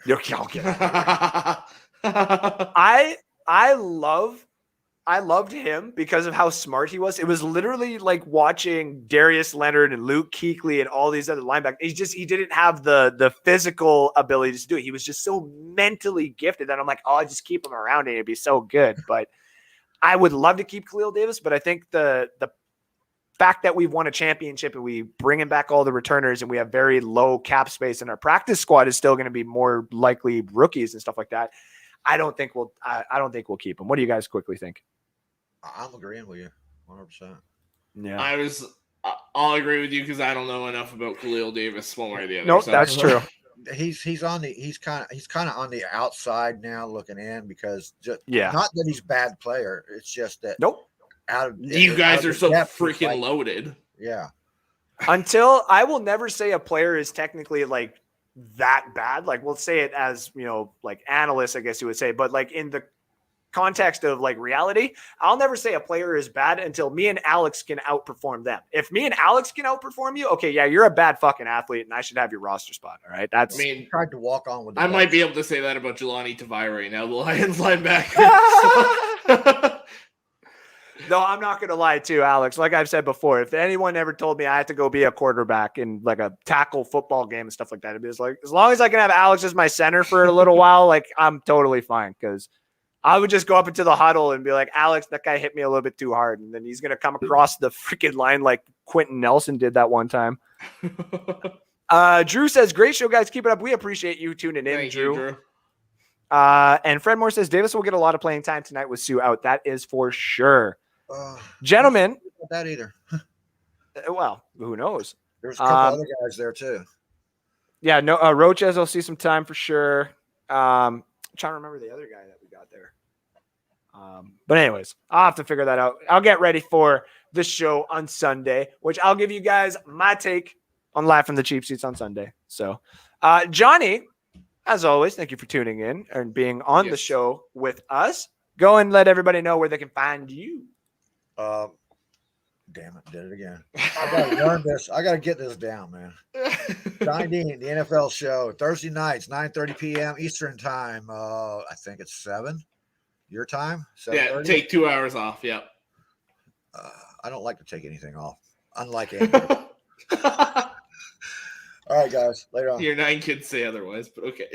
Okay. I loved him because of how smart he was. It was literally like watching Darius Leonard and Luke Kuechly and all these other linebackers. He didn't have the physical ability to do it. He was just so mentally gifted that I'm like, oh, I just keep him around and it'd be so good. But I would love to keep Khalil Davis, but I think the fact that we've won a championship and we bringing back all the returners and we have very low cap space and our practice squad is still going to be more likely rookies and stuff like that. I don't think we'll keep him. What do you guys quickly think? I'm agreeing with you 100%. Yeah. I'll agree with you because I don't know enough about Khalil Davis one way or the other. Nope, that's true. He's kind of on the outside now looking in because not that he's a bad player. It's just that you guys are so freaking loaded. Yeah. Until I will never say a player is technically like that bad. Like we'll say it as, like analysts, I guess you would say, but like in the context of like reality, I'll never say a player is bad until me and Alex can outperform them. If me and Alex can outperform you, okay, yeah, you're a bad fucking athlete and I should have your roster spot. All right. Tried to walk on with I might be able to say that about Jelani Tavai right now, the Lions linebacker. No, I'm not going to lie to you, Alex. Like I've said before, if anyone ever told me I had to go be a quarterback in like a tackle football game and stuff like that, it'd be just like, as long as I can have Alex as my center for a little while, like I'm totally fine. Because I would just go up into the huddle and be like, Alex, that guy hit me a little bit too hard. And then he's going to come across the freaking line like Quentin Nelson did that one time. Drew says, great show, guys. Keep it up. We appreciate you tuning in, Drew. And Fred Moore says, Davis will get a lot of playing time tonight with Sue out. That is for sure. Gentlemen. Not that either. Well, who knows? There's a couple other guys there too. Yeah, no, Roches will see some time for sure. I'm trying to remember the other guy that we got there. But anyways, I'll have to figure that out. I'll get ready for the show on Sunday, which I'll give you guys my take on Live from the Cheap Seats on Sunday. So, Johnny, as always, thank you for tuning in and being on the show with us. Go and let everybody know where they can find you. Damn it, did it again. I gotta learn this. I gotta get this down, man. Johnny Dean, the NFL show, Thursday nights, 9:30 p.m. Eastern time. I think it's 7 your time. 7:30? Yeah, take 2 hours off. Yeah. I don't like to take anything off. Unlike Andrew. All right, guys. Later on. Your 9 kids say otherwise, but okay.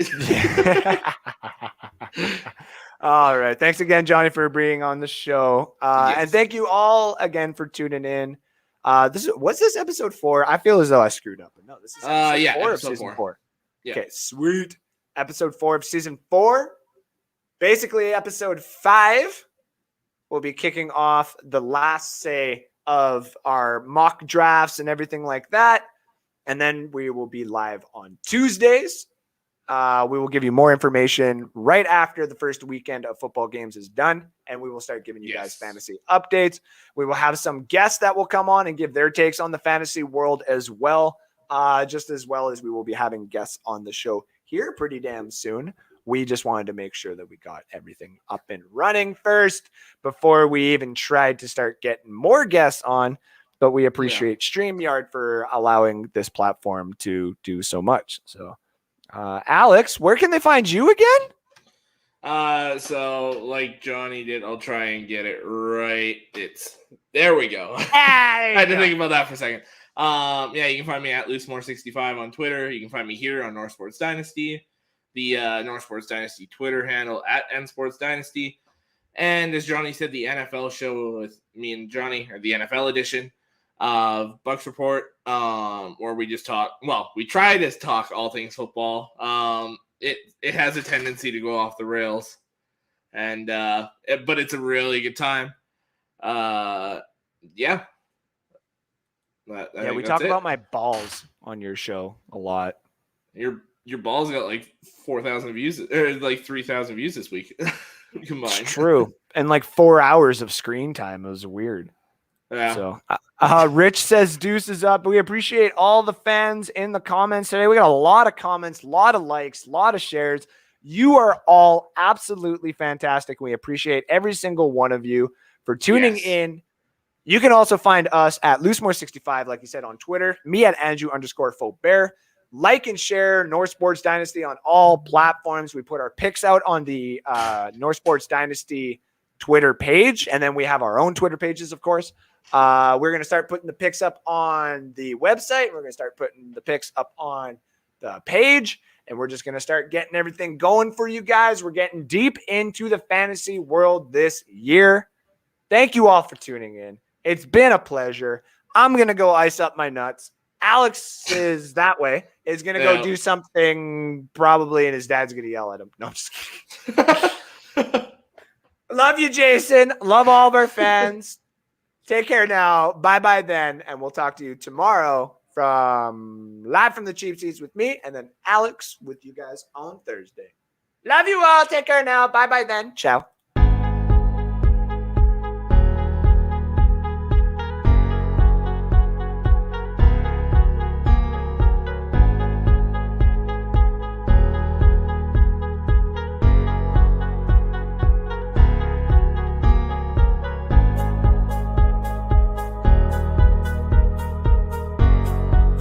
All right. Thanks again, Johnny, for being on the show. And thank you all again for tuning in. What's this episode 4? I feel as though I screwed up. But no, this is episode 4 of season 4. Yeah. Okay, sweet. Episode 4 of season 4. Basically, episode 5 will be kicking off the last say of our mock drafts and everything like that. And then we will be live on Tuesdays. We will give you more information right after the first weekend of football games is done, and we will start giving you guys fantasy updates. We will have some guests that will come on and give their takes on the fantasy world as well, just as well as we will be having guests on the show here pretty damn soon. We just wanted to make sure that we got everything up and running first before we even tried to start getting more guests on. But we appreciate StreamYard for allowing this platform to do so much. So, Alex, where can they find you again? So like Johnny did, I'll try and get it right. There we go. I I had to think about that for a second. Yeah, you can find me at LooseMore65 on Twitter. You can find me here on North Sports Dynasty, the North Sports Dynasty Twitter handle at NSports Dynasty. And as Johnny said, the NFL show with me and Johnny, or the NFL edition of Bucs Report, where we just talk. Well, we try to talk all things football. It has a tendency to go off the rails, and but it's a really good time. Yeah. We talk about my balls on your show a lot. Your balls got like 4,000 views, or like 3,000 views this week combined. It's true, and like 4 hours of screen time. It was weird. Yeah. So, Rich says Deuce is up. We appreciate all the fans in the comments today. We got a lot of comments, a lot of likes, a lot of shares. You are all absolutely fantastic. We appreciate every single one of you for tuning in. You can also find us at LooseMore65, like you said, on Twitter. Me at Andrew_Faubert. Like and share North Sports Dynasty on all platforms. We put our picks out on the North Sports Dynasty Twitter page, and then we have our own Twitter pages, of course. We're going to start putting the picks up on the website. We're going to start putting the picks up on the page, and we're just going to start getting everything going for you guys. We're getting deep into the fantasy world this year. Thank you all for tuning in. It's been a pleasure. I'm going to go ice up my nuts. Alex is that way. Is going to go do something probably, and his dad's going to yell at him. No, I'm just kidding. Love you, Jason. Love all of our fans. Take care now. Bye-bye then. And we'll talk to you tomorrow live from the cheap seats with me, and then Alex with you guys on Thursday. Love you all. Take care now. Bye-bye then. Ciao.